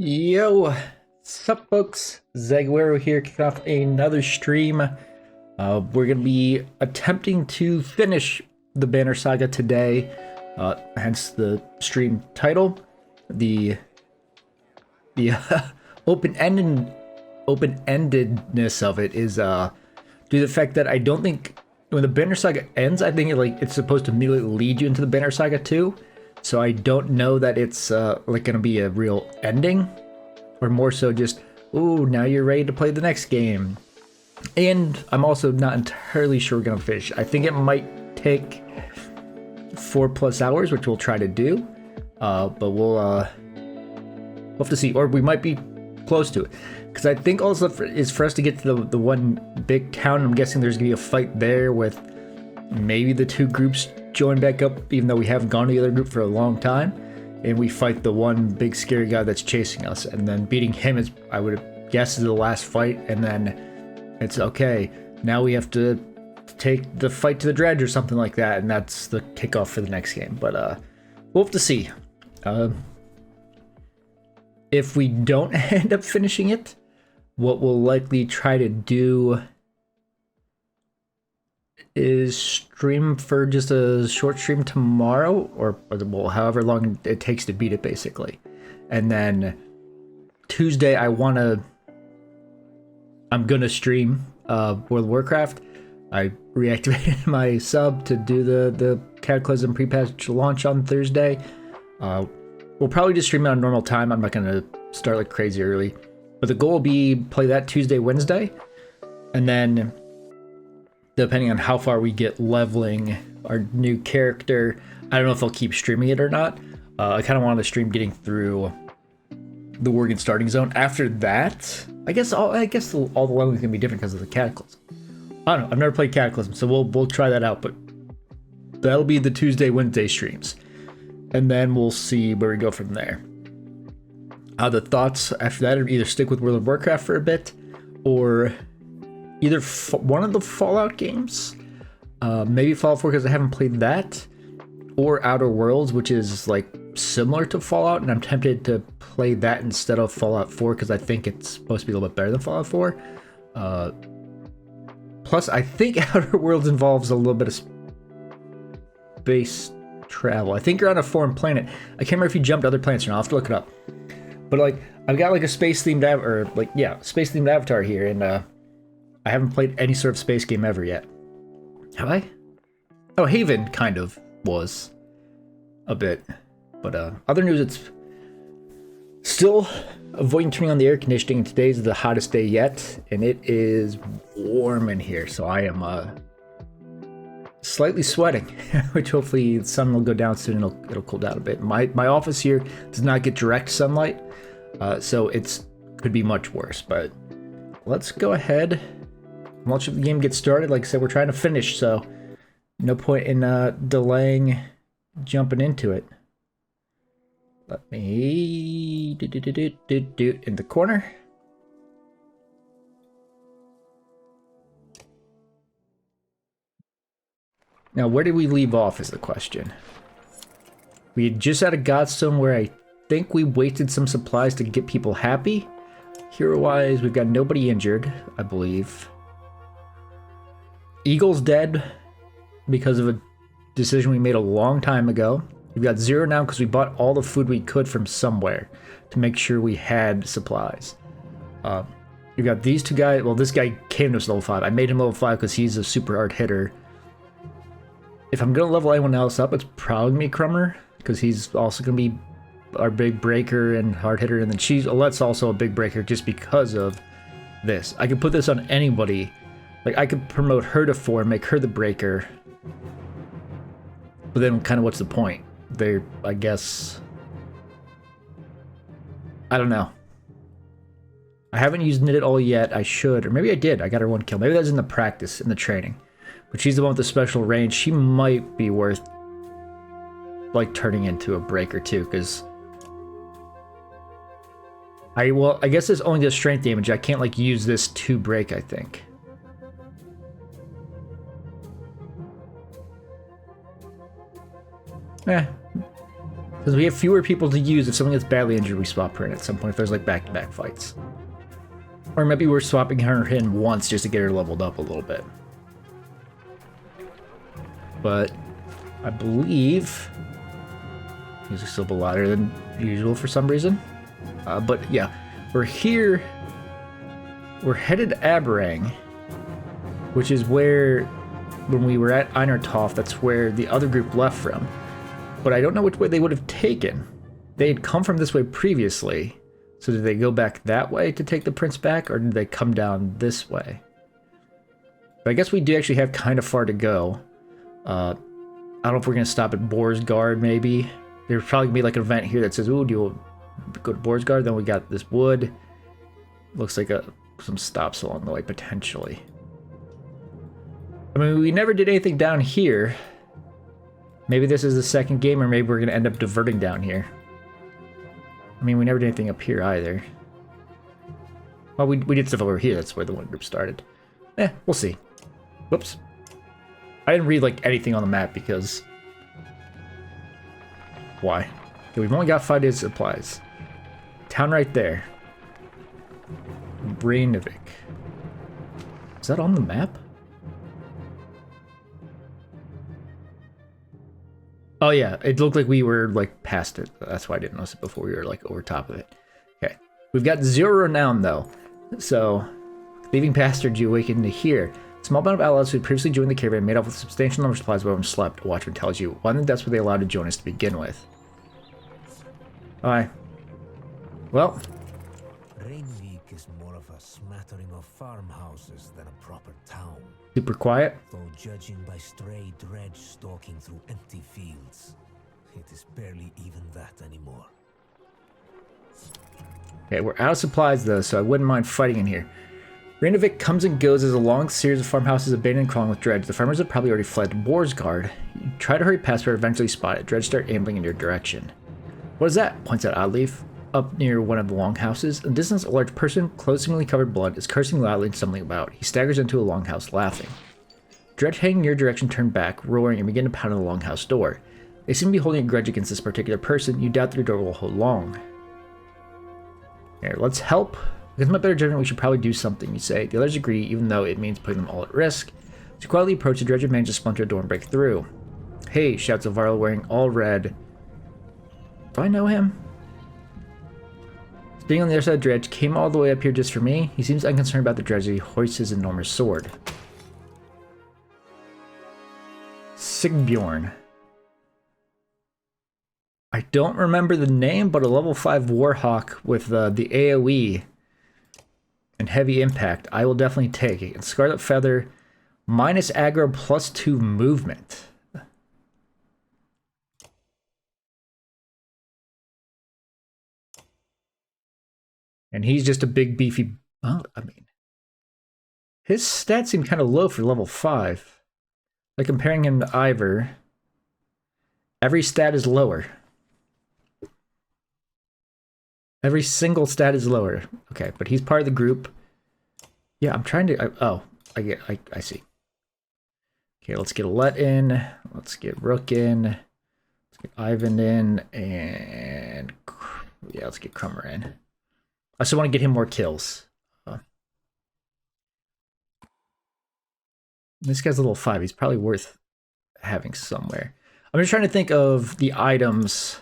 Yo, sup folks, Zaguero here, kicking off another stream. We're going to be attempting to finish the Banner Saga today, hence the stream title. The open-endedness of it is due to the fact that I don't think when the Banner Saga ends, I think it's supposed to immediately lead you into the Banner Saga 2. So I don't know that it's gonna be a real ending, or more so just, ooh, now you're ready to play the next game. And I'm also not entirely sure we're gonna finish. I think it might take 4+ hours, which we'll try to do, but we'll have to see, or we might be close to it. Because I think also is for us to get to the one big town. I'm guessing there's gonna be a fight there with maybe the two groups join back up, even though we haven't gone to the other group for a long time, and we fight the one big scary guy that's chasing us, and then beating him is, I would guess, is the last fight, and then it's okay, now we have to take the fight to the dredge or something like that, and that's the kickoff for the next game. But we'll have to see. If we don't end up finishing it, what we'll likely try to do is stream for just a short stream tomorrow, or well, however long it takes to beat it, basically. And then Tuesday, I'm gonna stream World of Warcraft. I reactivated my sub to do the Cataclysm pre-patch launch on Thursday. We'll probably just stream it on normal time. I'm not gonna start like crazy early, but the goal will be play that Tuesday, Wednesday, and then depending on how far we get leveling our new character, I don't know if I'll keep streaming it or not. I kind of want to stream getting through the Worgen starting zone. After that, I guess all the leveling's gonna be different because of the Cataclysm. I don't know. I've never played Cataclysm, so we'll try that out. But that'll be the Tuesday, Wednesday streams, and then we'll see where we go from there. The thoughts after that are either stick with World of Warcraft for a bit, or either one of the Fallout games, maybe Fallout 4 because I haven't played that, or Outer Worlds, which is like similar to Fallout, and I'm tempted to play that instead of Fallout 4 because I think it's supposed to be a little bit better than Fallout 4. Plus, I think Outer Worlds involves a little bit of space travel. I think you're on a foreign planet. I can't remember if you jumped to other planets or not. I'll have to look it up. But like, I've got like a space-themed space-themed avatar here, and I haven't played any sort of space game ever yet. Have I? Oh, Haven kind of was a bit. But other news, it's still avoiding turning on the air conditioning. Today's the hottest day yet, and it is warm in here, so I am slightly sweating, which hopefully the sun will go down soon and it'll cool down a bit. My office here does not get direct sunlight, so it's could be much worse, but let's go ahead. Once the game gets started, like I said, we're trying to finish, so no point in delaying jumping into it. Let me do in the corner. Now, where did we leave off is the question. We had just had a Godstone where I think we wasted some supplies to get people happy. Hero-wise, we've got nobody injured, I believe. Eagle's dead because of a decision we made a long time ago. We've got 0 now because we bought all the food we could from somewhere to make sure we had supplies. You've got these two guys. Well, this guy came to us level 5. I made him level 5 because he's a super hard hitter. If I'm going to level anyone else up, it's probably me, Crummer, because he's also going to be our big breaker and hard hitter. And then Alette's also a big breaker just because of this. I could put this on anybody. Like, I could promote her to 4 and make her the breaker. But then kind of what's the point? I guess, I don't know. I haven't used Knit It All yet. I should, or maybe I did. I got her 1 kill. Maybe that's in the practice, in the training. But she's the one with the special range. She might be worth like turning into a breaker too, because I guess this only does strength damage. I can't like use this to break, I think. Because we have fewer people to use. If someone gets badly injured, we swap her in at some point if there's like back-to-back fights. Or maybe we're swapping her in once just to get her leveled up a little bit. But I believe he's still a louder than usual for some reason. But yeah, we're here. We're headed to Aberrang, which is where, when we were at Einar Toft, that's where the other group left from. But I don't know which way they would have taken. They had come from this way previously. So did they go back that way to take the prince back, or did they come down this way? But I guess we do actually have kind of far to go. I don't know if we're going to stop at Boarsgard, maybe. There's probably going to be like an event here that says, ooh, do you go to Boarsgard? Then we got this wood. Looks like some stops along the way, potentially. I mean, we never did anything down here. Maybe this is the second game, or maybe we're going to end up diverting down here. I mean, we never did anything up here either. Well, we did stuff over here. That's where the one group started. We'll see. Whoops. I didn't read, like, anything on the map because... Why? Okay, we've only got 5 days of supplies. Town right there. Brainavik. Is that on the map? Oh yeah, it looked like we were like past it. That's why I didn't notice it before. We were like over top of it. Okay, we've got 0 renown though. So, leaving Bastard, you awaken to here. Small band of outlaws who had previously joined the caravan made off with a substantial number of supplies while slept. A watchman tells you. Why think that's what they allowed to join us to begin with? Alright. Well. Rainweek is more of a smattering of farmhouses than a proper town. Super quiet. Though judging by stray dredge stalking through empty fields, it is barely even that anymore. Okay, we're out of supplies though, so I wouldn't mind fighting in here. Rainavik comes and goes as a long series of farmhouses abandoned and crawling with dredge. The farmers have probably already fled to Boarsgard. You try to hurry past but eventually spot it. Dredge start ambling in your direction. What is that? Points out Oddleaf. Up near one of the longhouses, in the distance, a large person, clothes seemingly covered in blood, is cursing loudly and stumbling about. He staggers into a longhouse, laughing. Dredge heading in your direction turn back, roaring, and begin to pound on the longhouse door. They seem to be holding a grudge against this particular person. You doubt their door will hold long. Here, let's help. With my better judgment, we should probably do something, you say. The others agree, even though it means putting them all at risk. As you quietly approach, the dredge manages to splinter a door and break through. Hey, shouts Varl wearing all red. Do I know him? Being on the other side of the dredge, came all the way up here just for me. He seems unconcerned about the dredge as he hoists his enormous sword. Sigbjorn. I don't remember the name, but a level 5 Warhawk with the AoE and heavy impact, I will definitely take it. And Scarlet Feather, minus aggro, +2 movement. And he's just a big, beefy... Well, I mean... His stats seem kind of low for level 5. Like, comparing him to Ivor, every stat is lower. Every single stat is lower. Okay, but he's part of the group. Yeah, I'm trying to... I see. Okay, let's get Alette in. Let's get Rook in. Let's get Ivan in. And... Yeah, let's get Crummer in. I still want to get him more kills. This guy's level 5. He's probably worth having somewhere. I'm just trying to think of the items.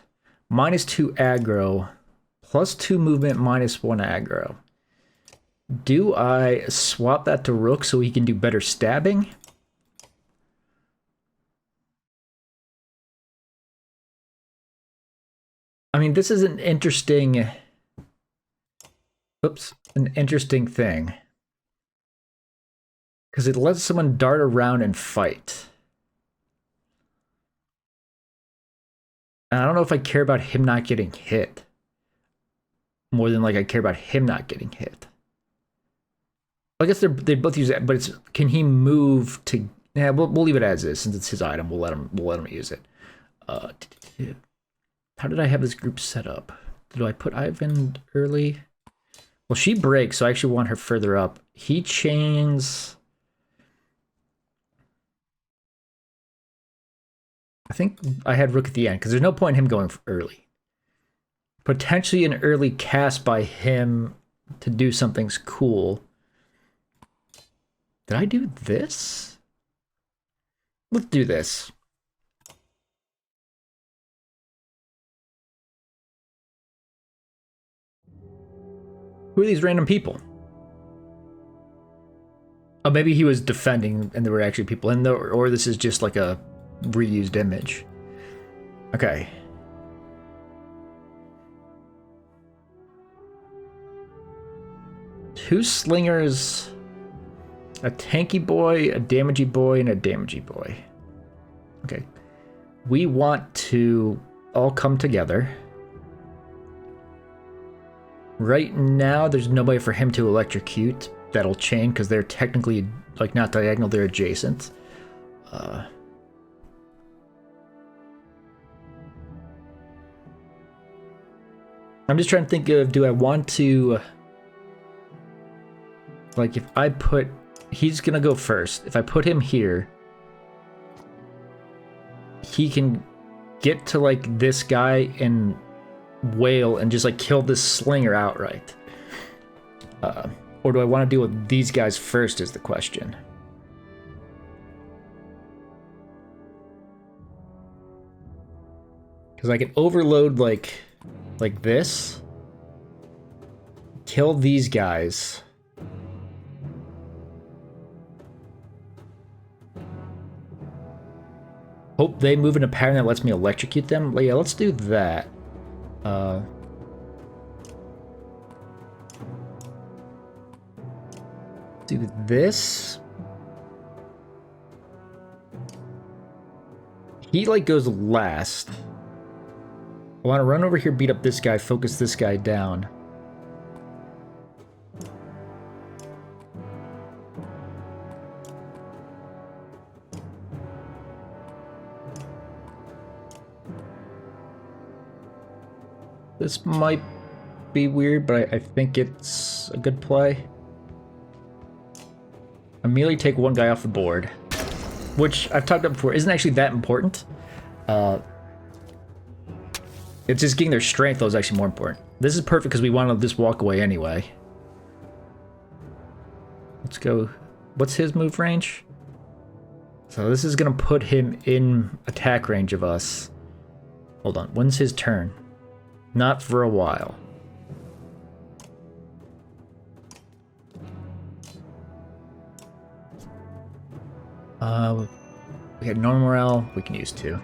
-2 aggro, +2 movement, -1 aggro. Do I swap that to Rook so he can do better stabbing? I mean, this is an interesting... Oops, an interesting thing. Because it lets someone dart around and fight. And I don't know if I care about him not getting hit. More than like I care about him not getting hit. I guess they both use it, but it's can he move to? Yeah, we'll leave it as is since it's his item. We'll let him use it. How did I have this group set up? Did I put Ivan early? Well, she breaks, so I actually want her further up. He chains. I think I had Rook at the end, because there's no point in him going early. Potentially an early cast by him to do something cool. Did I do this? Let's do this. Who are these random people? Oh, maybe he was defending and there were actually people in there, or this is just like a reused image. Okay. Two slingers, a tanky boy, a damagey boy, and a damagey boy. Okay. We want to all come together. Right now, there's nobody for him to electrocute. That'll chain, because they're technically, like, not diagonal, they're adjacent. I'm just trying to think of, do I want to... Like, if I put... He's gonna go first. If I put him here, he can get to, like, this guy and wail and just, like, kill this slinger outright. Or do I want to deal with these guys first is the question. Because I can overload, like this. Kill these guys. Hope they move in a pattern that lets me electrocute them. Yeah, let's do that. Do this. He, like, goes last. I want to run over here, beat up this guy, focus this guy down. This might be weird, but I think it's a good play. Immediately take one guy off the board, which I've talked about before isn't actually that important. It's just getting their strength that was actually more important. This is perfect because we want to just walk away anyway. Let's go. What's his move range? So this is going to put him in attack range of us. Hold on. When's his turn? Not for a while. We had normal morale. We can use 2.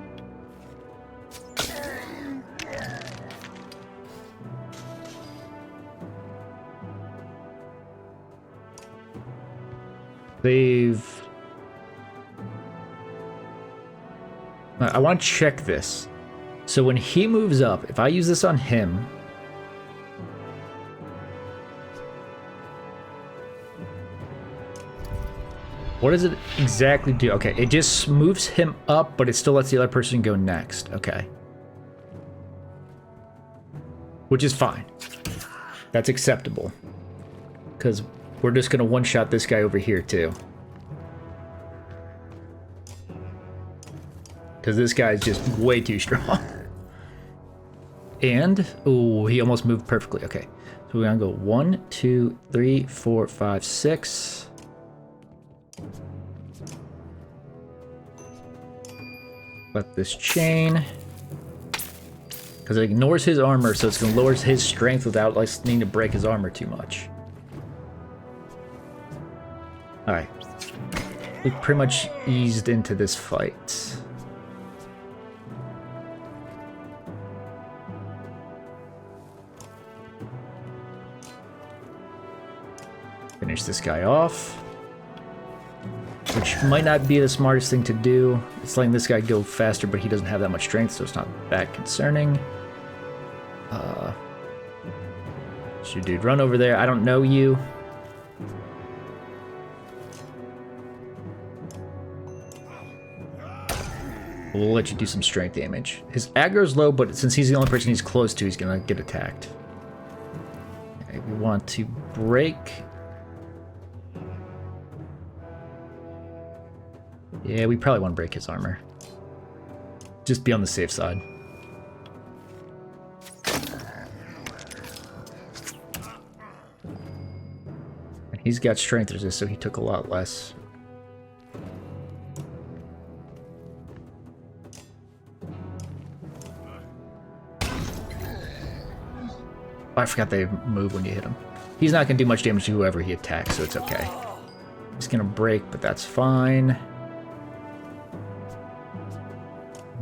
Save. I want to check this. So when he moves up, if I use this on him, what does it exactly do? Okay, it just moves him up, but it still lets the other person go next. Okay. Which is fine. That's acceptable. Because we're just going to one-shot this guy over here, too. Because this guy's just way too strong. And, ooh, he almost moved perfectly. Okay, so we're going to go 1, 2, 3, 4, 5, 6. Let this chain. Because it ignores his armor, so it's going to lower his strength without like needing to break his armor too much. Alright. We pretty much eased into this fight. Finish this guy off. Which might not be the smartest thing to do. It's letting this guy go faster, but he doesn't have that much strength, so it's not that concerning. Shoot, dude, run over there. I don't know you. We'll let you do some strength damage. His aggro's low, but since he's the only person he's close to, he's gonna get attacked. Okay, we want to break. Yeah, we probably want to break his armor. Just be on the safe side. And he's got strength resist, so he took a lot less. I forgot they move when you hit him. He's not going to do much damage to whoever he attacks, so it's okay. He's going to break, but that's fine.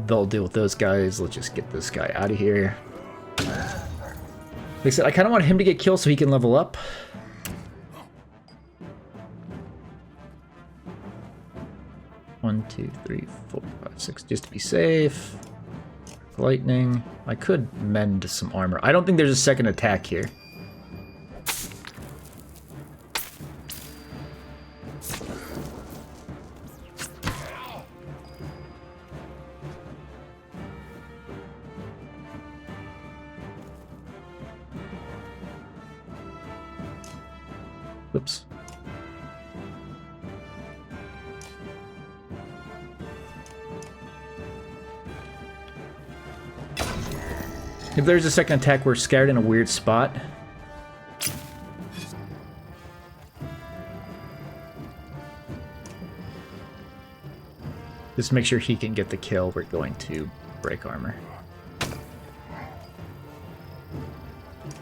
They'll deal with those guys. Let's just get this guy out of here. Like I said, I kind of want him to get killed so he can level up. One, two, three, four, five, six, just to be safe. Lightning. I could mend some armor. I don't think there's a second attack here. Whoops. If there's a second attack, we're scared in a weird spot. Just make sure he can get the kill. We're going to break armor.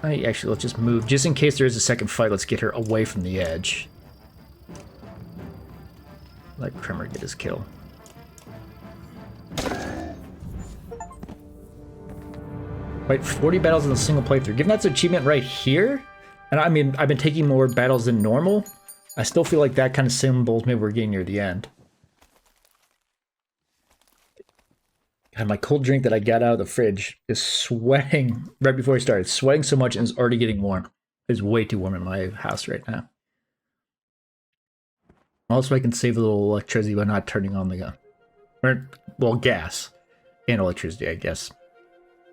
Actually, let's just move. Just in case there is a second fight, let's get her away from the edge. Let Kremmer get his kill. Fight 40 battles in a single playthrough. Given that's an achievement right here, and I mean, I've been taking more battles than normal, I still feel like that kind of symbols maybe we're getting near the end. And my cold drink that I got out of the fridge is sweating right before I started. Sweating so much and it's already getting warm. It's way too warm in my house right now. Also, I can save a little electricity by not turning on the gun. Or, well, gas. And electricity, I guess.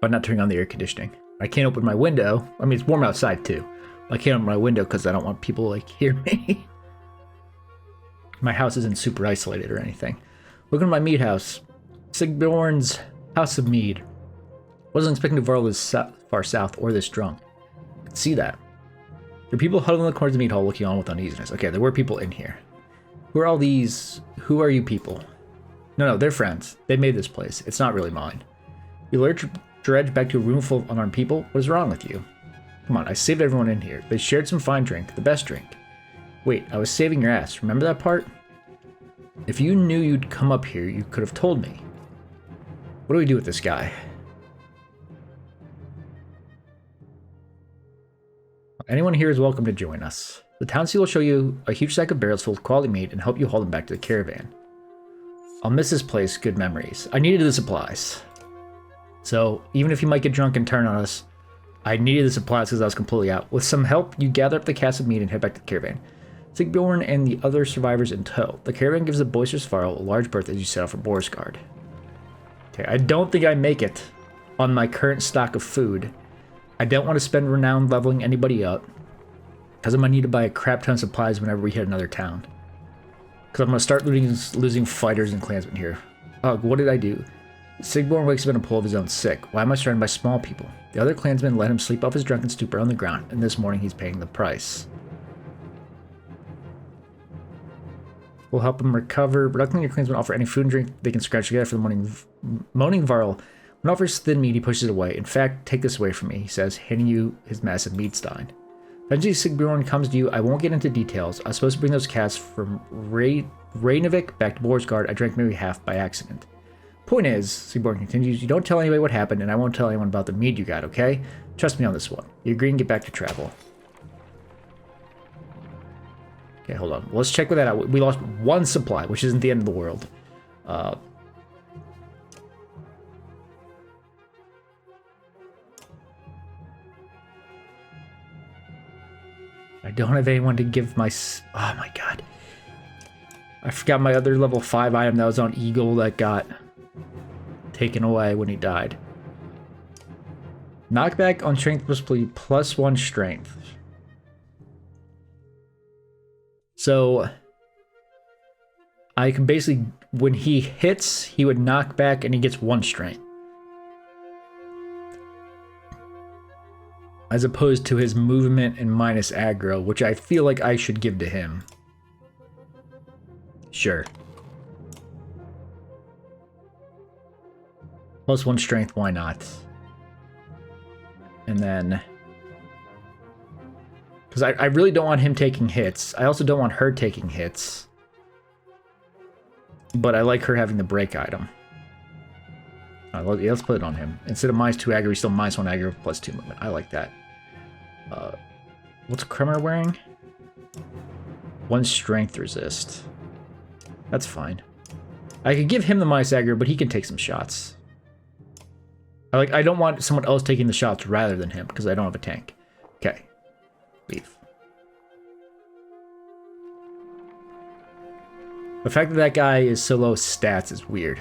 By not turning on the air conditioning. I can't open my window. I mean, it's warm outside too. I can't open my window because I don't want people to, like, hear me. My house isn't super isolated or anything. Look at my meat house. Sigbjorn's House of Mead. Wasn't expecting to Varl this far south or this drunk. Could see that. There are people huddled in the corners of the meat hall looking on with uneasiness. Okay, there were people in here. Who are all these? Who are you people? No, they're friends. They made this place. It's not really mine. You lured Dredge back to a room full of unarmed people? What is wrong with you? Come on, I saved everyone in here. They shared some fine drink, the best drink. Wait, I was saving your ass. Remember that part? If you knew you'd come up here, you could have told me. What do we do with this guy? Anyone here is welcome to join us. The town seal will show you a huge sack of barrels full of quality meat and help you haul them back to the caravan. I'll miss this place, good memories. I needed the supplies. So, even if you might get drunk and turn on us, I needed the supplies because I was completely out. With some help, you gather up the cask of meat and head back to the caravan. Sigbjorn and the other survivors in tow. The caravan gives the boisterous Varl a large berth as you set off for Borsgard. Okay, I don't think I make it on my current stock of food. I don't want to spend renown leveling anybody up, because I'm going to need to buy a crap ton of supplies whenever we hit another town. Because I'm going to start losing fighters and clansmen here. Ugh, what did I do? Sigbjorn wakes up in a pool of his own sick. Why am I surrounded by small people? The other clansmen let him sleep off his drunken stupor on the ground, and this morning he's paying the price. We'll help him recover. Reluctantly, your clansmen offer any food and drink they can scratch together for the morning. Moaning Varl, when offers thin meat, he pushes it away. In fact, take this away from me, he says, handing you his massive meat stein. Eventually, Sigbjorn comes to you. I won't get into details. I was supposed to bring those casks from Reynevik back to Borsgard. I drank maybe half by accident. Point is, Sigbjorn continues, you don't tell anybody what happened, and I won't tell anyone about the meat you got, okay? Trust me on this one. You agree and get back to travel. Okay, hold on. Let's check with that out. We lost one supply, which isn't the end of the world. I don't have anyone to give my... Oh my god. I forgot my other level 5 item that was on Eagle that got taken away when he died. Knockback on strength plus 1 strength. So I can basically when he hits, he would knock back and he gets 1 strength. As opposed to his movement and minus aggro, which I feel like I should give to him. Sure. Plus 1 strength, why not? And then... because I really don't want him taking hits. I also don't want her taking hits. But I like her having the break item. Let's put it on him. Instead of -2 aggro, he's still -1 aggro, +2 movement. I like that. What's Kremer wearing? 1 strength resist. That's fine. I could give him the minus aggro, but he can take some shots. I don't want someone else taking the shots rather than him, because I don't have a tank. Okay. Leave. The fact that that guy is so low stats is weird.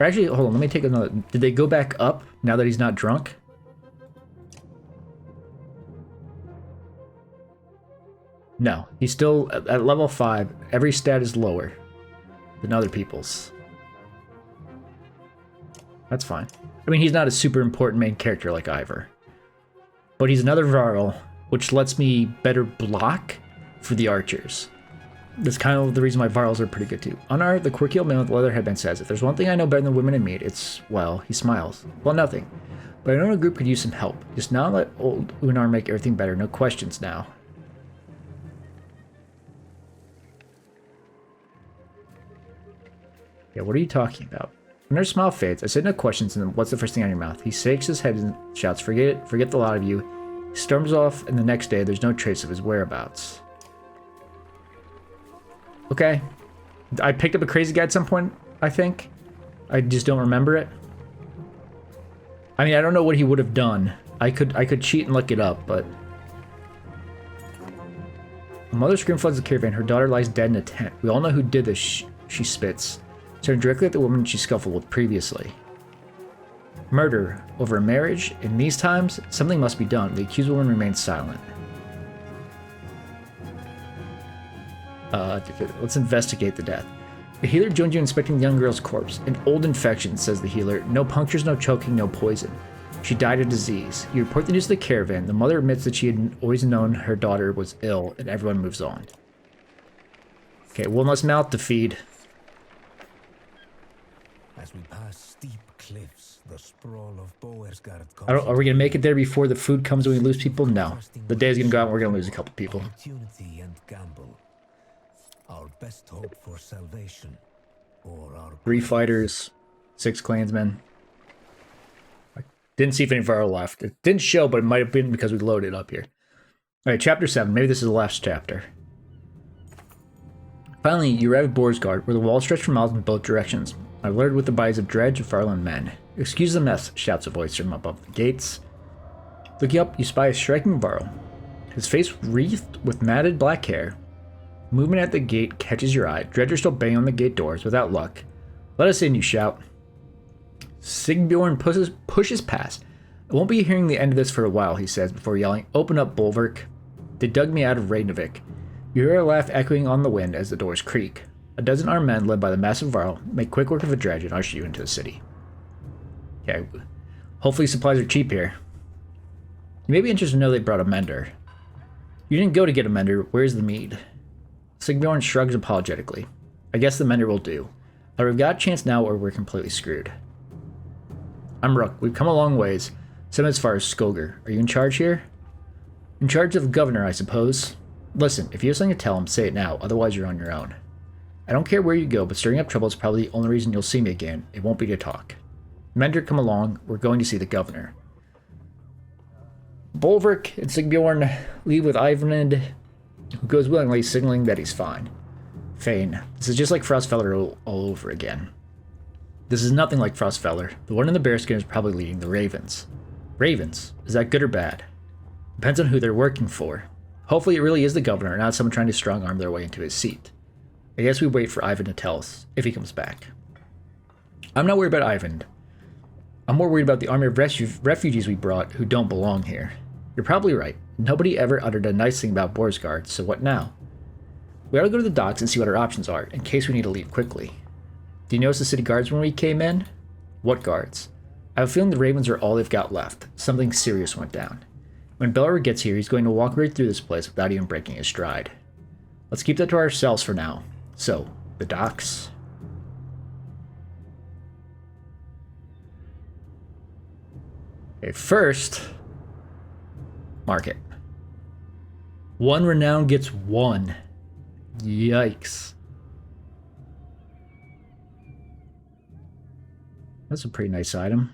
Or actually, hold on, let me take another... did they go back up now that he's not drunk? No, he's still at level 5. Every stat is lower than other people's. That's fine. I mean, he's not a super important main character like Ivor. But he's another Varl, which lets me better block for the archers. That's kind of the reason why Varls are pretty good too. Unar, the quirky old man with the leather headband, says, if there's one thing I know better than women and meat, it's, well, he smiles. Well, nothing. But I know a group could use some help. Just now let old Unar make everything better. No questions now. Yeah, what are you talking about? When her smile fades, I said no questions, and then what's the first thing on your mouth? He shakes his head and shouts, forget it, forget the lot of you. He storms off, and the next day, there's no trace of his whereabouts. Okay. I picked up a crazy guy at some point, I think. I just don't remember it. I mean, I don't know what he would have done. I could cheat and look it up, but... A mother scream floods the caravan. Her daughter lies dead in a tent. We all know who did this, she spits. Staring directly at the woman she scuffled with previously. Murder over a marriage? In these times, something must be done. The accused woman remains silent. Let's investigate the death. The healer joined you inspecting the young girl's corpse. An old infection, says the healer. No punctures, no choking, no poison. She died of disease. You report the news to the caravan. The mother admits that she had always known her daughter was ill, and everyone moves on. Okay, one less mouth to feed. As we pass steep cliffs, the sprawl of Boersgard Are we gonna make it there before the food comes and we lose people? No. The day's gonna go out and we're gonna lose a couple people. Opportunity and gamble. Our best hope for salvation, or our 3 fighters, 6 clansmen. I didn't see if any Varl left. It didn't show, but it might have been because we loaded up here. Alright, chapter 7. Maybe this is the last chapter. Finally, you arrive at Boersgard, where the walls stretch for miles in both directions. I've alerted with the bodies of Dredge and Farland men. Excuse the mess, shouts a voice from above the gates. Looking up, you spy a striking Varl. His face wreathed with matted black hair. Movement at the gate catches your eye. Dredger still banging on the gate doors without luck. Let us in, you shout. Sigbjorn pushes past. I won't be hearing the end of this for a while, he says before yelling, open up, Bulwark. They dug me out of Reykjavik. You hear a laugh echoing on the wind as the doors creak. A dozen armed men, led by the massive Varl, make quick work of a dredge and usher you into the city. Okay, hopefully supplies are cheap here. You may be interested to know they brought a mender. You didn't go to get a mender, where's the mead? Sigbjorn shrugs apologetically. I guess the mender will do. But we've got a chance now or we're completely screwed. I'm Rook, we've come a long ways, some as far as Skoger. Are you in charge here? In charge of the governor, I suppose. Listen, if you have something to tell him, say it now, otherwise you're on your own. I don't care where you go, but stirring up trouble is probably the only reason you'll see me again. It won't be to talk. Mender, come along. We're going to see the governor. Bulwark and Sigbjorn leave with Ivanid, who goes willingly, signaling that he's fine. Fane. This is just like Frostfeller all over again. This is nothing like Frostfeller. The one in the bearskin is probably leading the Ravens. Ravens? Is that good or bad? Depends on who they're working for. Hopefully it really is the governor, and not someone trying to strong-arm their way into his seat. I guess we wait for Ivan to tell us, if he comes back. I'm not worried about Ivan. I'm more worried about the army of refugees we brought who don't belong here. You're probably right. Nobody ever uttered a nice thing about Boersgard, so what now? We ought to go to the docks and see what our options are, in case we need to leave quickly. Do you notice the city guards when we came in? What guards? I have a feeling the Ravens are all they've got left. Something serious went down. When Bellower gets here, he's going to walk right through this place without even breaking his stride. Let's keep that to ourselves for now. So, the docks. Okay, first, market. One renown gets one. Yikes. That's a pretty nice item.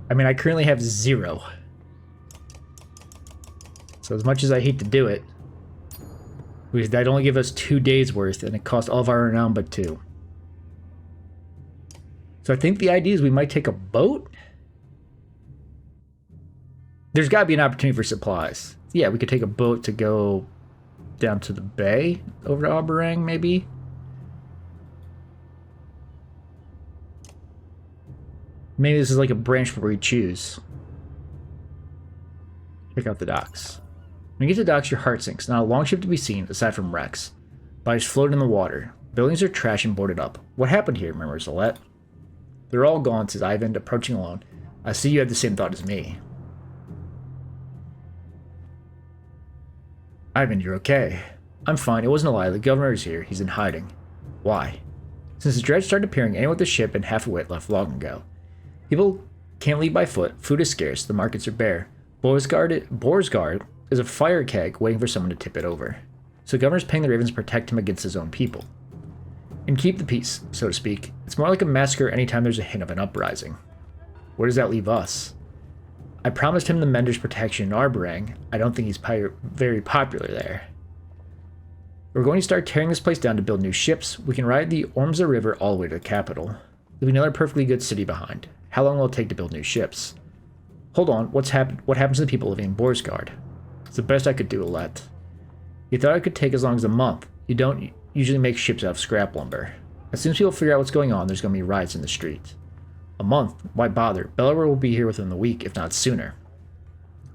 I mean, I currently have 0. So as much as I hate to do it, that'd only give us 2 days worth, and it cost all of our renown but 2. So I think the idea is we might take a boat. There's got to be an opportunity for supplies. Yeah, we could take a boat to go down to the bay over to Albarang, maybe. Maybe this is like a branch where we choose. Check out the docks. When you get to the docks, your heart sinks. Not a long ship to be seen, aside from wrecks. Bodies float in the water. Buildings are trashed and boarded up. What happened here, murmurs Alette. They're all gone, says Ivan, approaching alone. I see you have the same thought as me. Ivan, you're okay. I'm fine. It wasn't a lie. The governor is here. He's in hiding. Why? Since the dredge started appearing, anyone with the ship and half of it left long ago. People can't leave by foot. Food is scarce. The markets are bare. Borsgard is a fire keg waiting for someone to tip it over. So the governor's paying the Ravens to protect him against his own people. And keep the peace, so to speak. It's more like a massacre anytime there's a hint of an uprising. Where does that leave us? I promised him the Mender's protection in Arborang. I don't think he's very popular there. We're going to start tearing this place down to build new ships. We can ride the Ormza River all the way to the capital. Leave another perfectly good city behind. How long will it take to build new ships? Hold on, what happens to the people living in Borsgard? It's the best I could do, Alette. You thought it could take as long as a month. You don't usually make ships out of scrap lumber. As soon as people figure out what's going on, there's going to be riots in the street. A month? Why bother? Bellower will be here within the week, if not sooner.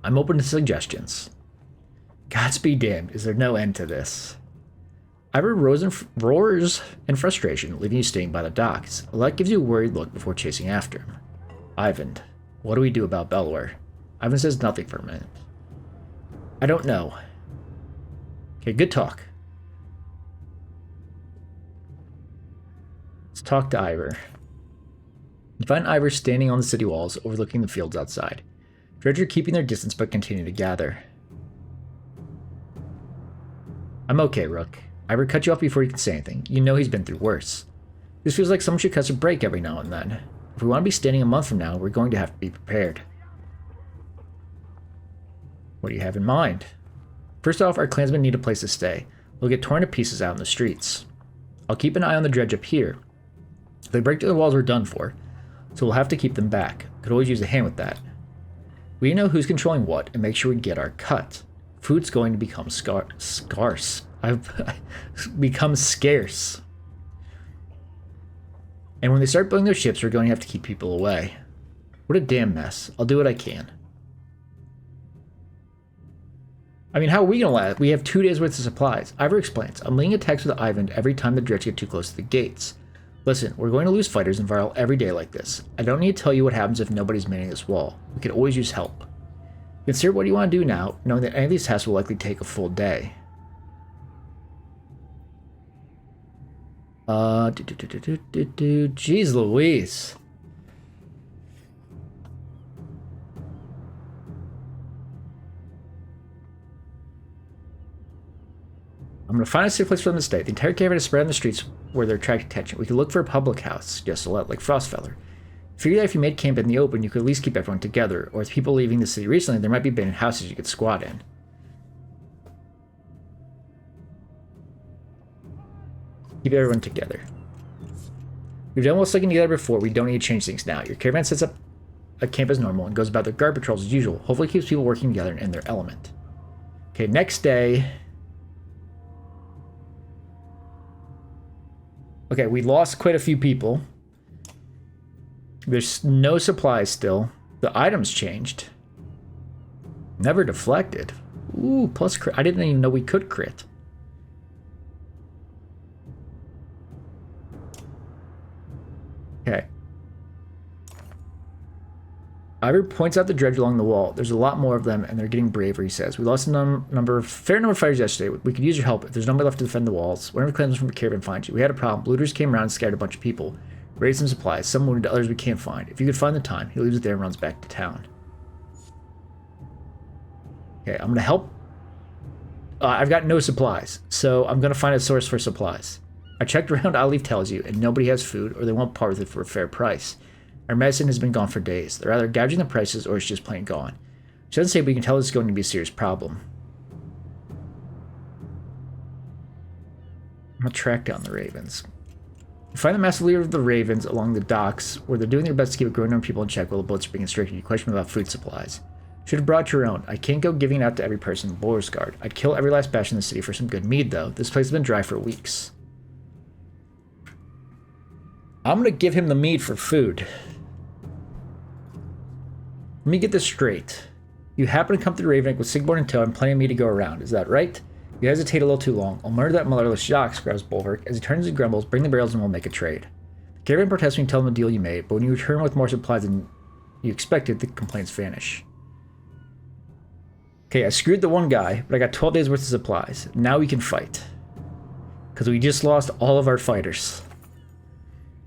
I'm open to suggestions. Gods be damned, is there no end to this? Ivor roars in frustration, leaving you standing by the docks. Alette gives you a worried look before chasing after him. Ivan, what do we do about Bellower? Ivan says nothing for a minute. I don't know. Okay, good talk. Let's talk to Ivor. You find Ivor standing on the city walls, overlooking the fields outside. Dredge are keeping their distance but continue to gather. I'm okay, Rook. Ivor cut you off before you can say anything. You know he's been through worse. This feels like someone should cut us a break every now and then. If we want to be standing a month from now, we're going to have to be prepared. What do you have in mind? First off, our clansmen need a place to stay. They'll get torn to pieces out in the streets. I'll keep an eye on the dredge up here. If they break through the walls, we're done for. So we'll have to keep them back. Could always use a hand with that. We know who's controlling what and make sure we get our cut. Food's going to become scarce. I've become scarce. And when they start building their ships, we're going to have to keep people away. What a damn mess. I'll do what I can. I mean, how are we going to last? We have 2 days worth of supplies. Ivor explains. I'm leaving a text with Ivan every time the dredge get too close to the gates. Listen, we're going to lose fighters in Varl every day like this. I don't need to tell you what happens if nobody's manning this wall. We could always use help. Consider what you want to do now, knowing that any of these tasks will likely take a full day. Jeez Louise. I'm going to find a safe place for them to stay. The entire caravan is spread on the streets where they're attracting attention. We could look for a public house, just a lot like Frostfeller. Figure that if you made camp in the open, you could at least keep everyone together, or with people leaving the city recently, there might be abandoned houses you could squat in. Keep everyone together. We've done well sticking together before. We don't need to change things now. Your caravan sets up a camp as normal and goes about their guard patrols as usual. Hopefully keeps people working together and in their element. Okay, next day. Okay, we lost quite a few people. There's no supplies still. The items changed. Never deflected. Ooh, plus crit. I didn't even know we could crit. Okay. Ivor points out the dredge along the wall. There's a lot more of them, and they're getting braver, he says. We lost a fair number of fighters yesterday. We could use your help. If there's nobody left to defend the walls, whenever clans from the caravan finds you. We had a problem. Looters came around and scattered a bunch of people. Raided some supplies. Some wounded, others we can't find. If you could find the time, he leaves it there and runs back to town. Okay, I'm going to help. I've got no supplies, so I'm going to find a source for supplies. I checked around, Olive tells you, and nobody has food, or they won't part with it for a fair price. Our medicine has been gone for days. They're either gouging the prices, or it's just plain gone. She doesn't say, but you can tell this is going to be a serious problem. I'm going to track down the Ravens. You find the master leader of the Ravens along the docks, where they're doing their best to keep a growing number of people in check while the boats are being constricted. You question about food supplies. Should have brought your own. I can't go giving it out to every person in Borsgard. I'd kill every last batch in the city for some good mead, though. This place has been dry for weeks. I'm going to give him the mead for food. Let me get this straight. You happen to come through Ravenneck with Sigborn in tow and plenty of meat to go around. Is that right? You hesitate a little too long. I'll murder that motherless Jacques, growls Bulwark. As he turns and grumbles, bring the barrels and we'll make a trade. The caravan protests when you tell them the deal you made, but when you return with more supplies than you expected, the complaints vanish. Okay, I screwed the one guy, but I got 12 days worth of supplies. Now we can fight. Because we just lost all of our fighters.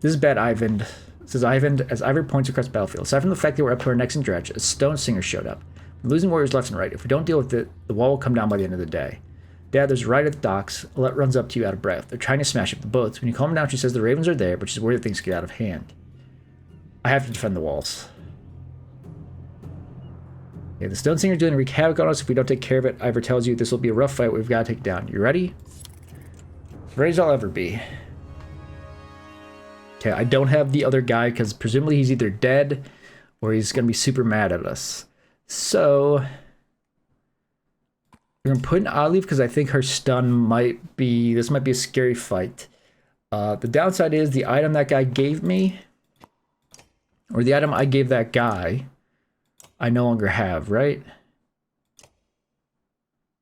This is bad, Ivan. Says Ivan as Ivor points across the battlefield. Aside from the fact that we're up to our necks in dredge, a stone singer showed up. We're losing warriors left and right. If we don't deal with it, the wall will come down by the end of the day. Dad, there's right at the docks. Alette runs up to you out of breath. They're trying to smash up the boats. When you calm down, she says the Ravens are there, but she's worried that things get out of hand. I have to defend the walls. Yeah, the stone singer's doing wreak havoc on us if we don't take care of it. Ivor tells you this will be a rough fight. We've got to take it down. You ready? As ready as I'll ever be. Okay, I don't have the other guy because presumably he's either dead or he's going to be super mad at us. So we're going to put in Olive because I think her stun might be... This might be a scary fight. The downside is the item that guy gave me, or the item I gave that guy, I no longer have, right?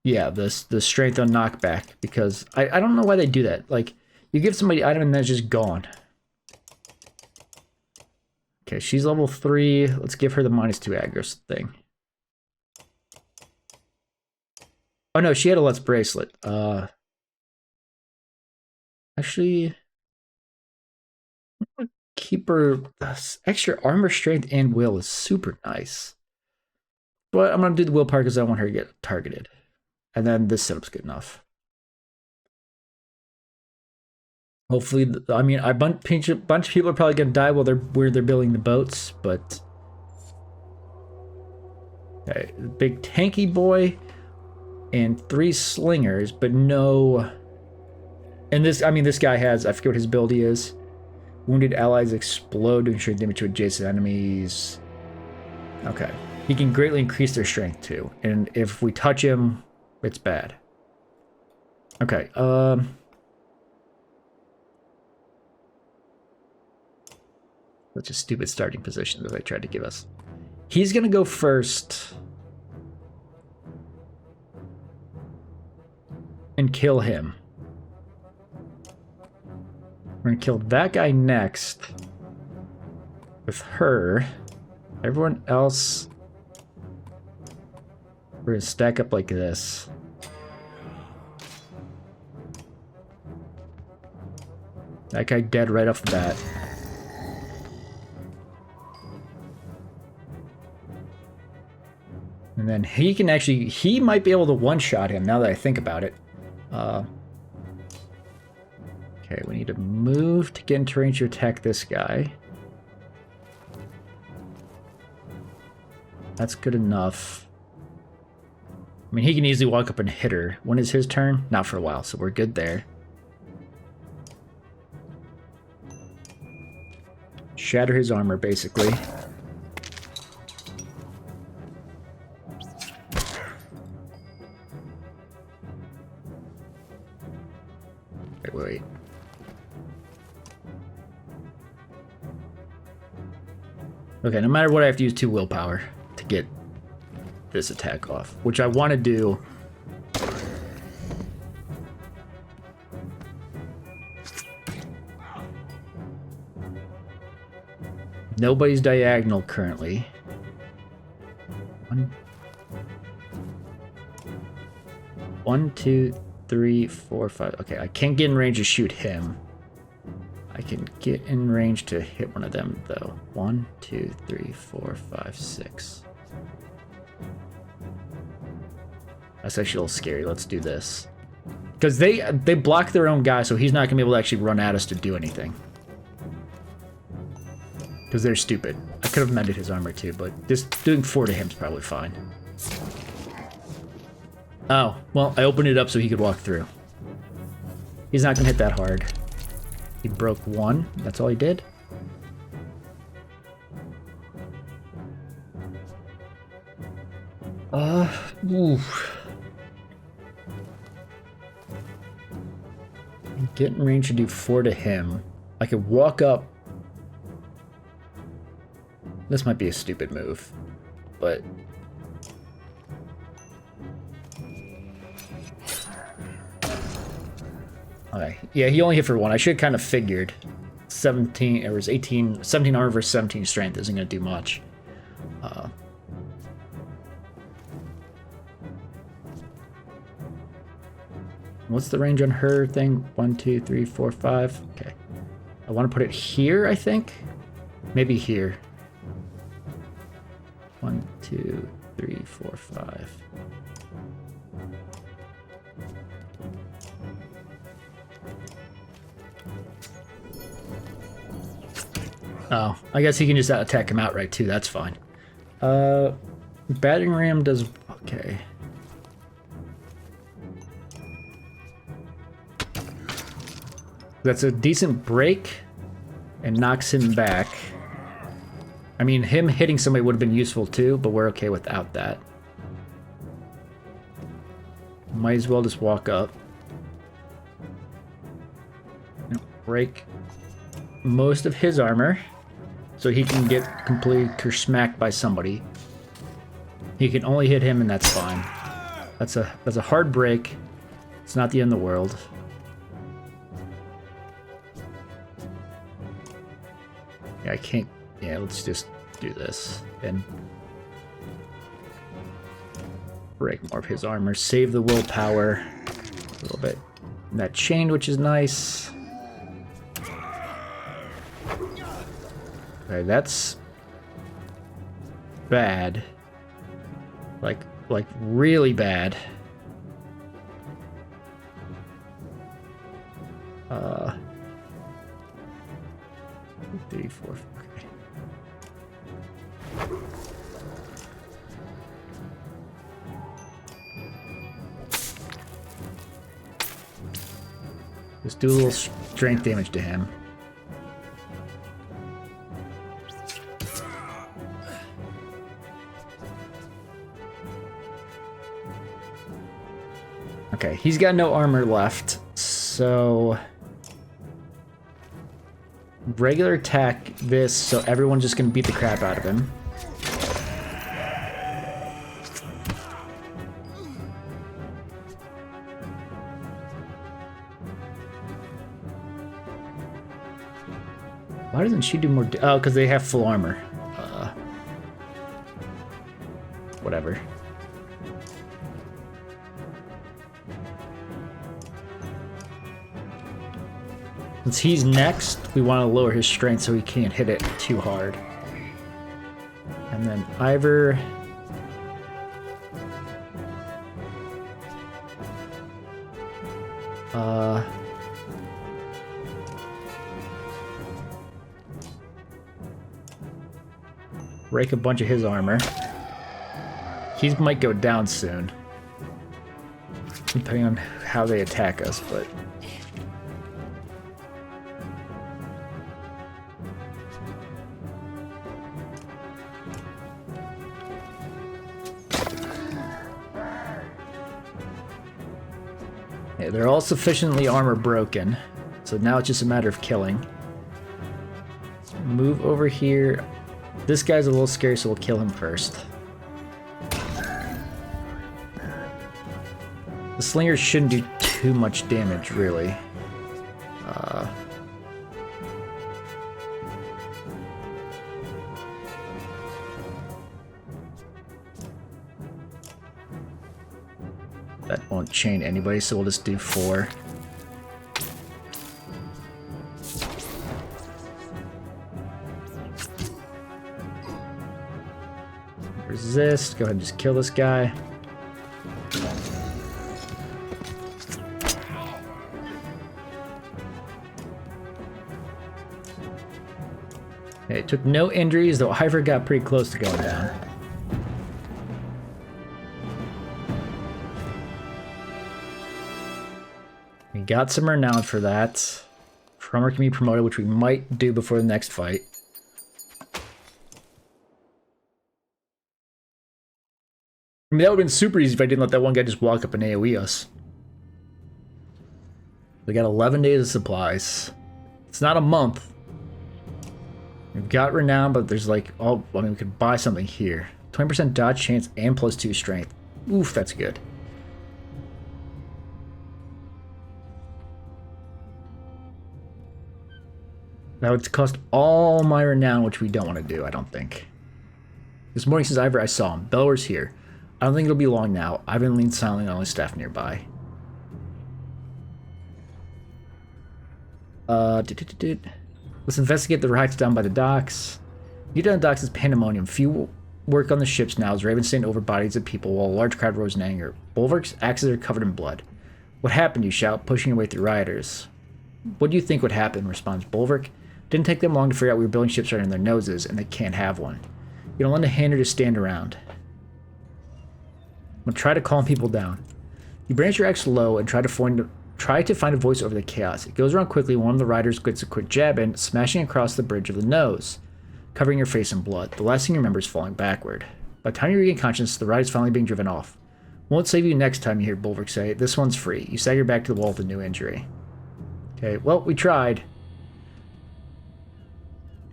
Yeah, the strength on knockback, because I don't know why they do that. Like, you give somebody an item and then it's just gone. Okay, she's level 3. Let's give her the -2 aggro thing. Oh no, she had a Let's Bracelet. Actually, keep her extra armor, strength, and will is super nice. But I'm gonna do the willpower because I want her to get targeted. And then this setup's good enough. Hopefully, I mean, a bunch of people are probably gonna die while they're building the boats, but okay, big tanky boy and 3 slingers, but no. And this, I mean, this guy has, I forget what his ability is. Wounded allies explode, doing strength damage to adjacent enemies. Okay, he can greatly increase their strength too, and if we touch him, it's bad. Okay, such a stupid starting position that they tried to give us. He's gonna go first and kill him. We're gonna kill that guy next with her. Everyone else, we're gonna stack up like this. That guy dead right off the bat. And then he can actually, he might be able to one-shot him now that I think about it. Okay, we need to move to get into range to attack this guy. That's good enough. I mean, he can easily walk up and hit her. When is his turn? Not for a while, so we're good there. Shatter his armor, basically. Wait. Okay, no matter what, I have to use 2 willpower to get this attack off, which I want to do. Nobody's diagonal currently. One, two, three, four, five. Okay, I can't get in range to shoot him. I can get in range to hit one of them, though. 1, 2, 3, 4, 5, 6. That's actually a little scary. Let's do this. Because they block their own guy, so he's not going to be able to actually run at us to do anything. Because they're stupid. I could have mended his armor too, but just doing 4 to him is probably fine. Oh, well, I opened it up so he could walk through. He's not going to hit that hard. He broke 1. That's all he did. Oof. Get in range to do 4 to him. I could walk up. This might be a stupid move, but... Okay, yeah, he only hit for 1. I should have kind of figured 17, it was 18, 17 armor versus 17 strength isn't going to do much. What's the range on her thing? 1, 2, 3, 4, 5. Okay. I want to put it here, I think. Maybe here. 1, 2, 3, 4, 5. Oh, I guess he can just attack him outright too. That's fine. Battering ram does okay. That's a decent break and knocks him back. I mean, him hitting somebody would have been useful too, but we're okay without that. Might as well just walk up. Break most of his armor so he can get completely smacked by somebody. He can only hit him and that's fine. That's a hard break. It's not the end of the world. Yeah, I can't. Yeah, let's just do this and break more of his armor. Save the willpower a little bit. And that chained, which is nice. Okay, that's bad. Like really bad. 3, 4, okay. Just do a little strength damage to him. Okay, he's got no armor left, so regular attack this, so everyone's just gonna beat the crap out of him. Why doesn't she do more? Oh, because they have full armor. Whatever. Since he's next, we want to lower his strength so he can't hit it too hard. And then Ivor. Break a bunch of his armor. He might go down soon, depending on how they attack us, but... Yeah, they're all sufficiently armor broken, so now it's just a matter of killing. Move over here. This guy's a little scary, so we'll kill him first. The slingers shouldn't do too much damage, really. That won't chain anybody, so we'll just do 4. Resist. Go ahead and just kill this guy. Okay, it took no injuries, though Ivor got pretty close to going down. We got some renown for that. Drummer can be promoted, which we might do before the next fight. I mean, that would have been super easy if I didn't let that one guy just walk up and AoE us. We got 11 days of supplies. It's not a month. We've got renown, but there's like, oh, I mean, we could buy something here. 20% dodge chance and +2 strength. Oof, that's good. That would cost all my renown, which we don't want to do, I don't think. This morning since Ivor, I saw him. Bellower's here. I don't think it'll be long now. Ivan leaned silently on his staff nearby. Let's investigate the riots down by the docks. You down the docks is pandemonium. Few work on the ships now as Ravenstein over bodies of people while a large crowd rose in anger. Bulwark's axes are covered in blood. What happened, you shout, pushing your way through rioters. What do you think would happen, responds Bulwark. Didn't take them long to figure out we were building ships right in their noses, and they can't have one. You don't lend a hand or just stand around. I'm gonna try to calm people down. You branch your axe low and try to find a voice over the chaos. It goes around quickly. One of the riders gets a quick jab in, smashing across the bridge of the nose, covering your face in blood. The last thing you remember is falling backward. By the time you regain consciousness, the ride is finally being driven off. Won't save you next time, you hear Bulwark say. This one's free. You stagger back to the wall with a new injury. Okay, well, we tried.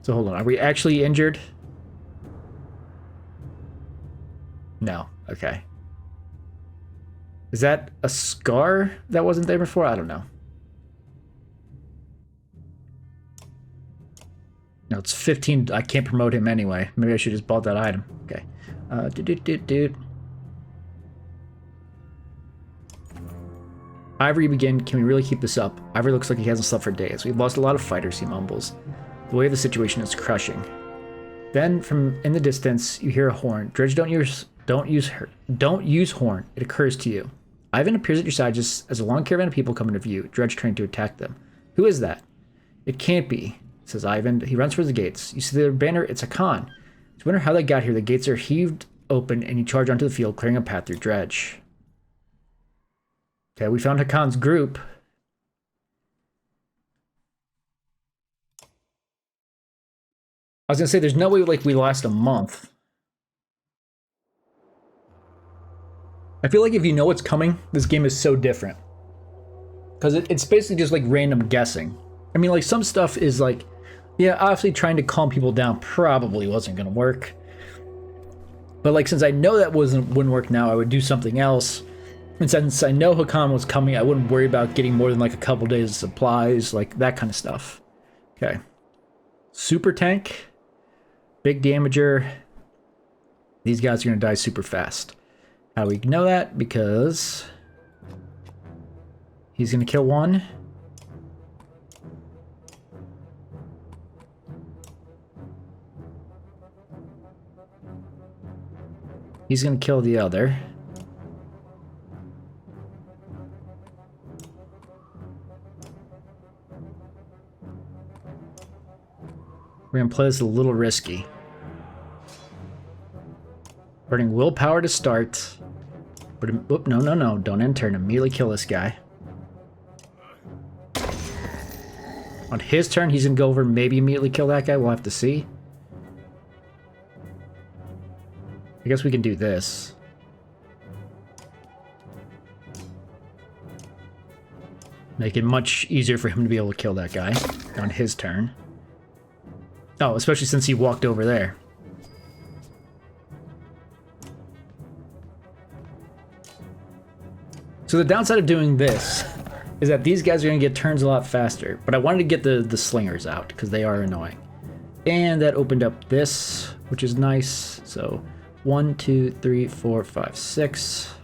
So hold on, are we actually injured? No, okay. Is that a scar that wasn't there before? I don't know. No, it's 15. I can't promote him anyway. Maybe I should just bought that item. Okay. Ivor, you begin. Can we really keep this up? Ivor looks like he hasn't slept for days. We've lost a lot of fighters, he mumbles. The weight of the situation is crushing. Then, from in the distance, you hear a horn. Dredge, don't use horn. It occurs to you. Ivan appears at your side just as a long caravan of people come into view. Dredge trying to attack them. Who is that? It can't be, says Ivan. He runs towards the gates. You see their banner. It's a Khan. You wonder how they got here. The gates are heaved open, and you charge onto the field, clearing a path through Dredge. Okay, we found Hakan's group. I was gonna say, there's no way like we last a month. I feel like if you know what's coming, this game is so different. Because it's basically just like random guessing. I mean, like some stuff is like, yeah, obviously trying to calm people down probably wasn't gonna work. But like, since I know that wouldn't work now, I would do something else. And since I know Hakan was coming, I wouldn't worry about getting more than like a couple days of supplies, like that kind of stuff. Okay. Super tank. Big damager. These guys are gonna die super fast. How do we know that? Because he's gonna kill one. He's gonna kill the other. We're gonna play this a little risky. Burning willpower to start. But oop, no, don't enter and immediately kill this guy. On his turn, he's gonna go over and maybe immediately kill that guy. We'll have to see. I guess we can do this. Make it much easier for him to be able to kill that guy on his turn. Oh, especially since he walked over there. So So the downside of doing this is that these guys are going to get turns a lot faster. But I wanted to get the slingers out because they are annoying. And that opened up this, which is nice. So 1, 2, 3, 4, 5, 6.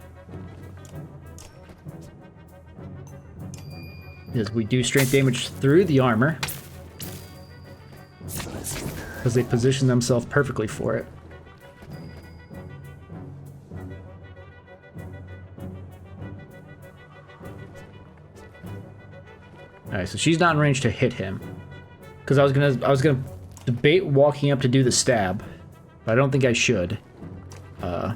Because we do strength damage through the armor. Because they position themselves perfectly for it. Alright, so she's not in range to hit him. Because I was gonna debate walking up to do the stab. But I don't think I should. I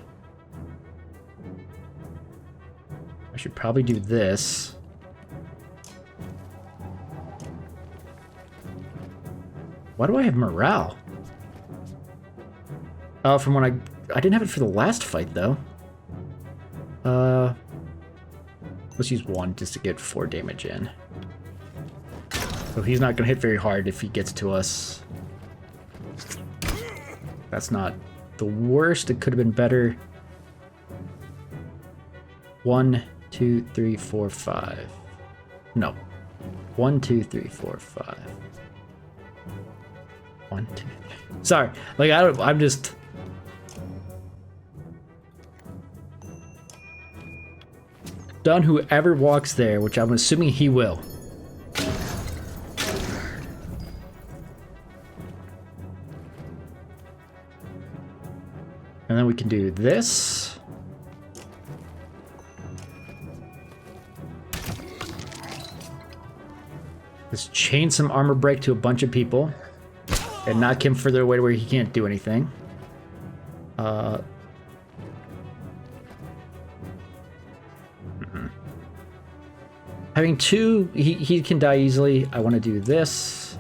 should probably do this. Why do I have morale? Oh, from when I didn't have it for the last fight, though. Let's use 1 just to get 4 damage in. So he's not gonna hit very hard if he gets to us. That's not the worst. It could have been better. 1, 2, 3, 4, 5. No. 1, 2, 3, 4, 5. 1, 2, 3. Sorry, like I'm just. Done whoever walks there, which I'm assuming he will. And then we can do this. Let's chain some armor break to a bunch of people. And knock him further away to where he can't do anything. Having 2, he can die easily. I want to do this.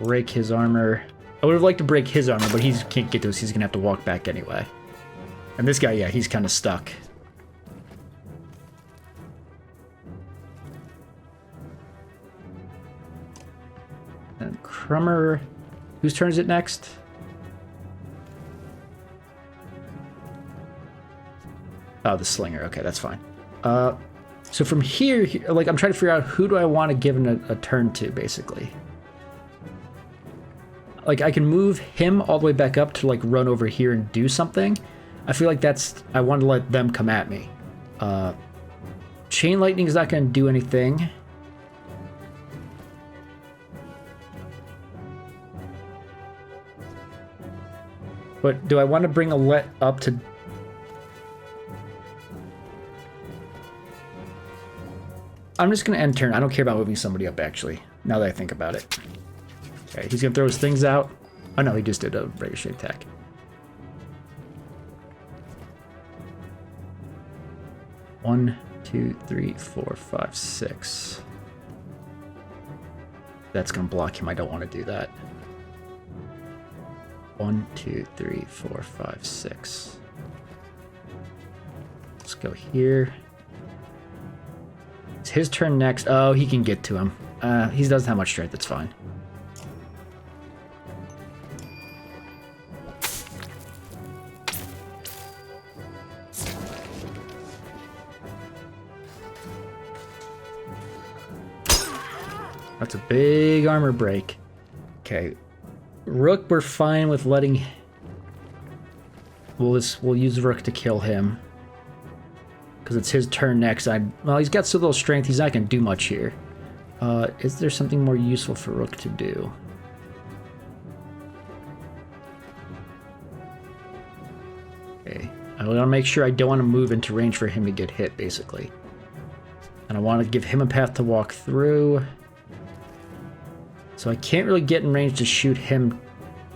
Break his armor. I would have liked to break his armor, but he can't get to us. He's going to have to walk back anyway. And this guy, yeah, he's kind of stuck. And Crummer, whose turn is it next? Oh, the Slinger. Okay, that's fine. So from here, like, I'm trying to figure out who do I want to give him a turn to, basically. Like, I can move him all the way back up to, like, run over here and do something. I feel like I want to let them come at me. Chain Lightning is not going to do anything. But do I want to bring a let up to... I'm just going to end turn. I don't care about moving somebody up, actually, now that I think about it. Okay, he's going to throw his things out. Oh, no, he just did a ricochet attack. One, 2, 3, 4, 5, 6. That's going to block him. I don't want to do that. 1, 2, 3, 4, 5, 6. Let's go here. It's his turn next. Oh, he can get to him. He doesn't have much strength. That's fine. That's a big armor break. Okay. Rook, we're fine with letting... We'll use Rook to kill him. Because it's his turn next. Well, he's got so little strength, he's not going to do much here. Is there something more useful for Rook to do? Okay. I want to make sure I don't want to move into range for him to get hit, basically. And I want to give him a path to walk through. So I can't really get in range to shoot him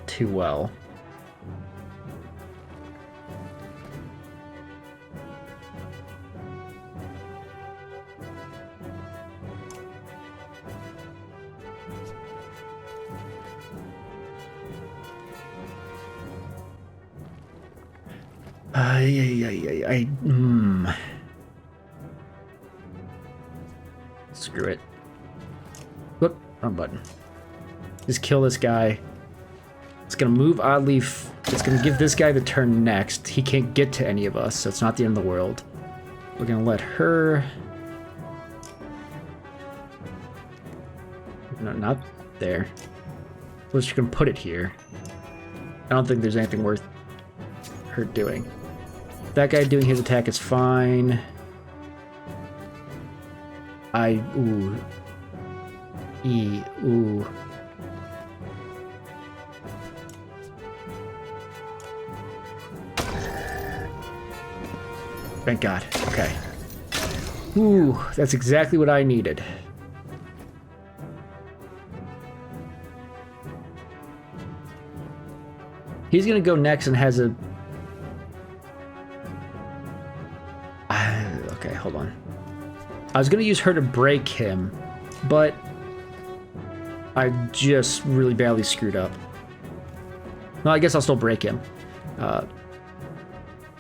too well. Screw it. Whoop, wrong button. Just kill this guy. It's gonna move oddly. It's going to give this guy the turn next. He can't get to any of us, so it's not the end of the world. We're going to let her... No, not there. We're just going to put it here. I don't think there's anything worth her doing. That guy doing his attack is fine. Ooh. Ooh. Thank God. Okay. Ooh, that's exactly what I needed. He's gonna go next and has a... Okay, hold on. I was gonna use her to break him, but I just really badly screwed up. Well, I guess I'll still break him.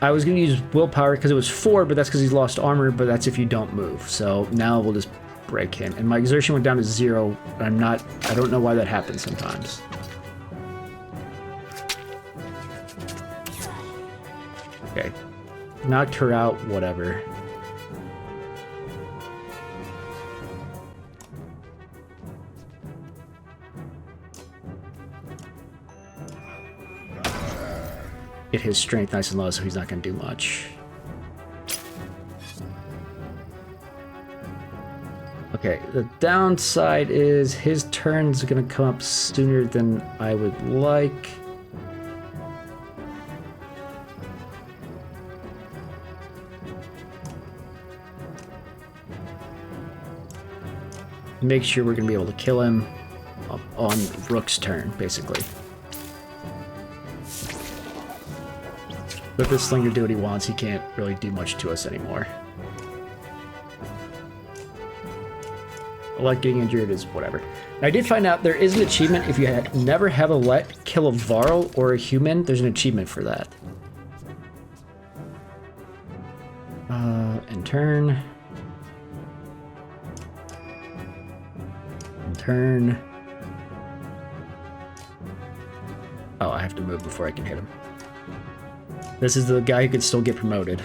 I was gonna use willpower because it was 4, but that's because he's lost armor, but that's if you don't move. So now we'll just break him. And my exertion went down to 0, and I don't know why that happens sometimes. Okay. Knocked her out, whatever. Get his strength nice and low so he's not going to do much. Okay, the downside is his turn's going to come up sooner than I would like. Make sure we're going to be able to kill him on Rook's turn, basically. Let this slinger do what he wants. He can't really do much to us anymore. Like getting injured is whatever. Now, I did find out there is an achievement if you never have a let kill a Varl or a human. There's an achievement for that. In turn. In turn. Oh, I have to move before I can hit him. This is the guy who could still get promoted.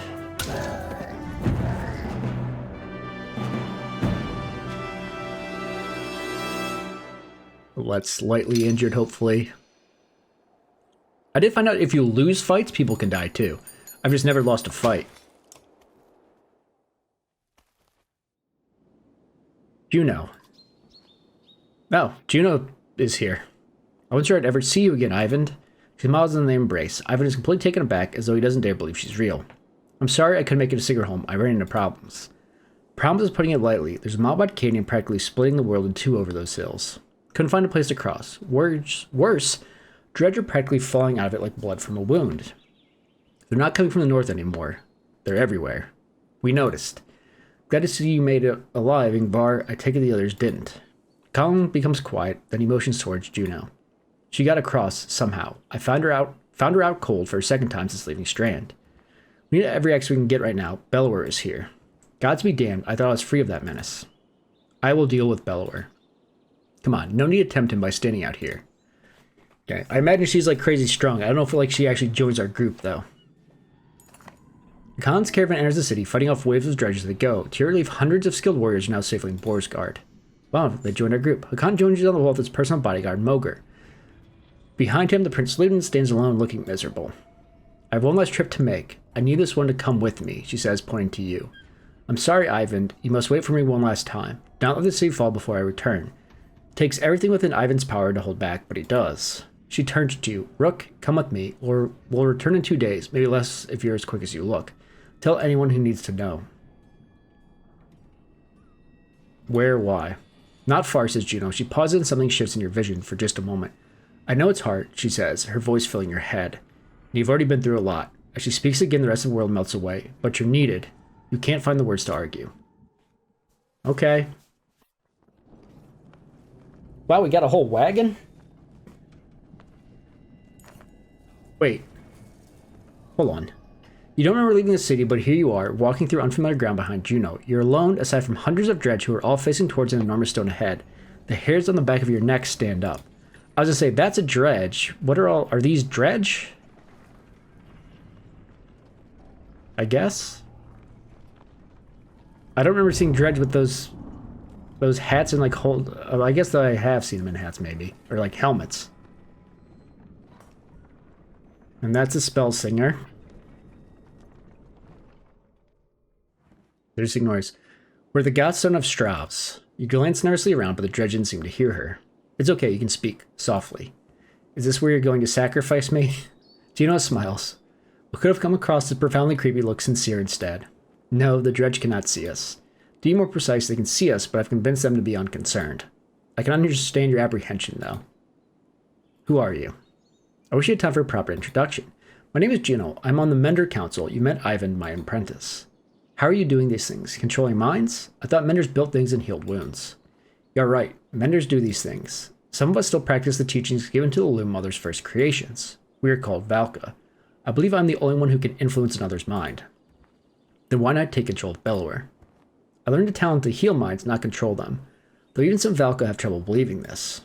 Let's slightly injured, hopefully. I did find out if you lose fights, people can die too. I've just never lost a fight. Juno. Oh, Juno is here. I wasn't sure I'd ever see you again, Ivan. She smiles in the embrace. Ivan is completely taken aback, as though he doesn't dare believe she's real. I'm sorry I couldn't make it to Sigur Home. I ran into problems. Problems is putting it lightly. There's a mob out Canyon practically splitting the world in two over those hills. Couldn't find a place to cross. Worse, dredge are practically falling out of it like blood from a wound. They're not coming from the north anymore. They're everywhere. We noticed. Glad to see you made it alive, Ingvar. I take it the others didn't. Colin becomes quiet, then he motions towards Juno. She got across somehow. I found her out cold for a second time since leaving Strand. We need every axe we can get right now. Bellower is here. Gods be damned, I thought I was free of that menace. I will deal with Bellower. Come on, no need to tempt him by standing out here. Okay, I imagine she's like crazy strong. I don't know if like she actually joins our group though. Khan's caravan enters the city, fighting off waves of dredges as they go. To your relief, hundreds of skilled warriors are now safely in Borsgard. Wow, they joined our group. Hakan joins you on the wall with his personal bodyguard, Moger. Behind him, the Prince Luden stands alone, looking miserable. I have one last trip to make. I need this one to come with me, she says, pointing to you. I'm sorry, Ivan. You must wait for me one last time. Do not let the city fall before I return. It takes everything within Ivan's power to hold back, but he does. She turns to you. Rook, come with me, or we'll return in 2 days, maybe less if you're as quick as you look. Tell anyone who needs to know. Where, why? Not far, says Juno. She pauses and something shifts in your vision for just a moment. I know it's hard, she says, her voice filling your head. You've already been through a lot. As she speaks again, the rest of the world melts away. But you're needed. You can't find the words to argue. Okay. Wow, we got a whole wagon? Wait. Hold on. You don't remember leaving the city, but here you are, walking through unfamiliar ground behind Juno. You're alone, aside from hundreds of dredge who are all facing towards an enormous stone ahead. The hairs on the back of your neck stand up. I was gonna say, that's a dredge. What are these dredge? I guess? I don't remember seeing Dredge with those hats and like I guess that I have seen them in hats maybe. Or like helmets. And that's a spell singer. There's ignores. We're the godstone of Stravs. You glance nervously around, but the Dredge didn't seem to hear her. It's okay, you can speak, softly. Is this where you're going to sacrifice me? Gino smiles. What could have come across as profoundly creepy looks sincere instead. No, the Dredge cannot see us. To be more precise, they can see us, but I've convinced them to be unconcerned. I can understand your apprehension, though. Who are you? I wish you had time for a proper introduction. My name is Gino. I'm on the Mender Council. You met Ivan, my apprentice. How are you doing these things? Controlling minds? I thought Menders built things and healed wounds. You're right. Menders do these things. Some of us still practice the teachings given to the Loom Mother's first creations. We are called Valka. I believe I'm the only one who can influence another's mind. Then why not take control of Bellower? I learned the talent to heal minds, not control them. Though even some Valka have trouble believing this.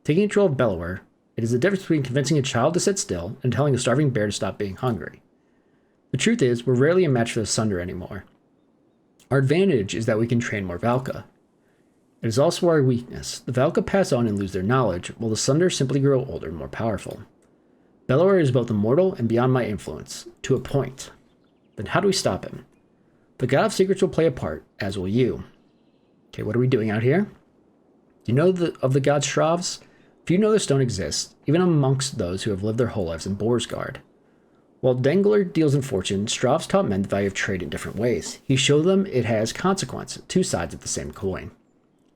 Taking control of Bellower, it is the difference between convincing a child to sit still and telling a starving bear to stop being hungry. The truth is, we're rarely a match for the Sunder anymore. Our advantage is that we can train more Valka. It is also our weakness. The Valka pass on and lose their knowledge, while the Sunder simply grow older and more powerful. Bellower is both immortal and beyond my influence, to a point. Then how do we stop him? The God of Secrets will play a part, as will you. Okay, what are we doing out here? Do you know of the god Stravs? Few know the stone exists, even amongst those who have lived their whole lives in Borsgard. While Dengler deals in fortune, Stravs taught men the value of trade in different ways. He showed them it has consequence, two sides of the same coin.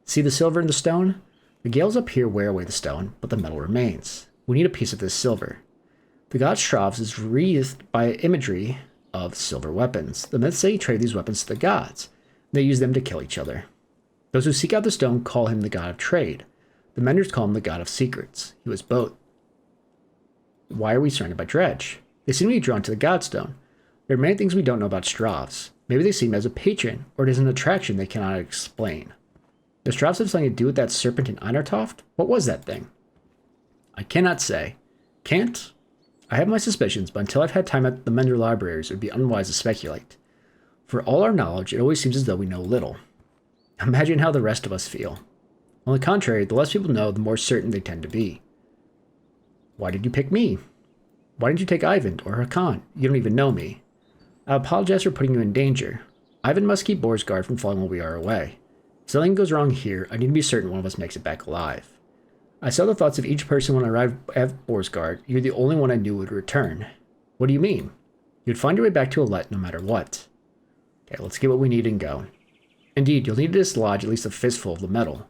See the silver in the stone? The gales up here wear away the stone, but the metal remains. We need a piece of this silver. The god Stravs is wreathed by imagery of silver weapons. The myths say he traded these weapons to the gods. They use them to kill each other. Those who seek out the stone call him the god of trade. The Menders call him the god of secrets. He was both. Why are we surrounded by Dredge? They seem to be drawn to the Godstone. There are many things we don't know about Stravs. Maybe they see him as a patron, or it is an attraction they cannot explain. Does Stravs have something to do with that serpent in Einartoft? What was that thing? I cannot say. Can't? I have my suspicions, but until I've had time at the Mender libraries, it would be unwise to speculate. For all our knowledge, it always seems as though we know little. Imagine how the rest of us feel. On the contrary, the less people know, the more certain they tend to be. Why did you pick me? Why didn't you take Ivan or Hakan? You don't even know me. I apologize for putting you in danger. Ivan must keep Borsgard from falling while we are away. If something goes wrong here, I need to be certain one of us makes it back alive. I saw the thoughts of each person when I arrived at Borsgard. You're the only one I knew would return. What do you mean? You'd find your way back to Alette no matter what. Okay, let's get what we need and go. Indeed, you'll need to dislodge at least a fistful of the metal.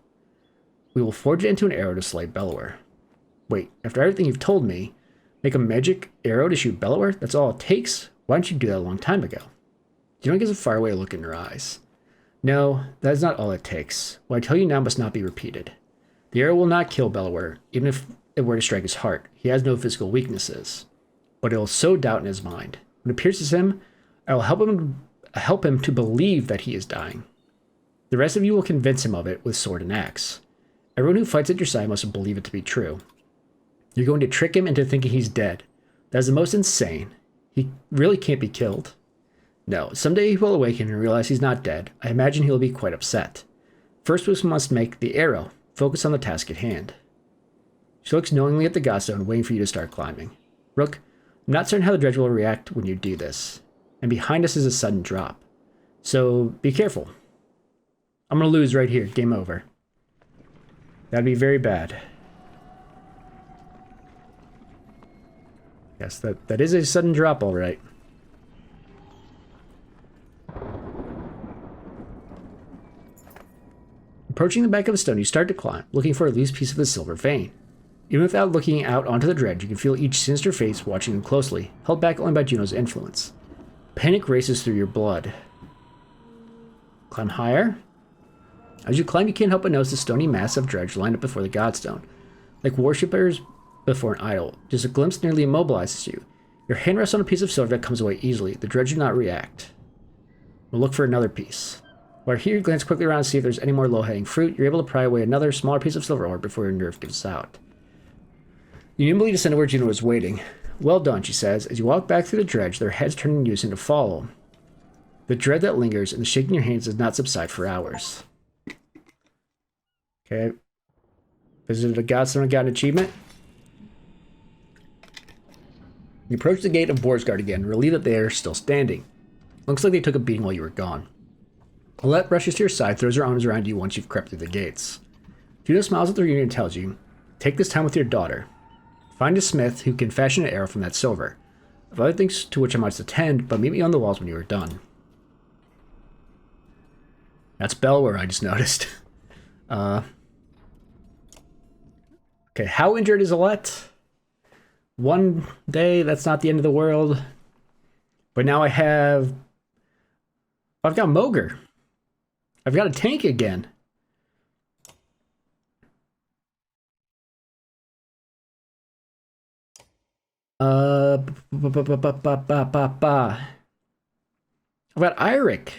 We will forge it into an arrow to slay Bellower. Wait, after everything you've told me, make a magic arrow to shoot Bellower? That's all it takes? Why didn't you do that a long time ago? Gino gives a faraway look in her eyes. No, that is not all it takes. What I tell you now must not be repeated. The arrow will not kill Bellower, even if it were to strike his heart. He has no physical weaknesses. But it will sow doubt in his mind. When it pierces him, I will help him to believe that he is dying. The rest of you will convince him of it with sword and axe. Everyone who fights at your side must believe it to be true. You're going to trick him into thinking he's dead. That is the most insane. He really can't be killed. No, someday he will awaken and realize he's not dead. I imagine he will be quite upset. First we must make the arrow. Focus on the task at hand. She looks knowingly at the Godstone, waiting for you to start climbing. Rook, I'm not certain how the Dredge will react when you do this. And behind us is a sudden drop. So be careful. I'm going to lose right here. Game over. That'd be very bad. Yes, that is a sudden drop, all right. Approaching the back of a stone, you start to climb, looking for a loose piece of the silver vein. Even without looking out onto the Dredge, you can feel each sinister face watching them closely, held back only by Juno's influence. Panic races through your blood. Climb higher? As you climb, you can't help but notice the stony mass of Dredge lined up before the Godstone. Like worshippers before an idol, just a glimpse nearly immobilizes you. Your hand rests on a piece of silver that comes away easily. The Dredge do not react. We'll look for another piece. While here, you glance quickly around to see if there's any more low-hanging fruit. You're able to pry away another, smaller piece of silver ore before your nerve gives out. You nimbly descend to where Juno is waiting. Well done, she says. As you walk back through the Dredge, their heads turn in unison to follow. The dread that lingers and the shaking your hands does not subside for hours. Okay. Visited a godstone and got an achievement. You approach the gate of Borsgard again, relieved that they are still standing. Looks like they took a beating while you were gone. Alette rushes to your side, throws her arms around you once you've crept through the gates. Juno smiles at the reunion and tells you, take this time with your daughter. Find a smith who can fashion an arrow from that silver. I have other things to which I must attend, but meet me on the walls when you are done. That's Belware, I just noticed. Okay, how injured is Alette? One day, that's not the end of the world. But now I've got Mogre. I've got a tank again. I've got Eirik.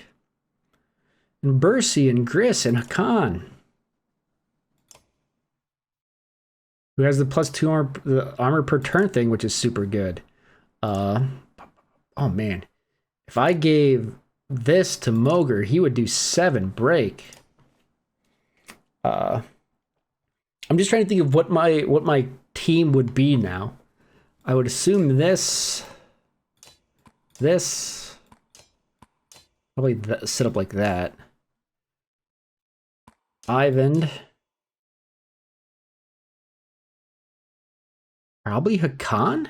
And Bercy and Gris and Hakan. Who has the +2 the armor per turn thing, which is super good. Oh man. If I gave this to Mogre, he would do 7 break. I'm just trying to think of what my team would be now. I would assume this, probably set up like that. Ivan, probably Hakan.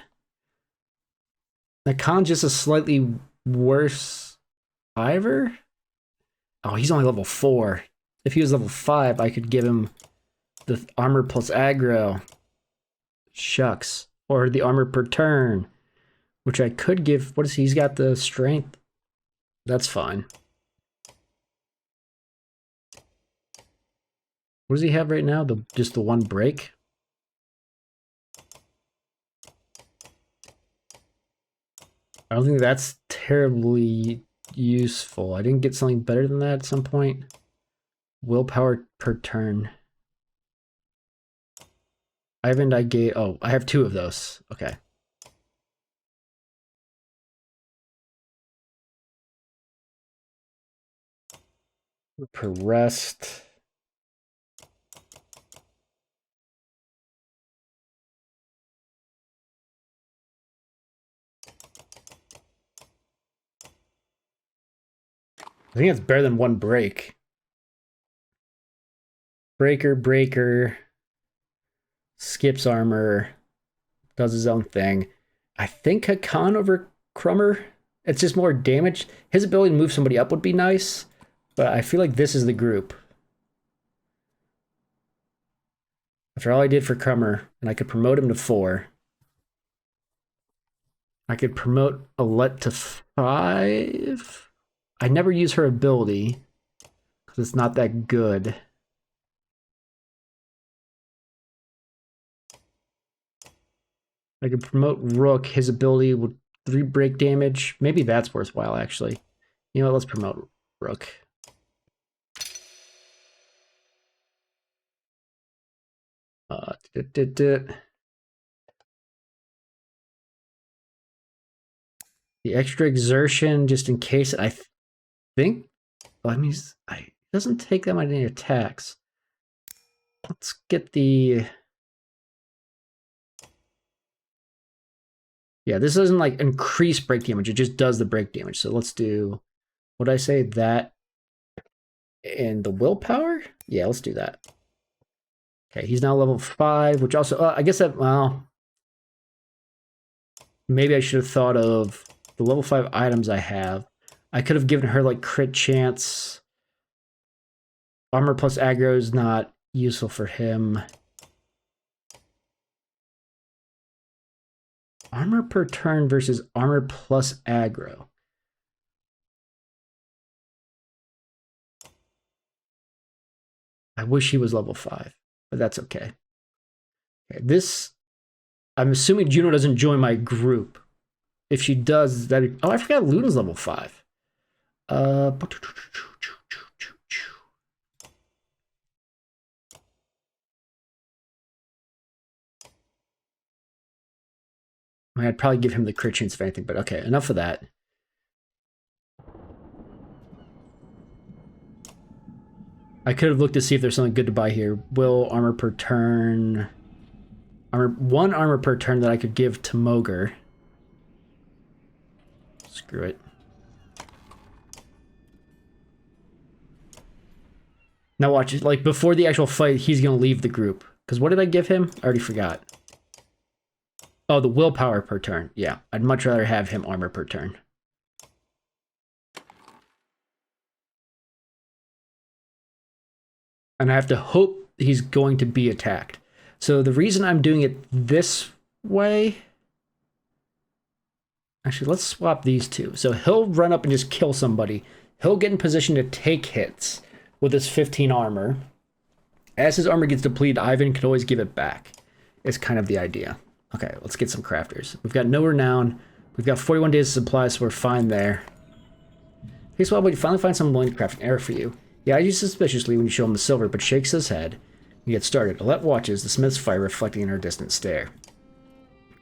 Hakan just a slightly worse Ivor. Oh, he's only level 4. If he was level 5, I could give him the armor plus aggro. Shucks. Or the armor per turn, which I could give. What is he? He's got the strength. That's fine. What does he have right now? Just the 1 break? I don't think that's terribly useful. I didn't get something better than that at some point. Willpower per turn. Ivan, I gave. Oh, I have 2 of those. Okay. Per rest. I think it's better than 1 break. Breaker. Skips armor. Does his own thing. I think Hakan over Crummer. It's just more damage. His ability to move somebody up would be nice, but I feel like this is the group. After all I did for Crummer, and I could promote him to 4. I could promote Alette to 5. I never use her ability because it's not that good. I could promote Rook. His ability would 3 break damage. Maybe that's worthwhile, actually. You know what? Let's promote Rook. The extra exertion, just in case. I think. Well, I mean, it doesn't take that many attacks. Let's get the. Yeah, this doesn't like increase break damage. It just does the break damage. So let's do. Would I say that? And the willpower? Yeah, let's do that. Okay, he's now level 5, which also, I guess that, well, maybe I should have thought of the level 5 items I have. I could have given her like crit chance. Armor plus aggro is not useful for him. Armor per turn versus armor plus aggro. I wish he was level 5, but that's okay. Okay, this, I'm assuming Juno doesn't join my group. If she does, that. Oh, I forgot Luna's level 5. I'd probably give him the crit chance if anything, but okay, enough of that. I could have looked to see if there's something good to buy here. Will armor per turn. One armor per turn that I could give to Moger. Screw it. Now watch it. Like, before the actual fight, he's going to leave the group. Because what did I give him? I already forgot. Oh, the willpower per turn. Yeah, I'd much rather have him armor per turn. And I have to hope he's going to be attacked. So the reason I'm doing it this way... Actually, let's swap these two. So he'll run up and just kill somebody. He'll get in position to take hits with his 15 armor. As his armor gets depleted, Ivan can always give it back. It's kind of the idea. Okay, let's get some crafters. We've got no renown. We've got 41 days of supply, so we're fine there. Okay, so we finally find someone willing to craft an arrow for you. He eyes you suspiciously when you show him the silver, but shakes his head. You get started. Alette watches the smith's fire reflecting in her distant stare.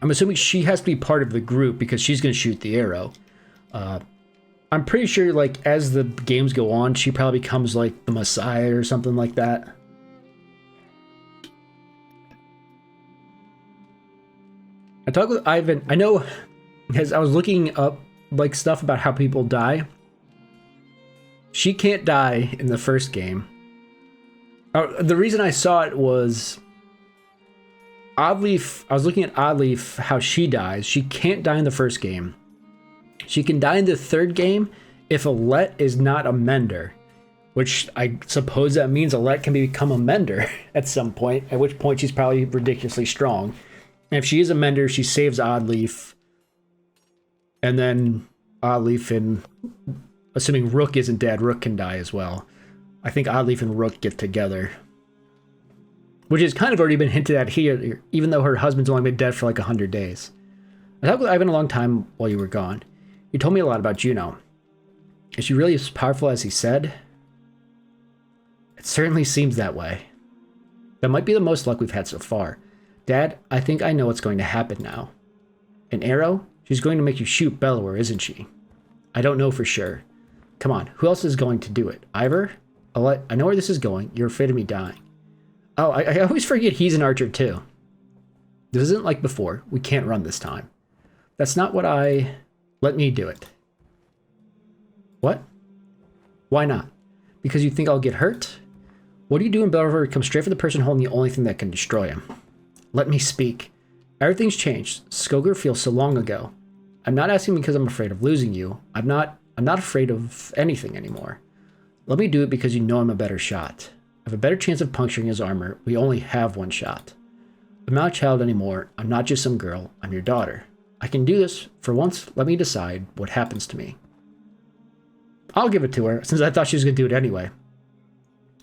I'm assuming she has to be part of the group because she's going to shoot the arrow. I'm pretty sure, like, as the games go on, she probably becomes, like, the Messiah or something like that. I talked with Ivan. I know, because I was looking up, like, stuff about how people die. She can't die in the first game. The reason I saw it was... Oddly, I was looking at Oddly how she dies. She can't die in the first game. She can die in the third game if Alette is not a mender. Which I suppose that means Alette can become a mender at some point. At which point she's probably ridiculously strong. And if she is a mender, she saves Oddleaf. And then Oddleaf and... Assuming Rook isn't dead, Rook can die as well. I think Oddleaf and Rook get together. Which has kind of already been hinted at here, even though her husband's only been dead for like 100 days. I talked with Ivan a long time while you were gone. You told me a lot about Juno. Is she really as powerful as he said? It certainly seems that way. That might be the most luck we've had so far. Dad, I think I know what's going to happen now. An arrow? She's going to make you shoot Bellower, isn't she? I don't know for sure. Come on, who else is going to do it? Ivor? I know where this is going. You're afraid of me dying. Oh, I always forget he's an archer too. This isn't like before. We can't run this time. That's not what I... Let me do it. What? Why not? Because you think I'll get hurt? What do you do when Bellower comes straight for the person holding the only thing that can destroy him? Let me speak. Everything's changed. Skoger feels so long ago. I'm not asking because I'm afraid of losing you. I'm not afraid of anything anymore. Let me do it because you know I'm a better shot. I have a better chance of puncturing his armor. We only have one shot. I'm not a child anymore. I'm not just some girl. I'm your daughter. I can do this. For once, let me decide what happens to me. I'll give it to her, since I thought she was going to do it anyway.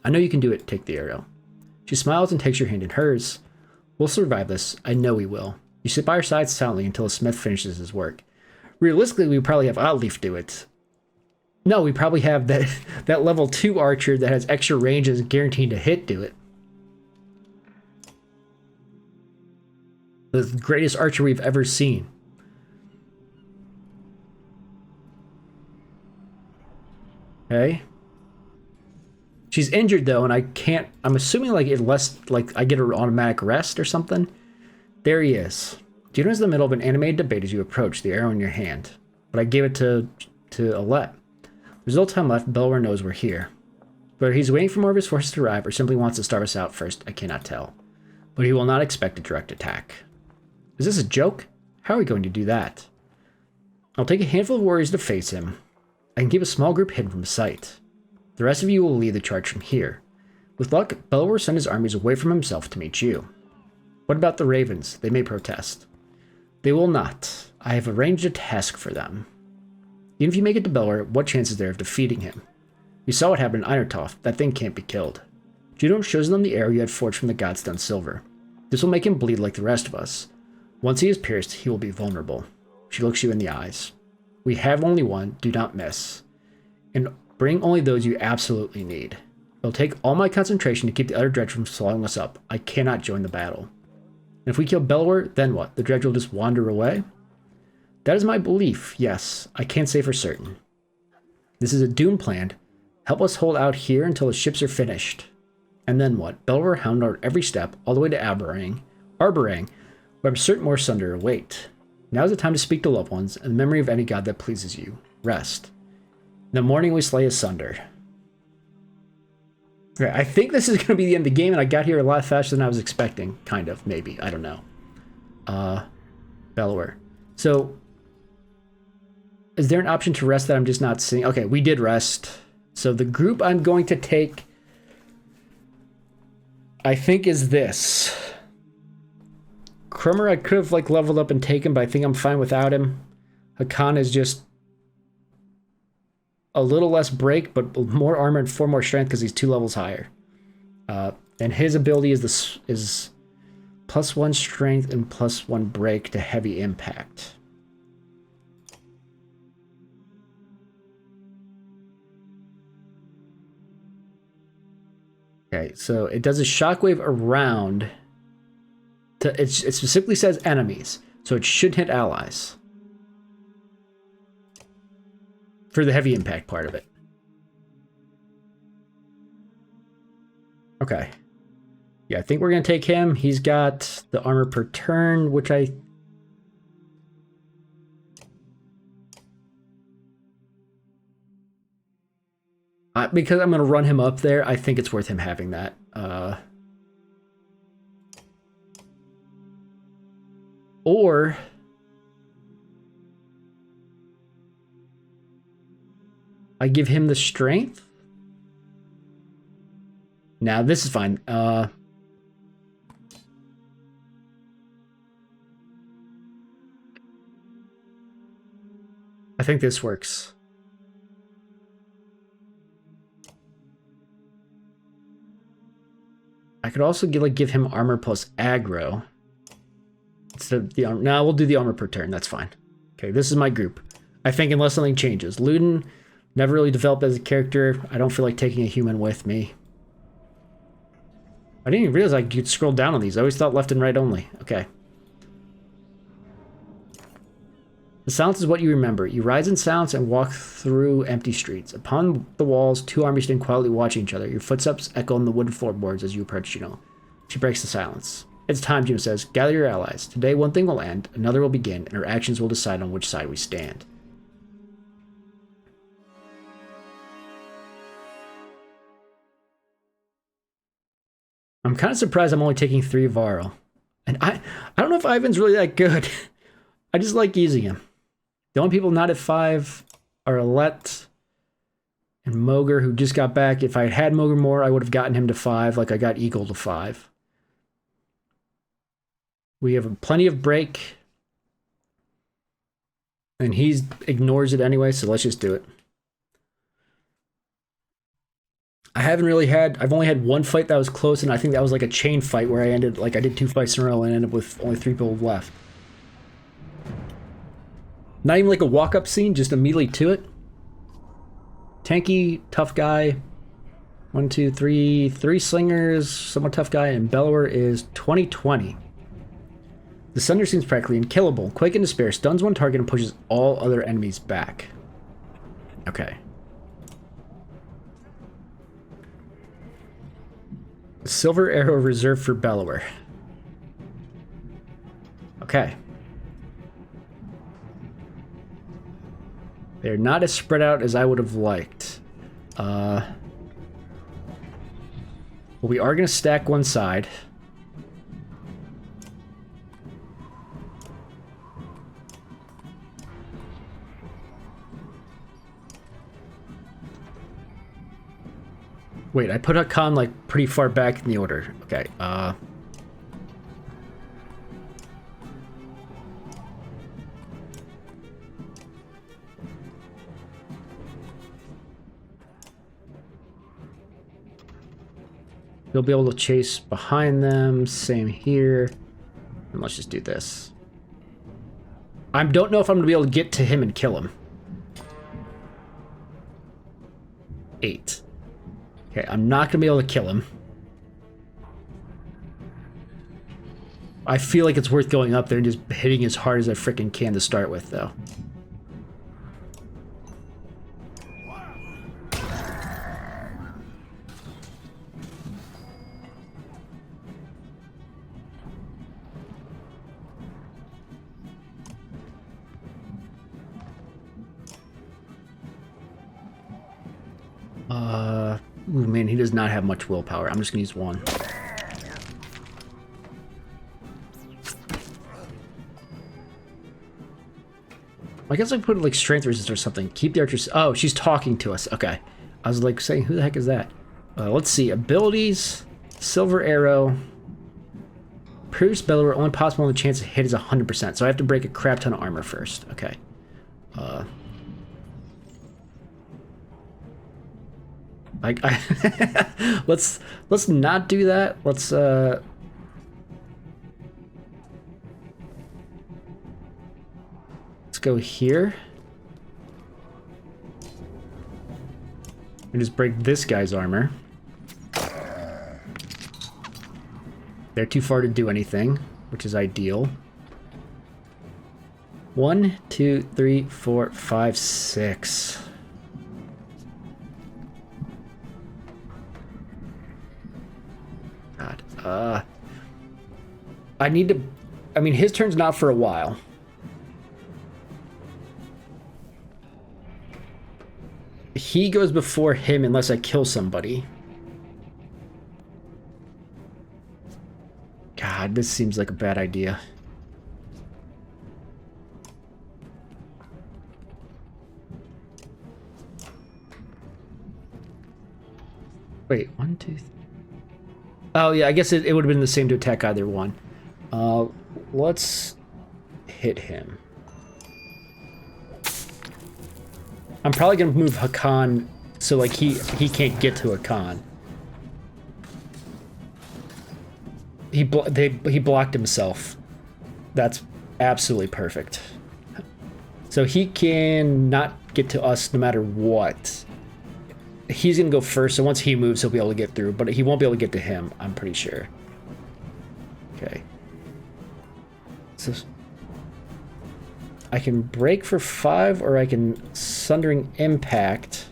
I know you can do it. Take the arrow. She smiles and takes your hand in hers. We'll survive this. I know we will. You sit by her side silently until the smith finishes his work. Realistically, we probably have Oddleaf do it. No, we probably have that level 2 archer that has extra range and is guaranteed to hit do it. The greatest archer we've ever seen. Okay. She's injured though, and I can't... I'm assuming like I get her automatic rest or something. There he is. Juno is in the middle of an animated debate as you approach, the arrow in your hand. But I gave it to Alette. There's no time left. Bellower knows we're here. Whether he's waiting for more of his forces to arrive or simply wants to starve us out first, I cannot tell. But he will not expect a direct attack. Is this a joke? How are we going to do that? I'll take a handful of warriors to face him. I can keep a small group hidden from sight. The rest of you will lead the charge from here. With luck, Bellower will send his armies away from himself to meet you. What about the ravens? They may protest. They will not. I have arranged a task for them. Even if you make it to Bellower, what chance is there of defeating him? You saw what happened in Irontoft. That thing can't be killed. Juno shows them the arrow you had forged from the Godstone silver. This will make him bleed like the rest of us. Once he is pierced, he will be vulnerable. She looks you in the eyes. We have only one. Do not miss. And bring only those you absolutely need. It'll take all my concentration to keep the other dredge from swallowing us up. I cannot join the battle. And if we kill Bellower, then what? The dredge will just wander away? That is my belief, yes. I can't say for certain. This is a doom planned. Help us hold out here until the ships are finished. And then what? Belvoir hound our every step, all the way to Arborang, where I'm certain more sunder await. Now is the time to speak to loved ones, and the memory of any god that pleases you. Rest. In the morning we slay asunder. Okay, I think this is going to be the end of the game, and I got here a lot faster than I was expecting. Kind of, maybe. I don't know. Belvoir. So, is there an option to rest that I'm just not seeing? Okay, we did rest. So the group I'm going to take, I think, is this. Krummer I could have like leveled up and taken, but I think I'm fine without him. Hakan is just a little less break, but more armor and 4 more strength because he's 2 levels higher. And his ability is +1 strength and +1 break to heavy impact. Okay, so it does a shockwave around. It specifically says enemies, so it should hit allies. For the heavy impact part of it. Okay. Yeah, I think we're going to take him. He's got the armor per turn, which because I'm going to run him up there, I think it's worth him having that. Or I give him the strength. Now this is fine. I think this works. I could also give him armor plus aggro. Instead of the armor. No, we'll do the armor per turn. That's fine. Okay, this is my group. I think unless something changes. Ludin never really developed as a character. I don't feel like taking a human with me. I didn't even realize I could scroll down on these. I always thought left and right only. Okay. The silence is what you remember. You rise in silence and walk through empty streets. Upon the walls, 2 armies stand quietly watching each other. Your footsteps echo on the wooden floorboards as you approach Juno. She breaks the silence. It's time, Juno says. Gather your allies. Today one thing will end, another will begin, and our actions will decide on which side we stand. I'm kind of surprised I'm only taking 3 Varl. And I don't know if Ivan's really that good. I just like using him. The only people not at 5 are Alette and Moger, who just got back. If I had Moger more, I would have gotten him to 5, like I got Eagle to 5. We have plenty of break. And he ignores it anyway, so let's just do it. I've only had 1 fight that was close, and I think that was like a chain fight where I did 2 fights in a row and ended up with only 3 people left. Not even like a walk-up scene, just immediately to it. Tanky, tough guy. 1, 2, 3 slingers, somewhat tough guy, and Belvoir is 2020. The Sunder seems practically unkillable. Quake and Despair stuns 1 target and pushes all other enemies back. Okay. Silver Arrow reserved for Belvoir. Okay. They're not as spread out as I would have liked. But we are going to stack one side. Wait, I put Hakan like pretty far back in the order. Okay, You'll be able to chase behind them. Same here. And let's just do this. I don't know if I'm going to be able to get to him and kill him. 8. Okay, I'm not going to be able to kill him. I feel like it's worth going up there and just hitting as hard as I freaking can to start with, though. man, he does not have much willpower. I'm just gonna use one. I guess I put like strength resist or something. Keep the archers. Oh, she's talking to us. Okay. I was like saying, who the heck is that? Let's see. Abilities. Silver arrow. Pierce bellower. Only possible when the chance to hit is 100%. So I have to break a crap ton of armor first. Okay. Let's not do that. Let's go here and just break this guy's armor. They're too far to do anything, which is ideal. 1, 2, 3, 4, 5, 6. God, I need to. I mean, his turn's not for a while. He goes before him unless I kill somebody. God, this seems like a bad idea. Wait, 1, 2, 3. Oh yeah, I guess it would have been the same to attack either one. Let's hit him. I'm probably gonna move Hakan so like he can't get to Hakan. He blocked himself. That's absolutely perfect. So he can not get to us no matter what. He's gonna go first, so once he moves, he'll be able to get through, but he won't be able to get to him, I'm pretty sure. Okay. So I can break for 5, or I can Sundering Impact,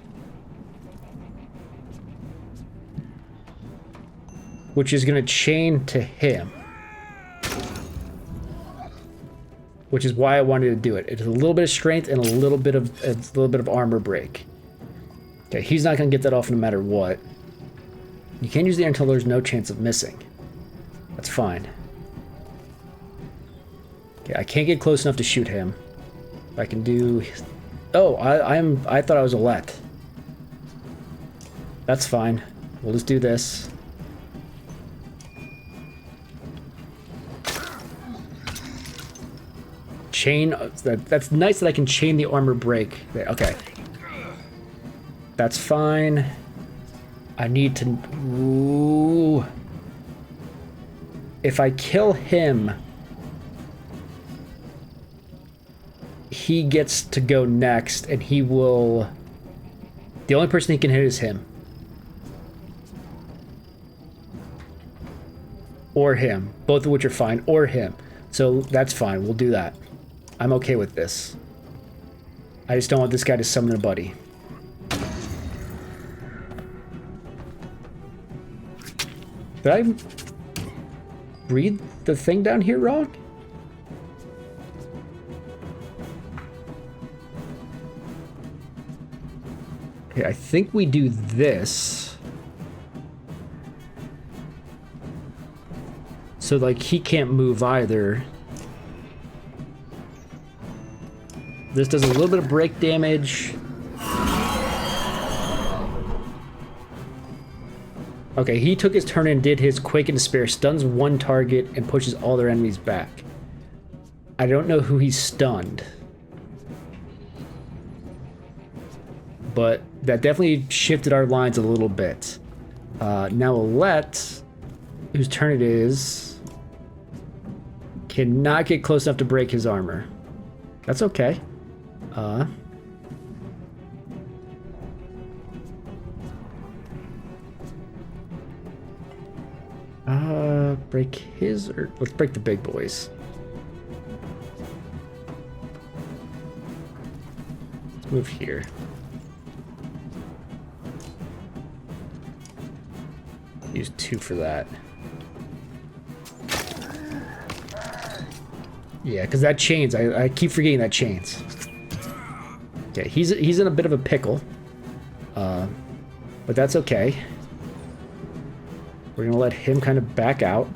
which is gonna chain to him. Which is why I wanted to do it. It's a little bit of strength and a little bit of armor break. Okay, he's not gonna get that off no matter what. You can't use the air until there's no chance of missing. That's fine. Okay, I can't get close enough to shoot him. I can do. Oh, I thought I was a let. That's fine. We'll just do this. Chain. That's nice that I can chain the armor break. Okay. That's fine. I need to... Ooh. If I kill him, he gets to go next, and he will... The only person he can hit is him. Or him. Both of which are fine. Or him. So that's fine. We'll do that. I'm okay with this. I just don't want this guy to summon a buddy. Did I read the thing down here wrong? Okay, I think we do this. So, like, he can't move either. This does a little bit of break damage. Okay, he took his turn and did his Quake and Despair, stuns one target and pushes all their enemies back. I don't know who he's stunned. But that definitely shifted our lines a little bit. Now Alette, whose turn it is, cannot get close enough to break his armor. That's okay. Break his, or let's break the big boys. Let's move here. Use 2 for that. Yeah, because that chains. I keep forgetting that chains. Okay, he's in a bit of a pickle. But that's okay. We're gonna let him kind of back out.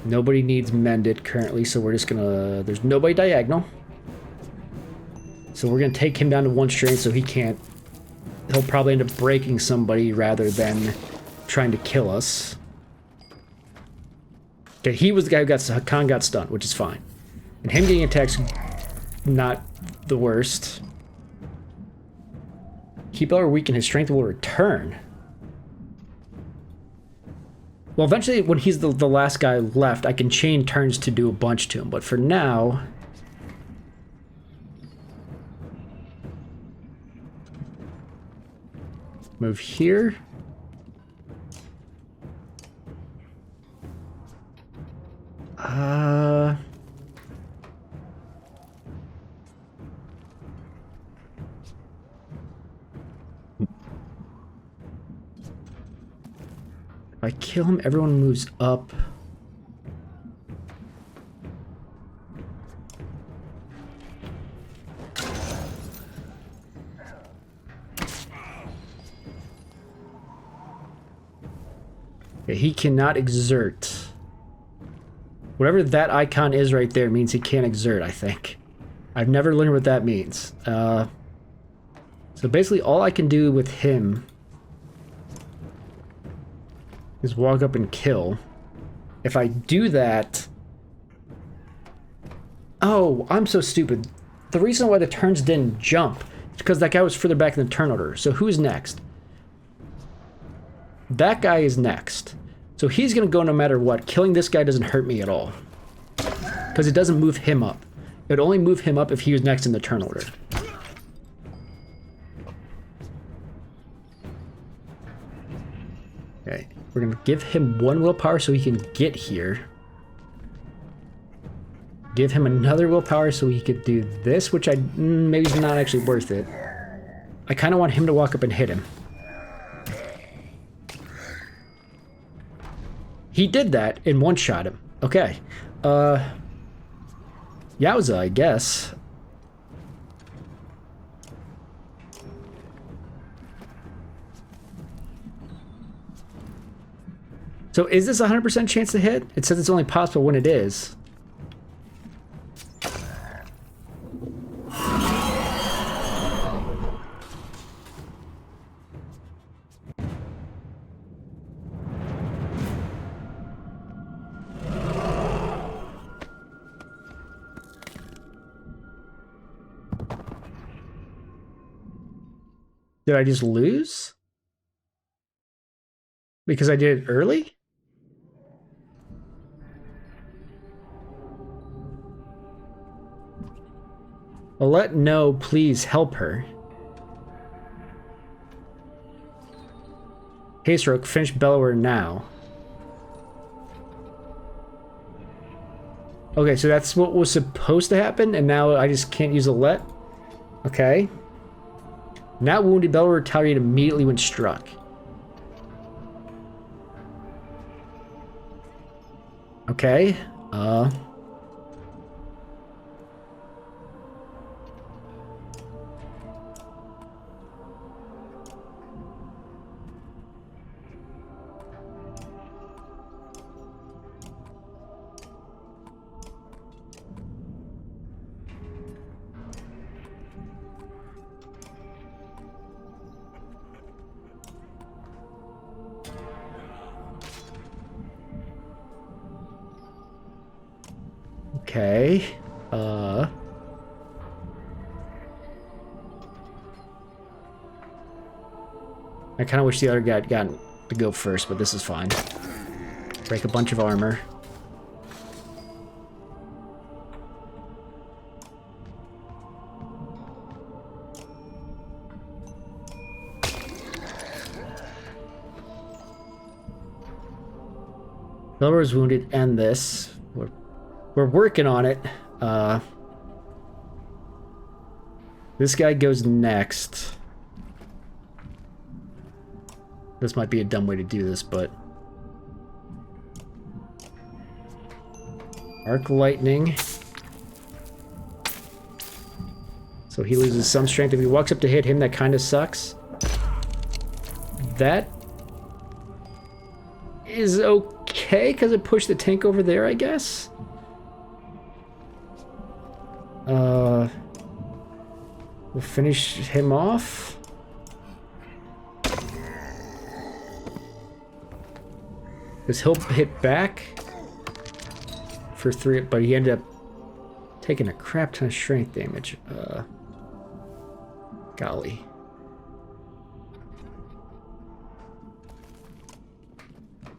Nobody needs mended currently, so we're just gonna... There's nobody diagonal. So we're gonna take him down to 1 strain so he can't... He'll probably end up breaking somebody rather than trying to kill us. Okay, he was the guy who got stunned, which is fine. And him getting attacked, not the worst. Keep Bellower weak and his strength will return. Well, eventually, when he's the last guy left, I can chain turns to do a bunch to him. But for now... Move here. If I kill him, everyone moves up. Okay, he cannot exert. Whatever that icon is right there means he can't exert, I think. I've never learned what that means. So basically all I can do with him is walk up and kill. If I do that... Oh, I'm so stupid. The reason why the turns didn't jump is because that guy was further back in the turn order. So who's next? That guy is next. So he's going to go no matter what. Killing this guy doesn't hurt me at all. Because it doesn't move him up. It would only move him up if he was next in the turn order. Okay. We're going to give him 1 willpower so he can get here. Give him another willpower so he could do this, which maybe is not actually worth it. I kind of want him to walk up and hit him. He did that and one-shot him. Okay. Yowza, I guess. So is this a 100% chance to hit? It says it's only possible when it is. Did I just lose? Because I did it early? Alette, no, please help her. Haystroke, finish Bellower now. Okay, so that's what was supposed to happen, and now I just can't use Alette? Okay. Now wounded, Bellower retaliated immediately when struck. Okay. Okay. I kind of wish the other guy had gotten to go first, but this is fine. Break a bunch of armor. Bellower is wounded, and this. We're working on it. This guy goes next. This might be a dumb way to do this, but... Arc Lightning. So he loses some strength. If he walks up to hit him, that kind of sucks. That is okay because it pushed the tank over there, I guess. We'll finish him off. Because he'll hit back for 3, but he ended up taking a crap ton of strength damage. Golly.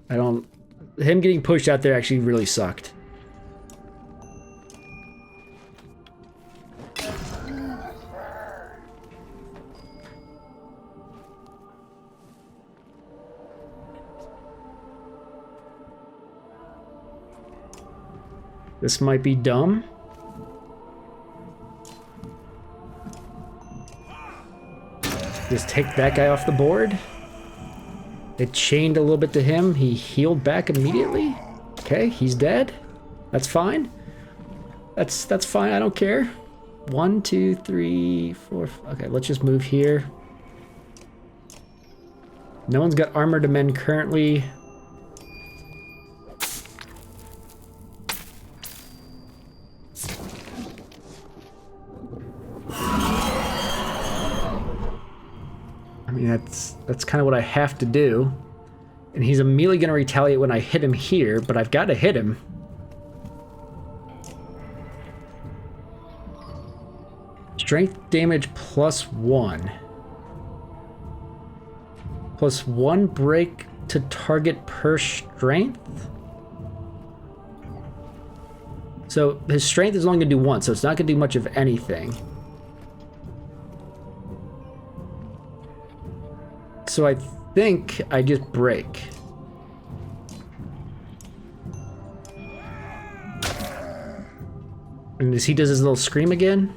Him getting pushed out there actually really sucked. This might be dumb. Just take that guy off the board. It chained a little bit to him. He healed back immediately. Okay, he's dead. That's fine. That's fine. I don't care. 1, 2, 3, 4. Okay, let's just move here. No one's got armor to mend currently. I mean, that's kind of what I have to do. And he's immediately going to retaliate when I hit him here, but I've got to hit him. Strength damage +1. +1 break to target per strength. So his strength is only going to do 1, so it's not going to do much of anything. So I think I just break. And as he does his little scream again?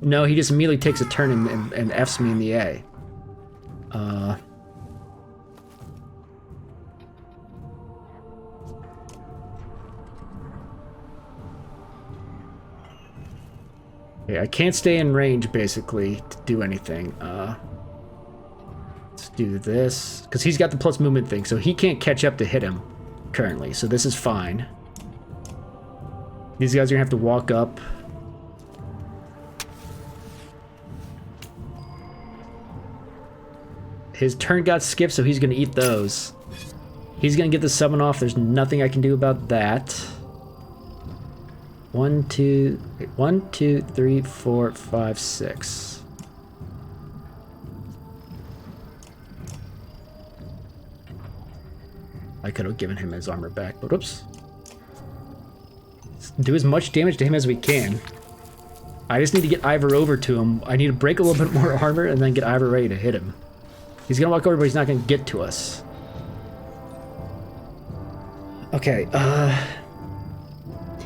No, he just immediately takes a turn and Fs me in the A. Okay, I can't stay in range, basically, to do anything. Let's do this. Because he's got the plus movement thing, so he can't catch up to hit him currently. So this is fine. These guys are going to have to walk up. His turn got skipped, so he's going to eat those. He's going to get the summon off. There's nothing I can do about that. 1, 2, 3, 4, 5, 6. I could have given him his armor back, but oops. Let's do as much damage to him as we can. I just need to get Ivor over to him. I need to break a little bit more armor and then get Ivor ready to hit him. He's gonna walk over, but he's not gonna get to us. Okay,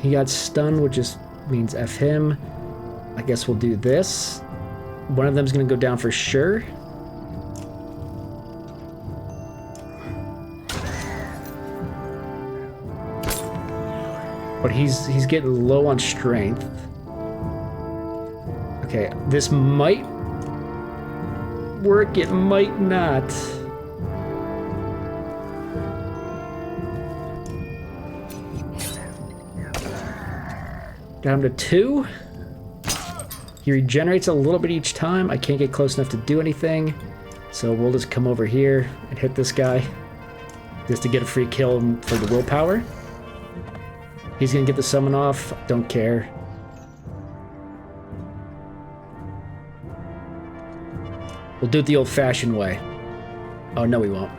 he got stunned, which just means F him. I guess we'll do this. One of them's gonna go down for sure. But he's getting low on strength. Okay, this might work, it might not. Got him to 2. He regenerates a little bit each time. I can't get close enough to do anything. So we'll just come over here and hit this guy. Just to get a free kill for the willpower. He's gonna get the summon off. Don't care. We'll do it the old-fashioned way. Oh, no, we won't.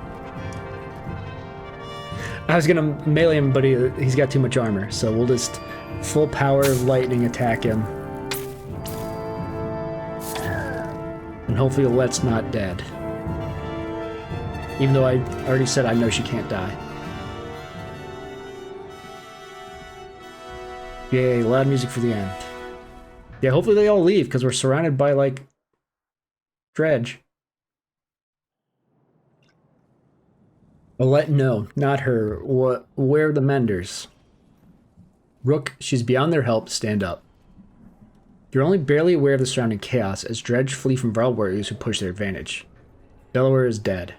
I was gonna melee him, but he's got too much armor, so we'll just full power lightning attack him. And hopefully Let's not dead. Even though I already said I know she can't die. Yay, loud music for the end. Yeah, hopefully they all leave, because we're surrounded by, like, Dredge. Alette, no, not her. Where are the menders? Rook, she's beyond their help. Stand up. You're only barely aware of the surrounding chaos as Dredge flee from Vile warriors who push their advantage. Delaware is dead.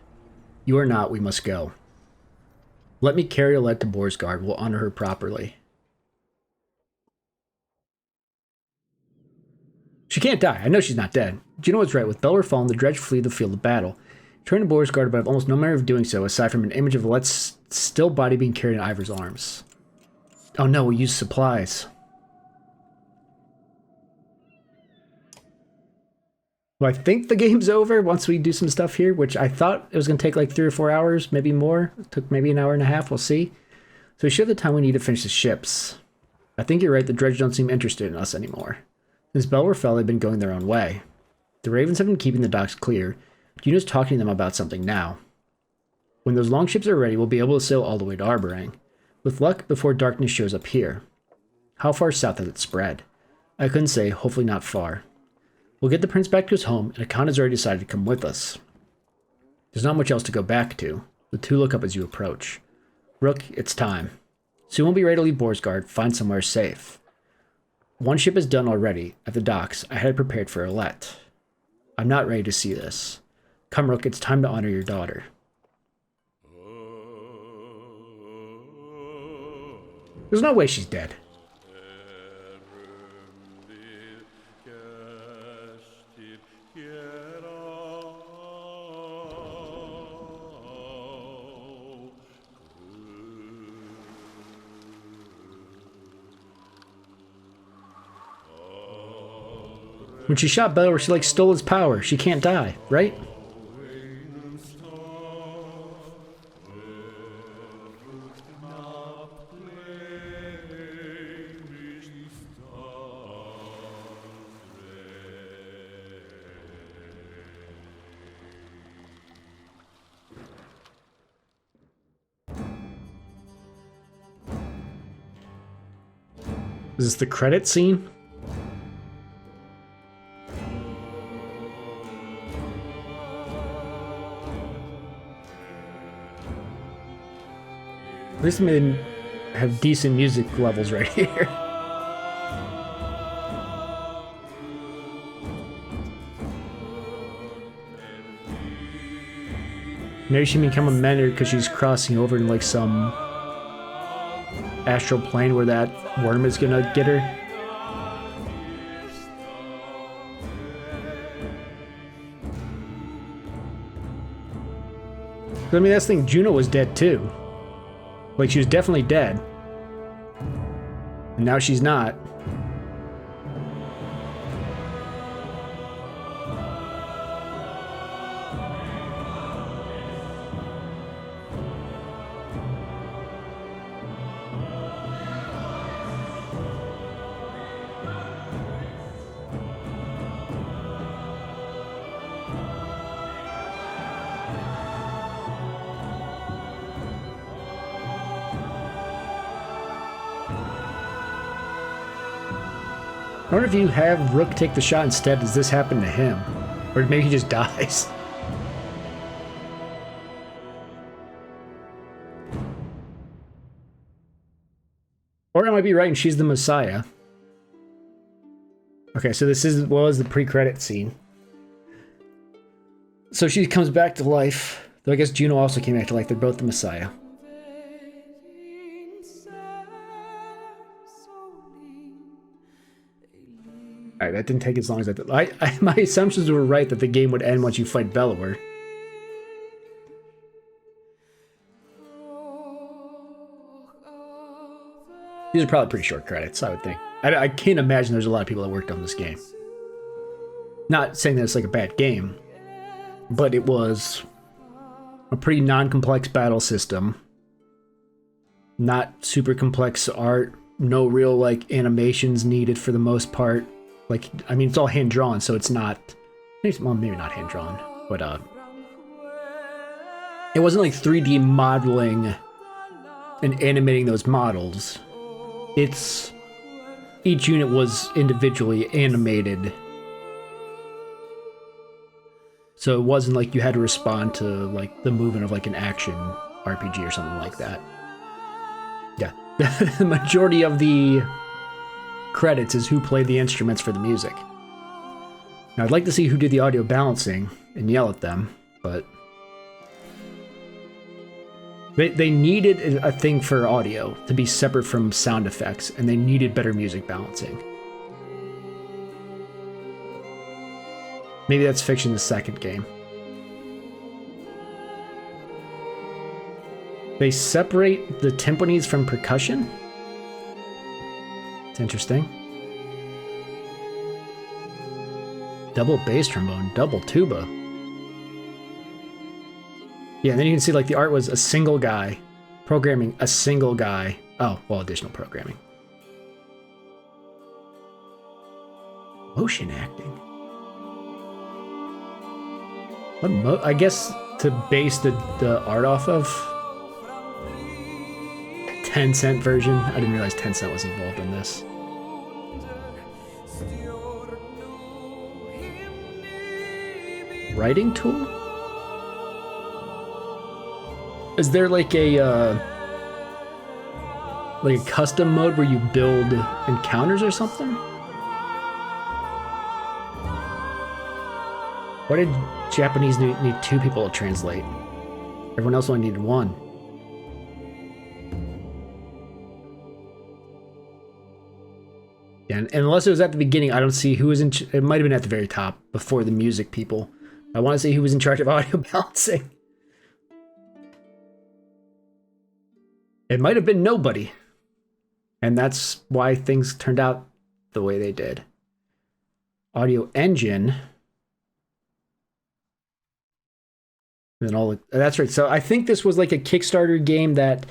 You are not, we must go. Let me carry a lead to Borsgard. We'll honor her properly. She can't die. I know she's not dead. Juno was right. With Belor fallen, the dredge flee the field of battle. Turn to Borsgard, but I have almost no memory of doing so, aside from an image of Let's still body being carried in Ivor's arms. Oh no, we use supplies. Well, I think the game's over once we do some stuff here, which I thought it was going to take like 3 or 4 hours, maybe more. It took maybe an hour and a half, we'll see. So we should have the time we need to finish the ships. I think you're right, the dredge don't seem interested in us anymore. Since Belor fell, they've been going their own way. The Ravens have been keeping the docks clear. Juno's talking to them about something now. When those longships are ready, we'll be able to sail all the way to Arborang. With luck, before darkness shows up here. How far south has it spread? I couldn't say, hopefully not far. We'll get the prince back to his home, and Akan has already decided to come with us. There's not much else to go back to. The two look up as you approach. Rook, it's time. Soon we'll be ready to leave Borsgard, find somewhere safe. One ship is done already, at the docks. I had it prepared for Alette. I'm not ready to see this. Come, Rook, it's time to honor your daughter. There's no way she's dead. When she shot Belor, she like stole his power. She can't die, right? Is this the credit scene? At least they have decent music levels right here. Maybe she can become a mentor because she's crossing over in like some astral plane where that worm is gonna get her. I mean, that's the thing, Juno was dead too. Like, she was definitely dead. And now she's not. I wonder if you have Rook take the shot instead, does this happen to him? Or maybe he just dies. Or I might be right and she's the Messiah. Okay, so this was the pre-credit scene. So she comes back to life. Though I guess Juno also came back to life. They're both the Messiah. Alright, that didn't take as long as I thought. My assumptions were right that the game would end once you fight Belor. These are probably pretty short credits, I would think. I can't imagine there's a lot of people that worked on this game. Not saying that it's like a bad game, but it was a pretty non-complex battle system. Not super complex art. No real, like, animations needed for the most part. Like, I mean, it's all hand-drawn, so it's not... Well, maybe not hand-drawn, but, it wasn't like 3D modeling and animating those models. It's... Each unit was individually animated. So it wasn't like you had to respond to, like, the movement of, like, an action RPG or something like that. Yeah. The majority of the credits is who played the instruments for the music. Now, I'd like to see who did the audio balancing and yell at them, but... They needed a thing for audio to be separate from sound effects, and they needed better music balancing. Maybe that's fixing the second game. They separate the timpanis from percussion? It's interesting. Double bass trombone, double tuba. Yeah, and then you can see like the art was a single guy, programming a single guy. Oh, well, additional programming. Motion acting. What I guess to base the art off of. 10-cent version. I didn't realize 10-cent was involved in this. Writing tool? Is there like a custom mode where you build encounters or something? Why did Japanese need 2 people to translate? Everyone else only needed 1. Yeah, and unless it was at the beginning, I don't see who was in. It might have been at the very top before the music people. I want to see who was in charge of audio balancing. It might have been nobody. And that's why things turned out the way they did. Audio engine. And then all that's right. So I think this was like a Kickstarter game that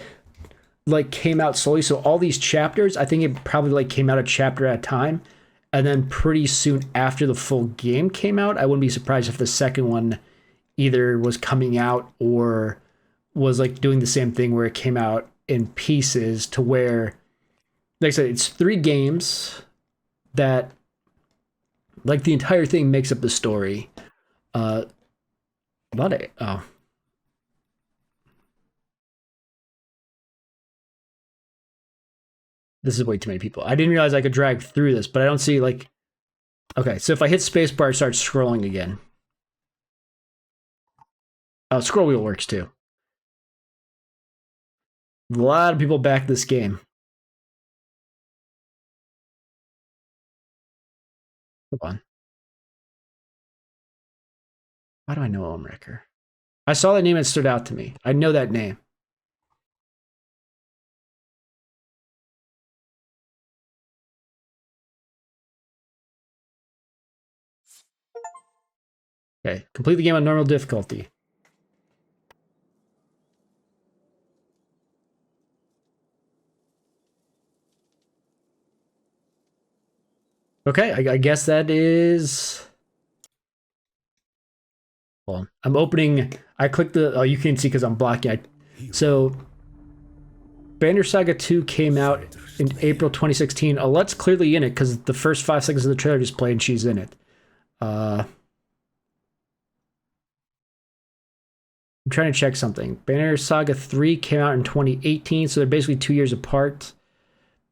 like came out slowly. So all these chapters, I think it probably like came out a chapter at a time. And then pretty soon after the full game came out, I wouldn't be surprised if the second one either was coming out or was like doing the same thing where it came out in pieces to where, like I said, it's 3 games that like the entire thing makes up the story. This is way too many people. I didn't realize I could drag through this, but I don't see like, okay, so if I hit spacebar, it starts scrolling again. Oh, scroll wheel works too. A lot of people back this game. Hold on. Why do I know Omricker? I saw that name and it stood out to me. I know that name. Okay, complete the game on normal difficulty. Okay, I guess that is... Hold on. I'm opening... I clicked the... Oh, you can't see because I'm blocking. So, Banner Saga 2 came out in April 2016. Alette's clearly in it because the first 5 seconds of the trailer just played and she's in it. I'm trying to check something. Banner Saga 3 came out in 2018, so they're basically 2 years apart.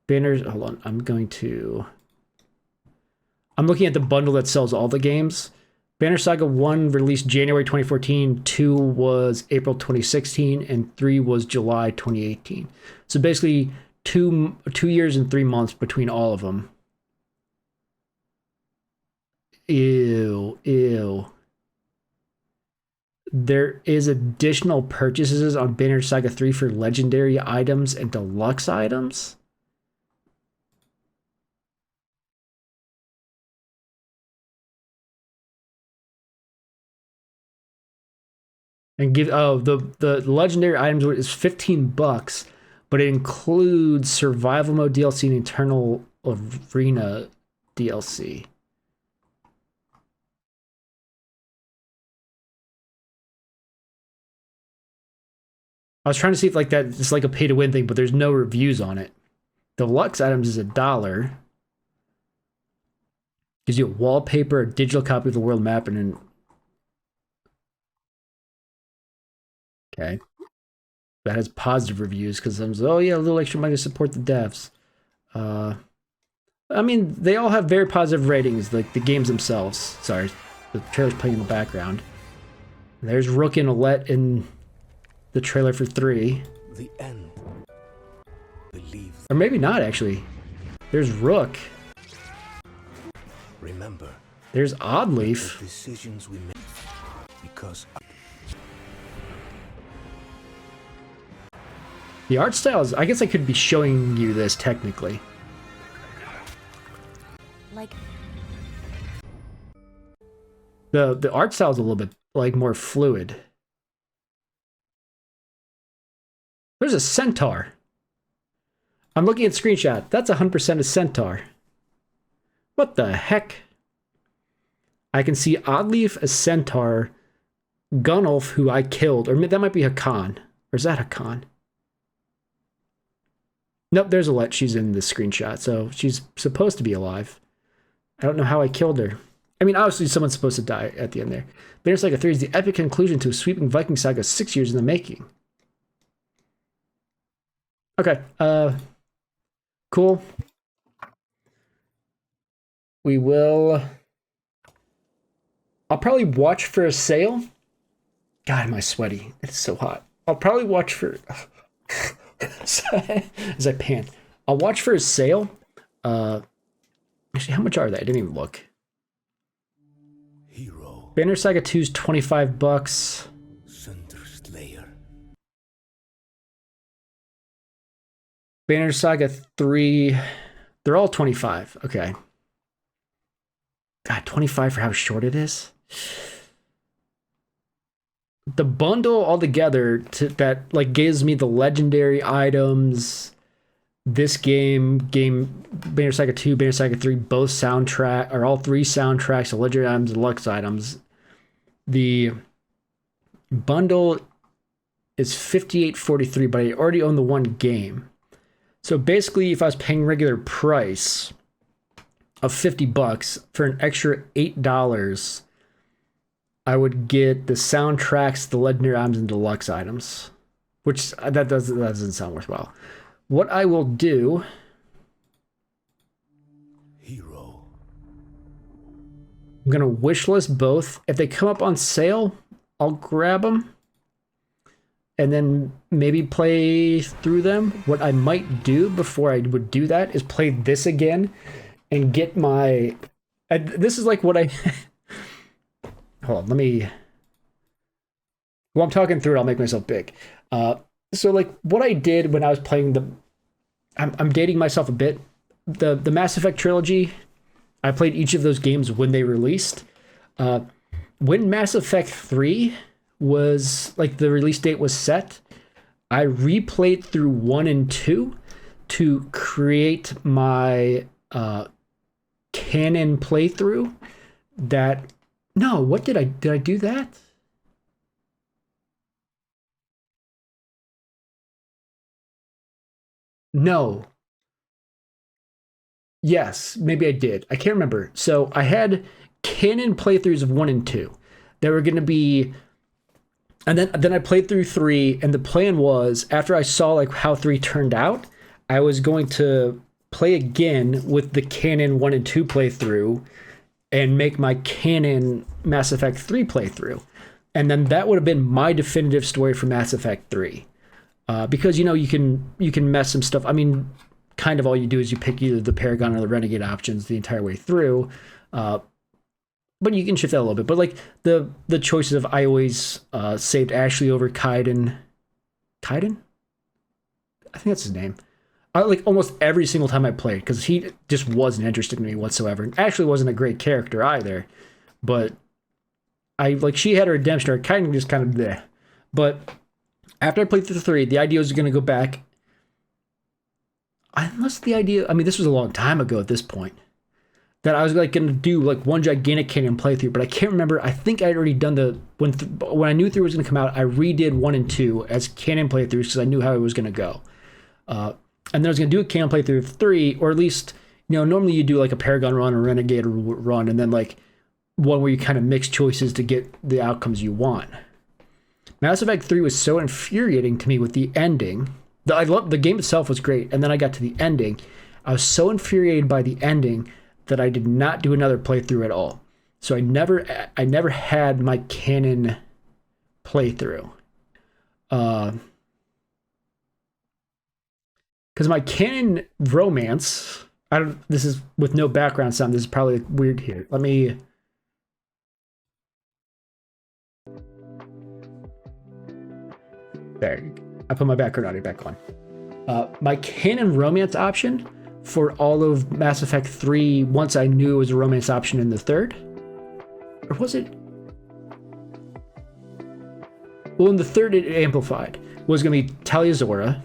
Hold on. I'm looking at the bundle that sells all the games. Banner Saga 1 released January 2014, 2 was April 2016, and 3 was July 2018. So basically 2 years and 3 months between all of them. Ew. There is additional purchases on Banner Saga 3 for legendary items and deluxe items. And the legendary items is $15, but it includes survival mode DLC and Eternal Arena DLC. I was trying to see if like that it's like a pay to win thing, but there's no reviews on it. Deluxe items is $1. Gives you a wallpaper, a digital copy of the world map, and an... Okay. That has positive reviews because I'm oh yeah, a little extra money to support the devs. I mean, they all have very positive ratings, like the games themselves. Sorry, the trailer's playing in the background. There's Rook and Alette in the trailer for 3. The end. Believe. Or maybe not, actually. There's Rook. Remember. There's The Oddleaf. decisions we make. Because The art styles, I guess I could be showing you this technically. Like, The art style is a little bit like more fluid. There's a centaur. I'm looking at screenshot. That's 100% a centaur. What the heck? I can see Oddleaf, a centaur, Gunnulf, who I killed, or that might be Hakan. Or is that Hakan? Nope, there's Alette. She's in this screenshot, so she's supposed to be alive. I don't know how I killed her. I mean, obviously someone's supposed to die at the end there. Banner Saga 3 is the epic conclusion to a sweeping Viking saga 6 years in the making. Okay, cool. We will... I'll probably watch for a sale. God, am I sweaty? It's so hot. I'll probably watch for... as I pant. I'll watch for a sale. Actually, how much are they? I didn't even look. hero, Banner Saga 2's $25. Cinder Slayer. Banner Saga 3, they're all 25. Okay. God, 25 for how short it is. The bundle altogether that like gives me the legendary items, this game, Banner Saga 2, Banner Saga 3, both soundtrack, or all 3 soundtracks, the legendary items, deluxe items. The bundle is $58.43, but I already own the one game. So basically, if I was paying regular price of $50 for an extra $8, I would get the soundtracks, the legendary items, and deluxe items, which that doesn't sound worthwhile. What I will do, Hero. I'm gonna wishlist both. If they come up on sale, I'll grab them and then maybe play through them. What I might do before I would do that is play this again and get my. This is like what I. Hold on, let me. While I'm talking through it, I'll make myself big. So like what I did when I was playing the, I'm dating myself a bit. The Mass Effect trilogy, I played each of those games when they released. When Mass Effect 3 was like the release date was set, I replayed through 1 and 2 to create my canon playthrough. That no, what did I do that? No. Yes, maybe I did. I can't remember. So I had canon playthroughs of 1 and 2. They were going to be, and then I played through 3, and the plan was after I saw like how 3 turned out, I was going to play again with the canon 1 and 2 playthrough and make my canon Mass Effect 3 playthrough. And then that would have been my definitive story for Mass Effect 3. Because, you know, you can mess some stuff. I mean, kind of all you do is you pick either the Paragon or the Renegade options the entire way through. But you can shift that a little bit. But like the choices of I always saved Ashley over Kaiden. Kaiden? I think that's his name. Like almost every single time I played, because he just wasn't interested in me whatsoever. And Ashley wasn't a great character either. But I like she had a redemption arc, kind of just kind of bleh. But after I played through 3, the idea was going to go back. Unless the idea, I mean, this was a long time ago at this point, that I was like going to do like one gigantic canon playthrough, but I can't remember. I think I'd already done when I knew 3 was going to come out, I redid 1 and 2 as canon playthroughs because I knew how it was going to go. And then I was going to do a canon playthrough of 3, or at least, you know, normally you do like a Paragon run or Renegade run, and then like one where you kind of mix choices to get the outcomes you want. Mass Effect 3 was so infuriating to me with the ending. I loved the game itself was great, and then I got to the ending. I was so infuriated by the ending that I did not do another playthrough at all. So I never had my canon playthrough. Because my canon romance, I don't. This is with no background sound. This is probably weird here. Let me. There. I put my background audio back on. My canon romance option for all of Mass Effect 3, once I knew it was a romance option in the third, or was it? Well, in the third, it amplified. Was going to be Talia Zora,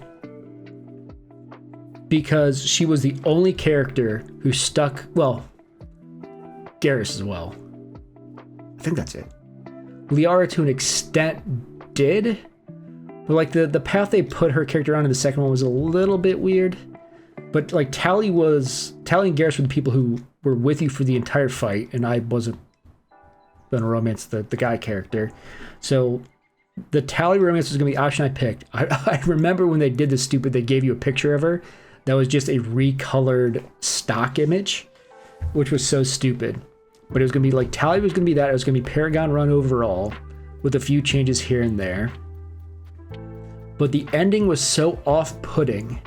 because she was the only character who stuck. Well, Garrus as well. I think that's it. Liara, to an extent, did. But like the path they put her character on in the second one was a little bit weird. But like Tali and Garrus were the people who were with you for the entire fight, and I wasn't gonna romance the guy character. So the Tali romance was gonna be the option I picked. I remember when they did this stupid, they gave you a picture of her that was just a recolored stock image, which was so stupid. But it was gonna be like Tali was gonna be that. It was gonna be Paragon Run overall, with a few changes here and there. But the ending was so off-putting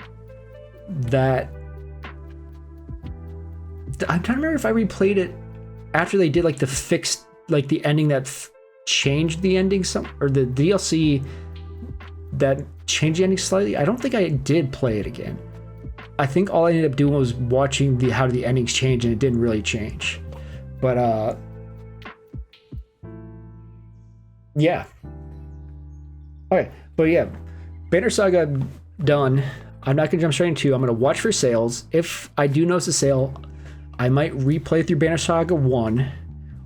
that I'm trying to remember if I replayed it after they did like the fixed, like the ending that changed the ending or the DLC that changed the ending slightly. I don't think I did play it again. I think all I ended up doing was watching how the endings change, and it didn't really change. But yeah. Okay, but yeah, Banner Saga done. I'm not gonna jump straight into. I'm gonna watch for sales. If I do notice a sale, I might replay through Banner Saga 1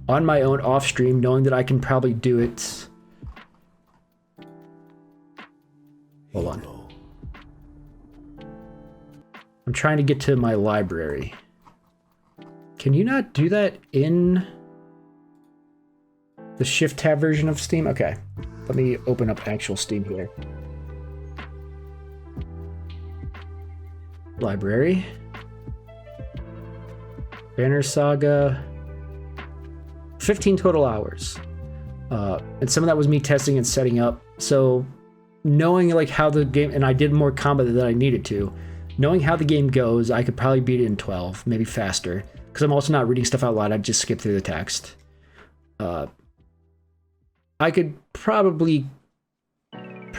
on my own off stream, knowing that I can probably do it. Hold on. I'm trying to get to my library. Can you not do that in the Shift tab version of Steam? Okay, let me open up actual Steam here. Library. Banner Saga. 15 total hours. And some of that was me testing and setting up. So knowing like how the game, and I did more combat than I needed to. Knowing how the game goes, I could probably beat it in 12, maybe faster. Because I'm also not reading stuff out loud, I'd just skip through the text. I could probably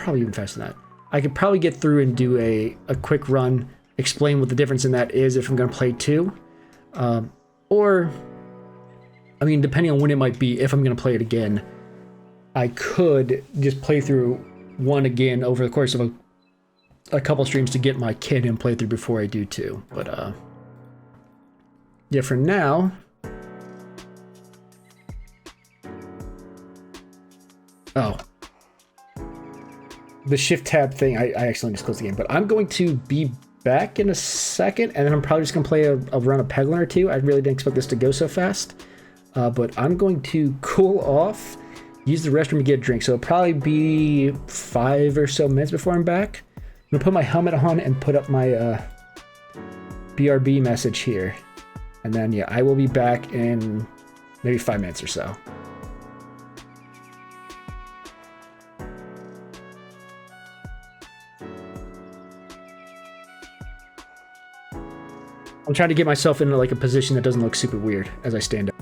even faster than that. I could probably get through and do a quick run, explain what the difference in that is if I'm going to play 2. Or, I mean, depending on when it might be, if I'm going to play it again, I could just play through 1 again over the course of a couple streams to get my kid in playthrough before I do 2. But, yeah, for now... Oh. The Shift tab thing, I accidentally just closed the game. But I'm going to be back in a second, and then I'm probably just going to play a run of Peglin or 2. I really didn't expect this to go so fast. But I'm going to cool off, use the restroom to get a drink. So it'll probably be 5 or so minutes before I'm back. I'm going to put my helmet on and put up my BRB message here. And then, yeah, I will be back in maybe 5 minutes or so. I'm trying to get myself into like a position that doesn't look super weird as I stand up.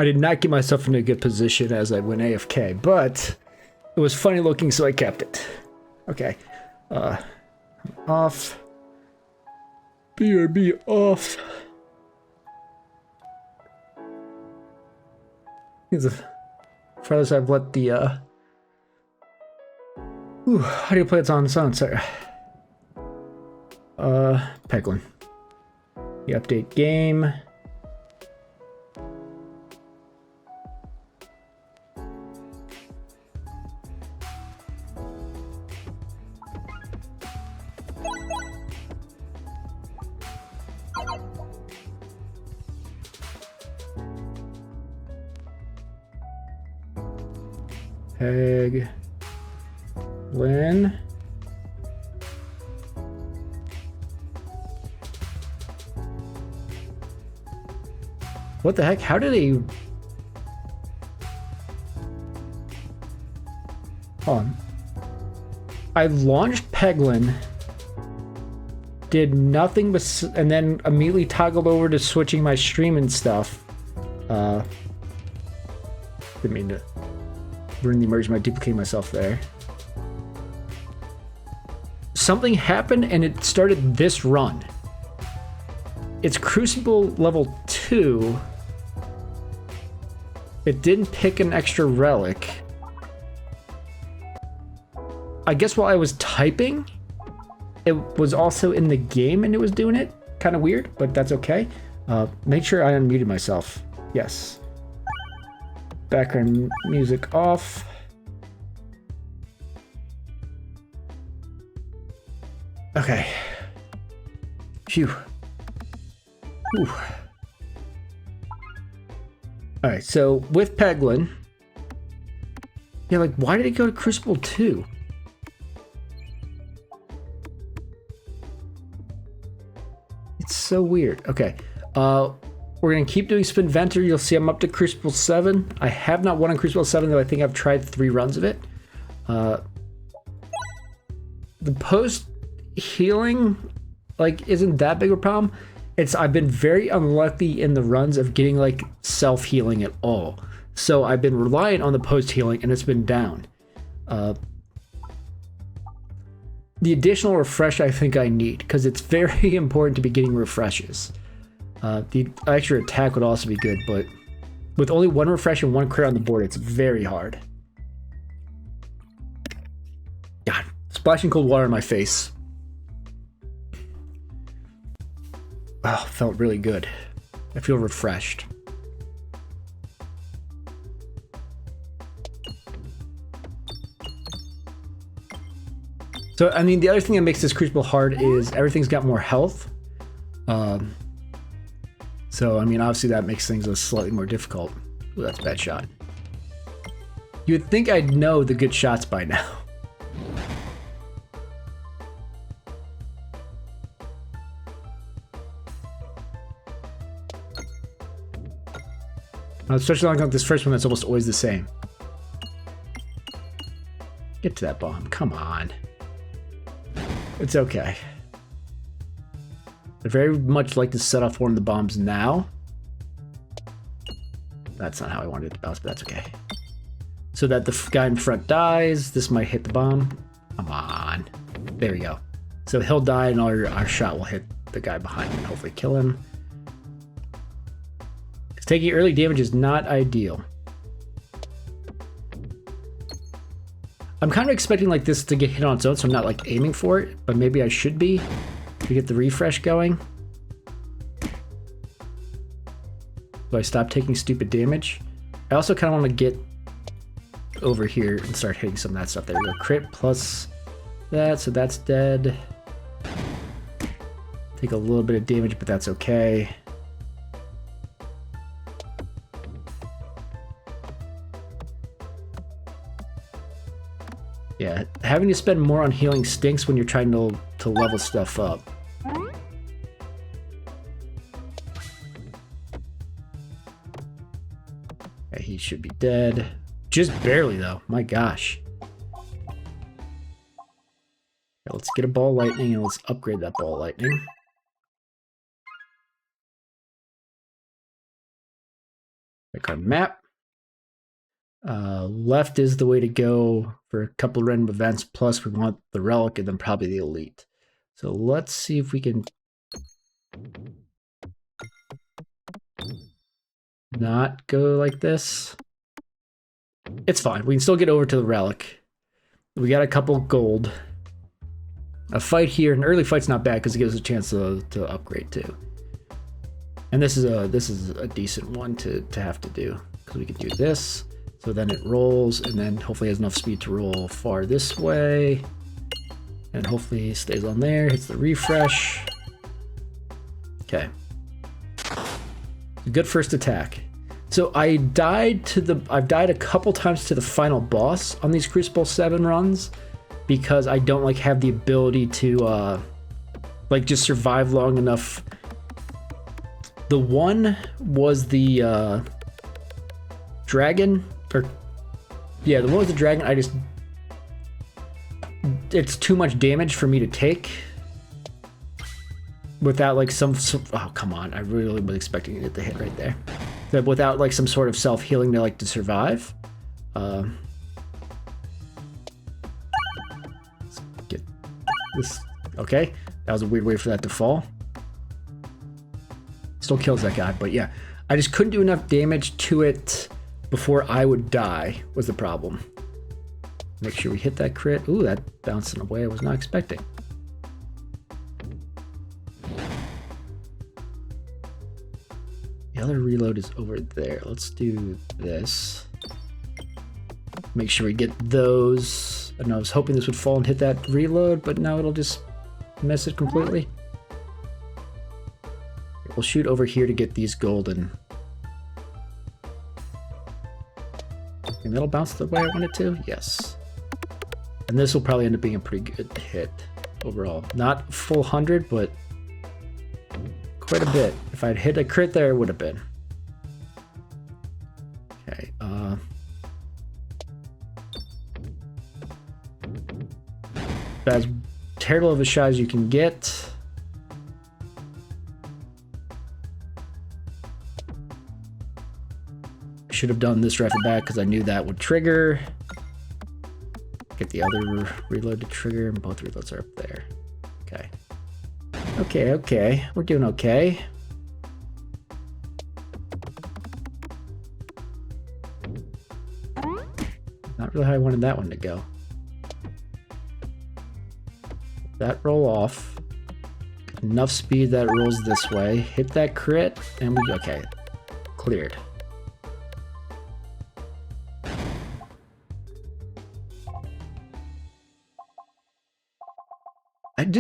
I did not get myself in a good position as I went AFK, but it was funny looking, so I kept it. Okay. Off. BRB off. Farthest I've let the how do you play it on its own? Sorry. Peglin. The update game. Peglin. What the heck? How did he... Hold on. I launched Peglin, did nothing but... and then immediately toggled over to switching my stream and stuff. Didn't mean to ruin the immersion by duplicating myself there. Something happened and it started this run. It's Crucible level 2. It didn't pick an extra relic. I guess while I was typing, it was also in the game and it was doing it. Kind of weird, but that's okay. Make sure I unmuted myself. Yes. Background music off. Okay. Phew. Whew. Alright, so with Peglin, yeah, like, why did it go to Crucible 2? It's so weird. Okay, we're gonna keep doing Spinventor. You'll see I'm up to Crucible 7. I have not won on Crucible 7, though I think I've tried 3 runs of it. The post healing, like, isn't that big of a problem. I've been very unlucky in the runs of getting like self-healing at all. So I've been relying on the post-healing and it's been down. The additional refresh I think I need, because it's very important to be getting refreshes. The extra attack would also be good, but with only 1 refresh and 1 crit on the board, it's very hard. God, splashing cold water in my face. Oh, felt really good. I feel refreshed. So, I mean, the other thing that makes this Crucible hard is everything's got more health. So, I mean, obviously that makes things slightly more difficult. Ooh, that's a bad shot. You would think I'd know the good shots by now. Especially like this first one that's almost always the same. Get to that bomb. Come on. It's okay. I very much like to set off one of the bombs now. That's not how I wanted it to bounce, but that's okay. So that the guy in front dies. This might hit the bomb. Come on. There we go. So he'll die and our shot will hit the guy behind him and hopefully kill him. Taking early damage is not ideal. I'm kind of expecting like this to get hit on its own, so I'm not like aiming for it, but maybe I should be to get the refresh going. So I stop taking stupid damage. I also kind of want to get over here and start hitting some of that stuff. There we go. Crit plus that, so that's dead. Take a little bit of damage, but that's okay. Yeah, having to spend more on healing stinks when you're trying to level stuff up. Okay, he should be dead. Just barely, though. My gosh. Okay, let's get a ball lightning and let's upgrade that ball lightning. Pick our map. Left is the way to go for a couple of random events. Plus, we want the relic and then probably the elite. So let's see if we can not go like this. It's fine. We can still get over to the relic. We got a couple gold. A fight here, an early fight's not bad because it gives us a chance to upgrade too. And this is a decent one to have to do because we can do this. So then it rolls and then hopefully has enough speed to roll far this way. And hopefully stays on there, hits the refresh. Okay. Good first attack. So I've died a couple times to the final boss on these Crucible 7 runs because I don't like have the ability to like just survive long enough. The one was the dragon, or yeah, the one was the dragon. It's too much damage for me to take without like some oh come on, I really was expecting it to hit right there. But without like some sort of self-healing to like to survive. Let's get this. Okay, that was a weird way for that to fall. Still kills that guy, but yeah, I just couldn't do enough damage to it before I would die was the problem. Make sure we hit that crit. Ooh, that bounced in a way I was not expecting. The other reload is over there. Let's do this. Make sure we get those. I know I was hoping this would fall and hit that reload, but now it'll just miss it completely. We'll shoot over here to get these golden. And that'll bounce the way I want it to? Yes. And this will probably end up being a pretty good hit overall. Not full 100, but quite a bit. If I'd hit a crit there, it would have been. Okay, as terrible of a shot as you can get. Should have done this right off the bat because I knew that would trigger. Get the other reload to trigger, and both reloads are up there. Okay. Okay. We're doing okay. Not really how I wanted that one to go. That roll off. Enough speed that it rolls this way. Hit that crit, and we okay. Cleared.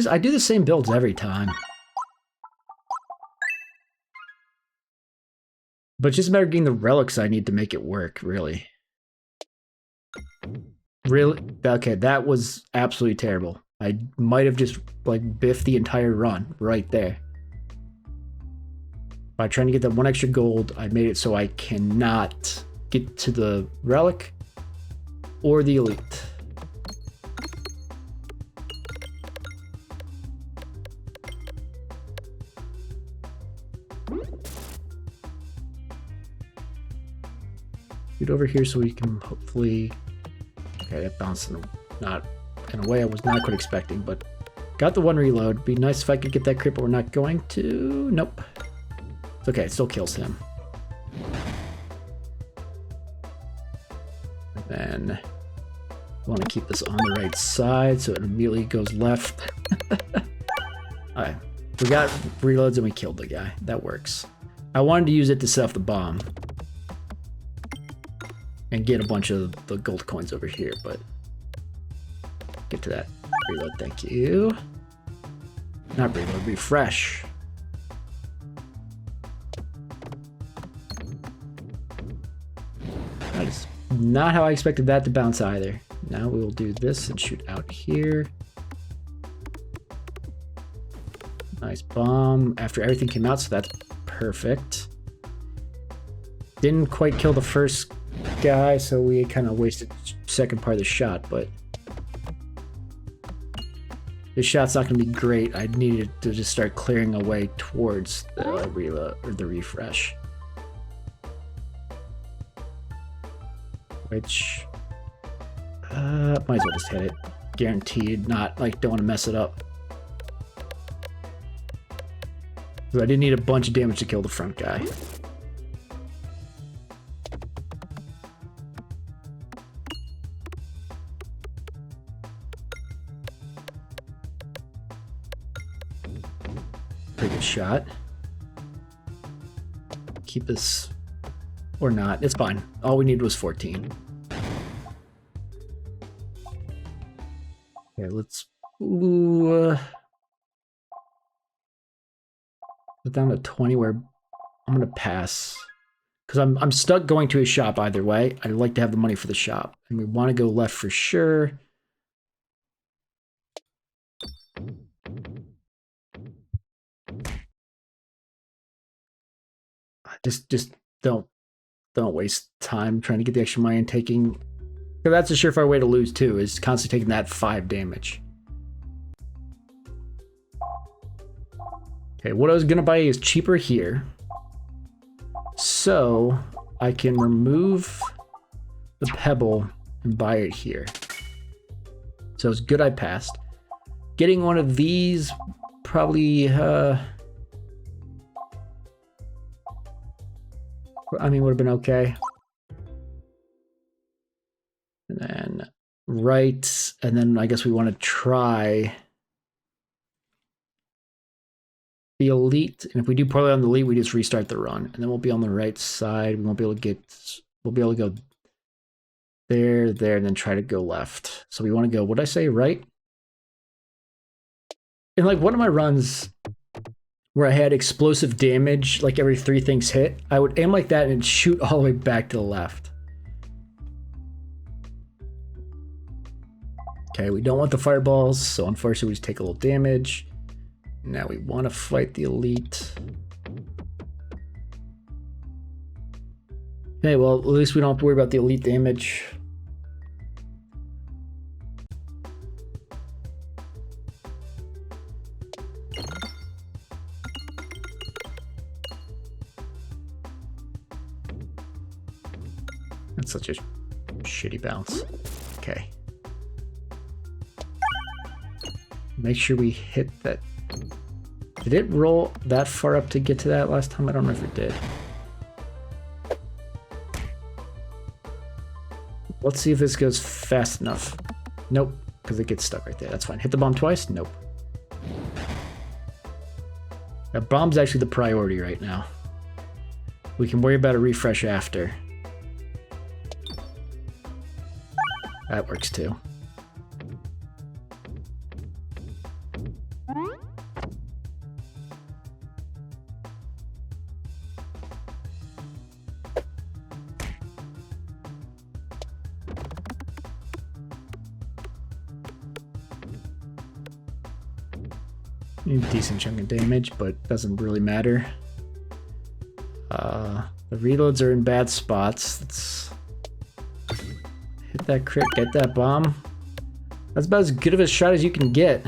I do the same builds every time. But it's just a matter of getting the relics I need to make it work, really. Really? Okay, that was absolutely terrible. I might have just like biffed the entire run right there. By trying to get that one extra gold, I made it so I cannot get to the relic or the elite. Get over here so we can hopefully. Okay, that bounced not in a way I was not quite expecting, but got the one reload. Be nice if I could get that crit, but we're not going to. Nope. It's okay, it still kills him. And then I want to keep this on the right side so it immediately goes left. Alright, we got reloads and we killed the guy. That works. I wanted to use it to set off the bomb and get a bunch of the gold coins over here, but get to that reload, thank you. Not reload, refresh. That is not how I expected that to bounce either. Now we will do this and shoot out here. Nice bomb after everything came out, so that's perfect. Didn't quite kill the first guy, so we kind of wasted the second part of the shot, but this shot's not going to be great. I needed to just start clearing away towards the reload or the refresh. which might as well just hit it. Guaranteed, not like don't want to mess it up. Because I didn't need a bunch of damage to kill the front guy. Pretty good shot. Keep this, or not, it's fine. All we need was 14. Okay, let's put down to 20 where I'm gonna pass. Because I'm stuck going to a shop either way. I'd like to have the money for the shop. And we want to go left for sure. Just don't waste time trying to get the extra money and taking. Because that's a surefire way to lose too, is constantly taking that 5 damage. Okay, what I was gonna buy is cheaper here. So I can remove the pebble and buy it here. So it's good I passed. Getting one of these probably I mean, would have been okay. And then right, and then I guess we want to try the elite. And if we do poorly on the elite, we just restart the run. And then we'll be on the right side. We won't be able to get, we'll be able to go there, and then try to go left. So we want to go, what did I say, right? In like one of my runs where I had explosive damage, like every 3 things hit, I would aim like that and shoot all the way back to the left. Okay, we don't want the fireballs, so unfortunately we just take a little damage. Now we want to fight the elite. Okay, well, at least we don't have to worry about the elite damage. That's such a shitty bounce. Okay. Make sure we hit that. Did it roll that far up to get to that last time? I don't know if it did. Let's see if this goes fast enough. Nope, because it gets stuck right there. That's fine. Hit the bomb twice? Nope. That bomb's actually the priority right now. We can worry about a refresh after. That works too. Decent chunk of damage, but doesn't really matter. The reloads are in bad spots. Let's hit that crit, get that bomb. That's about as good of a shot as you can get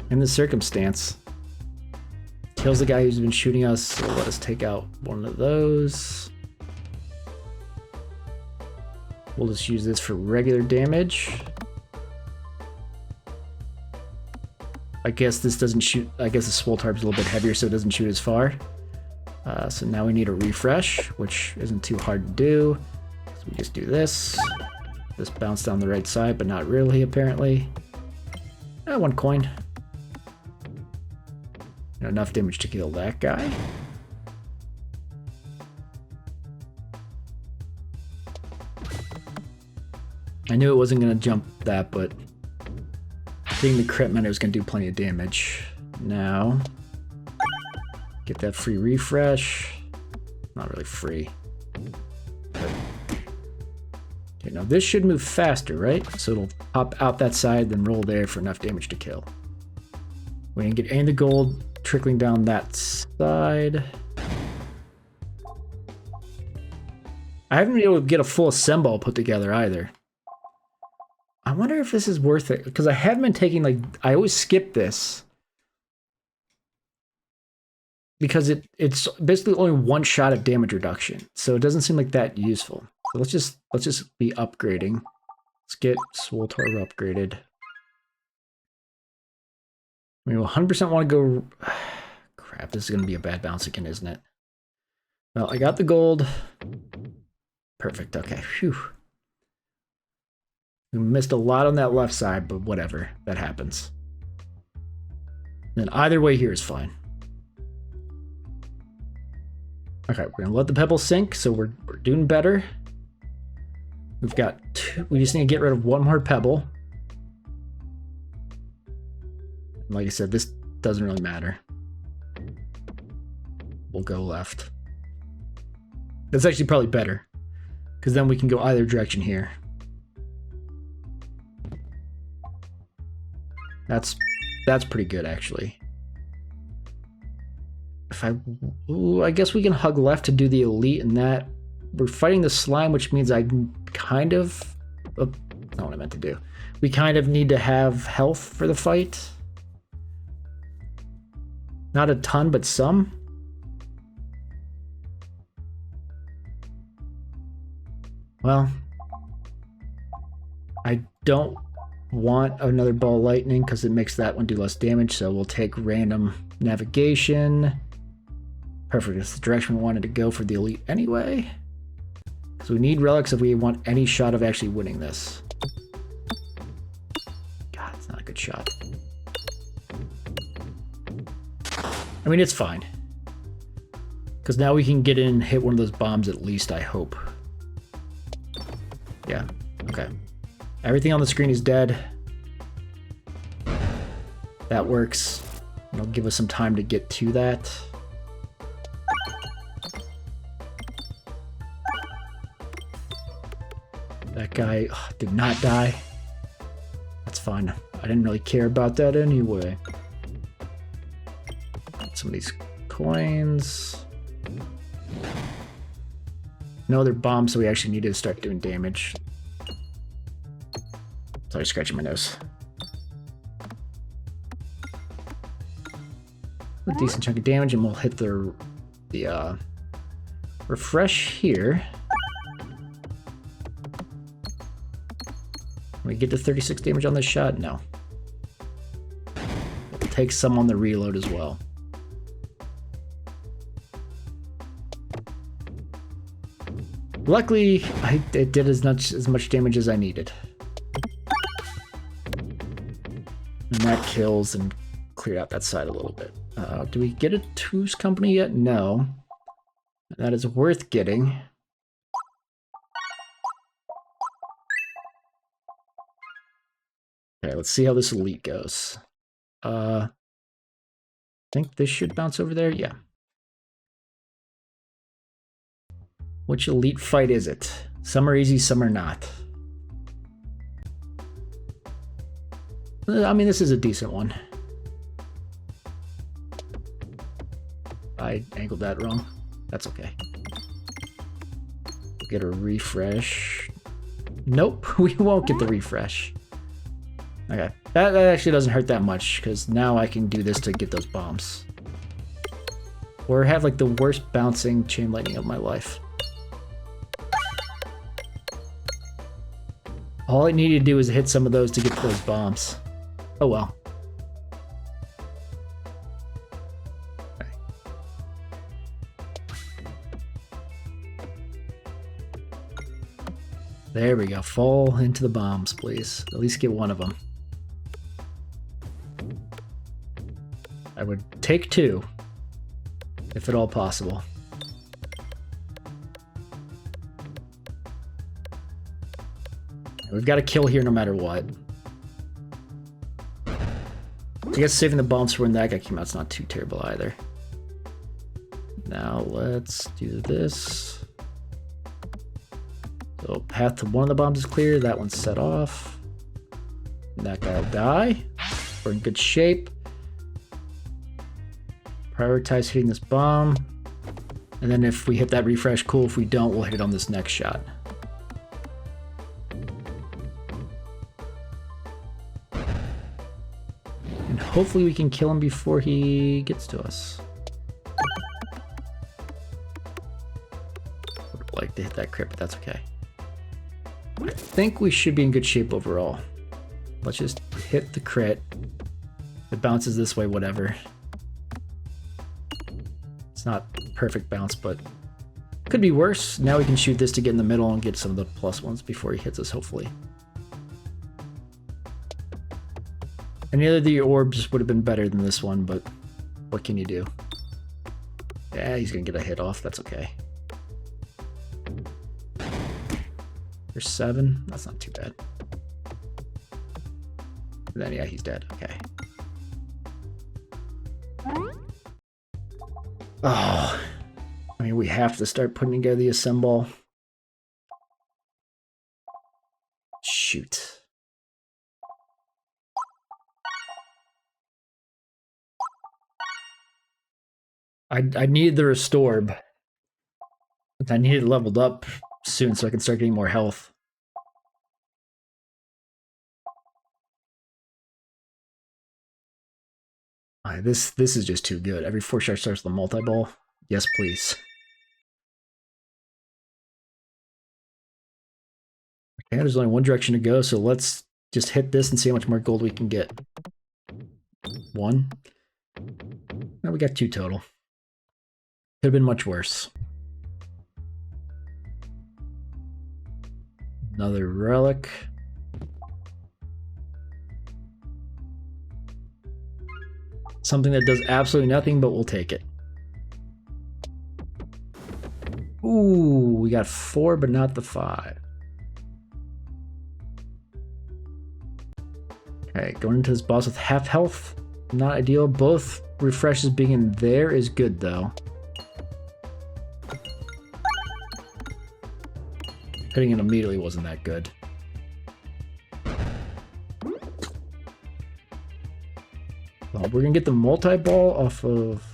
in this circumstance. Kills the guy who's been shooting us, so let us take out one of those. We'll just use this for regular damage. I guess this doesn't shoot, I guess the swole tarp's a little bit heavier so it doesn't shoot as far. So now we need a refresh, which isn't too hard to do. So we just do this. This bounced down the right side, but not really, apparently. 1 coin. Enough damage to kill that guy. I knew it wasn't going to jump that, but seeing the crit meant it was going to do plenty of damage. Now, get that free refresh. Not really free. Okay, now this should move faster, right? So it'll pop out that side, then roll there for enough damage to kill. We didn't get any of the gold trickling down that side. I haven't been able to get a full assemble put together either. I wonder if this is worth it, because I haven't been taking, like, I always skip this. Because it's basically only 1 shot of damage reduction, so it doesn't seem like that useful. So let's just be upgrading. Let's get Swoltor upgraded. We 100% want to go. Crap, this is going to be a bad bounce again, isn't it? Well, I got the gold. Perfect. Okay. Phew. We missed a lot on that left side, but whatever. That happens. And either way here is fine. Okay, we're gonna let the pebble sink, so we're doing better. We've got two. We just need to get rid of one more pebble. And like I said, this doesn't really matter. We'll go left. That's actually probably better, because then we can go either direction here. That's pretty good, actually. If I guess we can hug left to do the elite, and that we're fighting the slime, which means I kind of not what I meant to do. We kind of need to have health for the fight. Not a ton, but some. Well, I don't want another ball lightning because it makes that one do less damage, so we'll take random navigation. Perfect, that's the direction we wanted to go for the elite anyway. So we need relics if we want any shot of actually winning this. God, it's not a good shot. I mean, it's fine. Because now we can get in and hit one of those bombs at least, I hope. Yeah, okay. Everything on the screen is dead. That works. It'll give us some time to get to that. That guy did not die. That's fine. I didn't really care about that anyway. Some of these coins. No other bombs, so we actually need to start doing damage. Sorry, scratching my nose. A decent chunk of damage, and we'll hit the refresh here. Can we get to 36 damage on this shot? No. We'll take some on the reload as well. Luckily, it did as much damage as I needed. And that kills and cleared out that side a little bit. Do we get a Two's Company yet? No. That is worth getting. Okay, let's see how this elite goes. I think this should bounce over there. Yeah. Which elite fight is it? Some are easy, some are not. I mean, this is a decent one. I angled that wrong. That's okay. Get a refresh. Nope, we won't get the refresh. Okay, that actually doesn't hurt that much, because now I can do this to get those bombs. Or have like the worst bouncing chain lightning of my life. All I needed to do is hit some of those to get to those bombs. Oh well. Okay. There we go. Fall into the bombs, please. At least get one of them. I would take two, if at all possible. We've got to kill here no matter what. I guess saving the bombs for when that guy came out is not too terrible either. Now let's do this. So path to one of the bombs is clear. That one's set off. That guy will die. We're in good shape. Prioritize hitting this bomb. And then if we hit that refresh, cool. If we don't, we'll hit it on this next shot. And hopefully we can kill him before he gets to us. Would like to hit that crit, but that's okay. I think we should be in good shape overall. Let's just hit the crit. It bounces this way, whatever. It's not perfect bounce, but could be worse. Now we can shoot this to get in the middle and get some of the plus ones before he hits us, hopefully. Any other of the orbs would have been better than this one, but what can you do? Yeah, he's gonna get a hit off. That's okay. There's 7. That's not too bad. And then, yeah, he's dead. Okay. Oh, I mean, we have to start putting together the assemble. Shoot. I needed the Restorb. I needed it leveled up soon so I can start getting more health. This is just too good. Every 4-star starts the multi-ball. Yes, please. Okay, there's only one direction to go, so let's just hit this and see how much more gold we can get. 1. Now we got 2 total. Could have been much worse. Another relic. Something that does absolutely nothing, but we'll take it. Ooh, we got 4, but not the 5. Okay, going into this boss with half health, not ideal. Both refreshes being in there is good, though. Hitting it immediately wasn't that good. Well, we're gonna get the multi-ball off of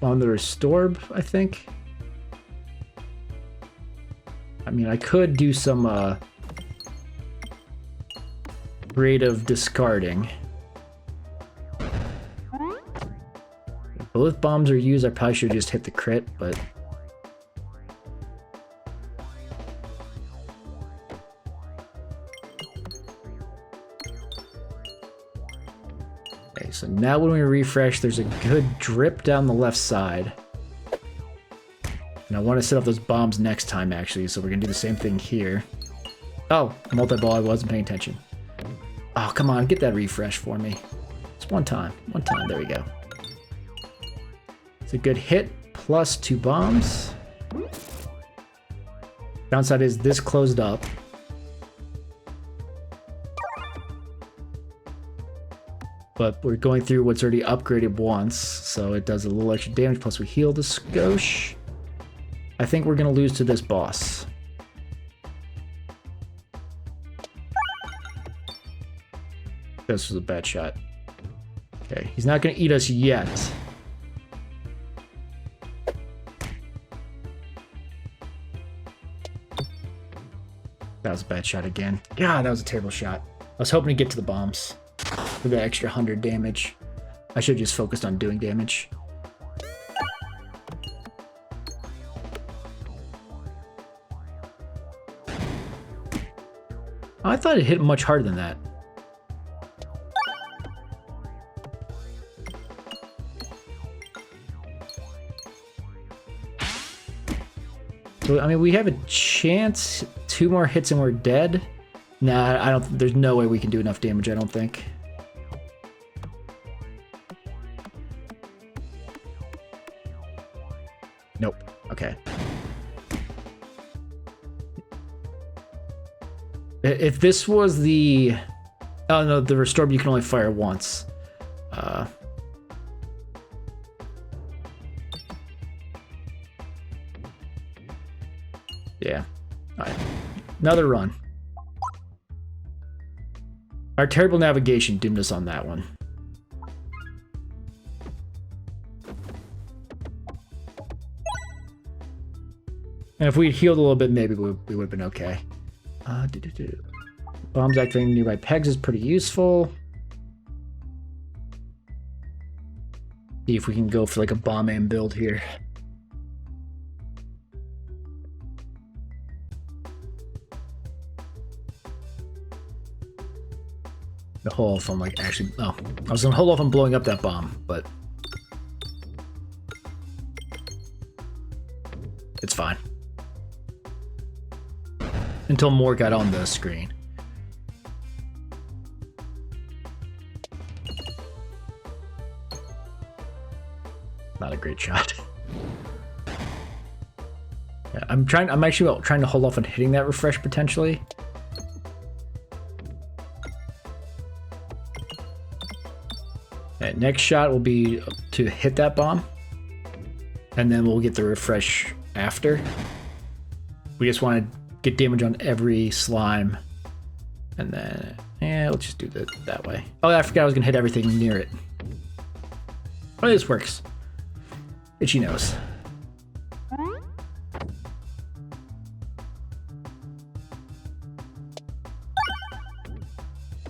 on the Restorb, I think. I mean, I could do some creative discarding. If both bombs are used, I probably should just hit the crit, but okay, so now when we refresh, there's a good drip down the left side. And I want to set up those bombs next time, actually, so we're going to do the same thing here. Oh, multi-ball, I wasn't paying attention. Oh, come on, get that refresh for me. Just one time, there we go. It's a good hit, plus 2 bombs. Downside is this closed up. But we're going through what's already upgraded once, so it does a little extra damage, plus we heal the skosh. I think we're going to lose to this boss. This was a bad shot. Okay, he's not going to eat us yet. That was a bad shot again. God, that was a terrible shot. I was hoping to get to the bombs for the extra 100 damage. I should have just focused on doing damage. I thought it hit much harder than that. So, I mean, we have a chance. 2 more hits and we're dead. Nah, I don't. There's no way we can do enough damage, I don't think. Nope. Okay. If this was the... Oh, no, the Restorb you can only fire once. Yeah. Alright. Another run. Our terrible navigation doomed us on that one. And if we'd healed a little bit, maybe we would have been okay. Bombs activating nearby pegs is pretty useful. See if we can go for like a bomb aim build here. to hold off on like actually. Oh, I was gonna hold off on blowing up that bomb, but it's fine. Until more got on the screen. Not a great shot. Yeah, I'm actually trying to hold off on hitting that refresh potentially. Next shot will be to hit that bomb, and then we'll get the refresh after. We just want to get damage on every slime, and then let's just do that way. Oh, I forgot I was gonna hit everything near it. Oh, this works. Itchy nose.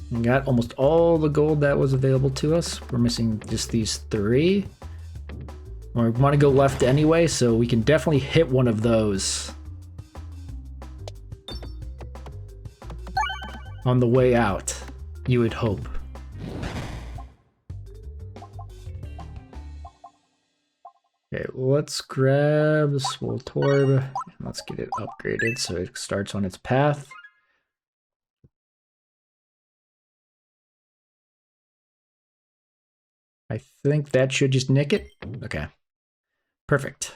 We got almost all the gold that was available to us. We're missing just these 3. We want to go left anyway, so we can definitely hit one of those on the way out, you would hope. Okay, let's grab the Swole Torb and let's get it upgraded so it starts on its path. I think that should just nick it. Okay. Perfect.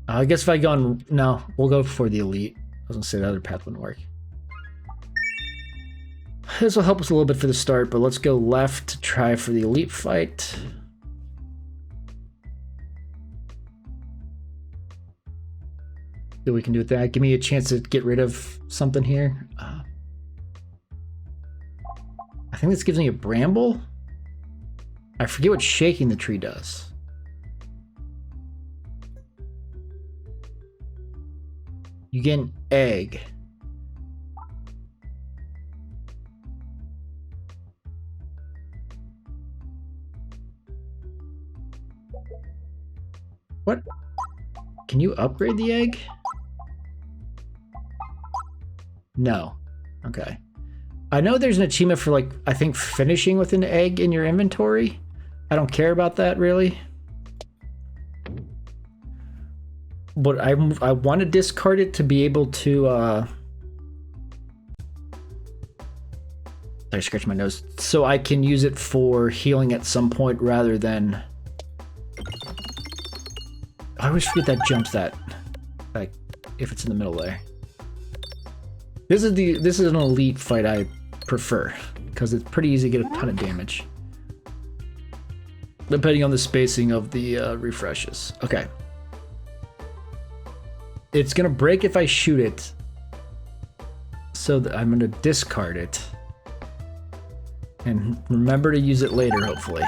I guess if I go on... No, we'll go for the elite. I was gonna say the other path wouldn't work. This will help us a little bit for the start, but let's go left to try for the elite fight. See what we can do with that. Give me a chance to get rid of something here. I think this gives me a bramble. I forget what shaking the tree does. You get an egg. What? Can you upgrade the egg? No. Okay. I know there's an achievement for, like, I think finishing with an egg in your inventory. I don't care about that, really. But I want to discard it to be able to, I scratched my nose. So I can use it for healing at some point rather than... I always forget that jumps that, like, if it's in the middle there. This is an elite fight I prefer, because it's pretty easy to get a ton of damage. Depending on the spacing of the refreshes. Okay. It's gonna break if I shoot it. So I'm gonna discard it. And remember to use it later, hopefully.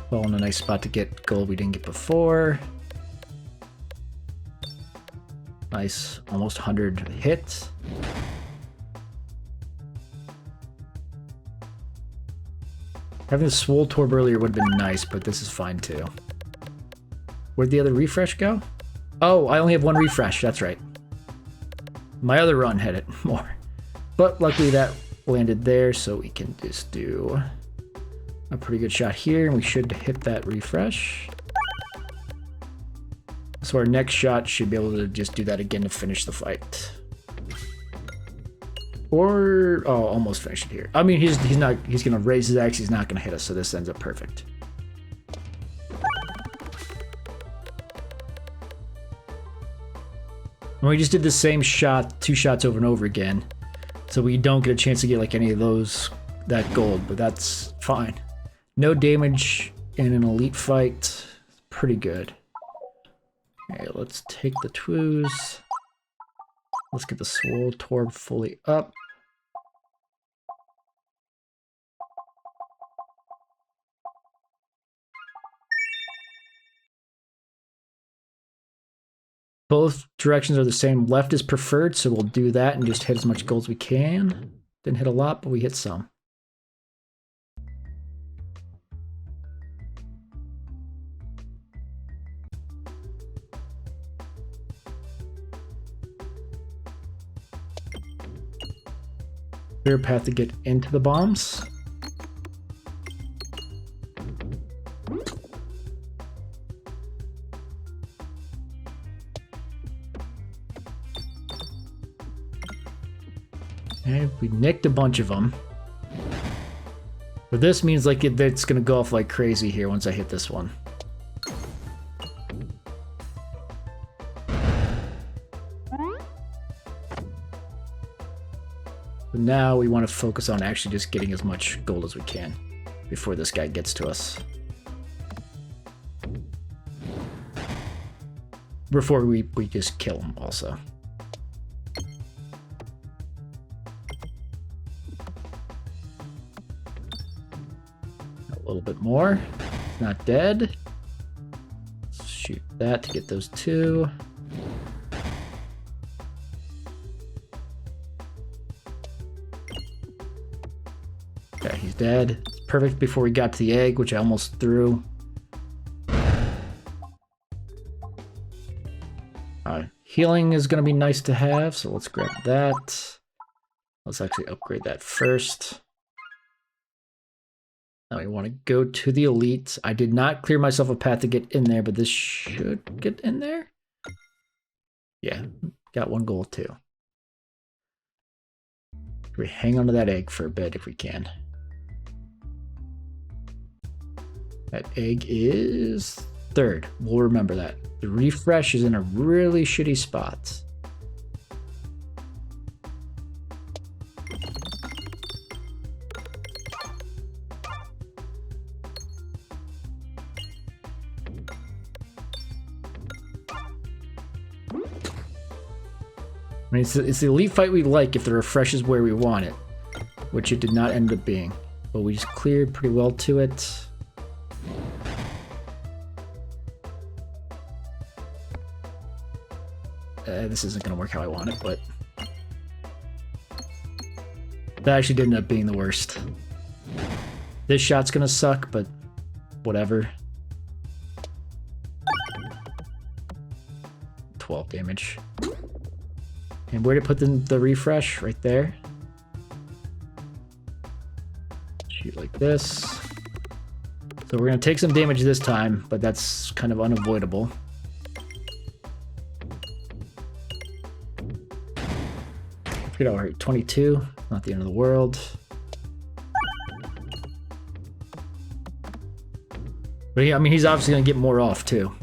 Fall in a nice spot to get gold we didn't get before. Nice, almost 100 hits. Having the Swole Torb earlier would have been nice, but this is fine too. Where'd the other refresh go? Oh, I only have 1 refresh, that's right. My other run had it more. But luckily that landed there, so we can just do a pretty good shot here, and we should hit that refresh. So our next shot should be able to just do that again to finish the fight. Or, oh, almost finished it here. I mean, he's gonna raise his axe, he's not gonna hit us, so this ends up perfect. And we just did the same shot, 2 shots over and over again. So we don't get a chance to get like any of that gold, but that's fine. No damage in an elite fight, pretty good. Okay, let's take the twoos. Let's get the Swole Torb fully up. Both directions are the same. Left is preferred, so we'll do that and just hit as much gold as we can. Didn't hit a lot, but we hit some. Clear path to get into the bombs. Okay, we nicked a bunch of them. But this means like it's gonna go off like crazy here once I hit this one. But now we want to focus on actually just getting as much gold as we can before this guy gets to us. Before we just kill him also. A little bit more. He's not dead. Let's shoot that to get those two. Okay, he's dead. It's perfect before we got to the egg, which I almost threw. Healing is going to be nice to have, so let's grab that. Let's actually upgrade that first. Now we want to go to the elite. I did not clear myself a path to get in there, but this should get in there. Yeah, got one goal too. We hang on to that egg for a bit if we can. That egg is third. We'll remember that. The refresh is in a really shitty spot. I mean, it's the elite fight we like if the refresh is where we want it, which it did not end up being. But we just cleared pretty well to it. This isn't going to work how I want it, but that actually did end up being the worst. This shot's going to suck, but whatever. 12 damage. And where to put the refresh? Right there. Shoot like this. So we're going to take some damage this time, but that's kind of unavoidable. All right, 22, not the end of the world. But yeah, I mean, he's obviously gonna get more off too.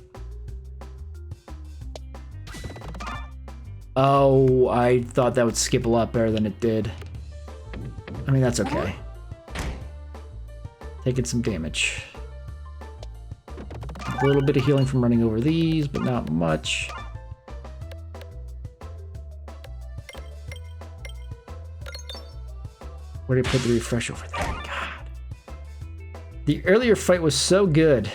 Oh, I thought that would skip a lot better than it did. I mean, that's okay. Taking some damage. A little bit of healing from running over these, but not much. Where did I put the refresh over there? God. The earlier fight was so good.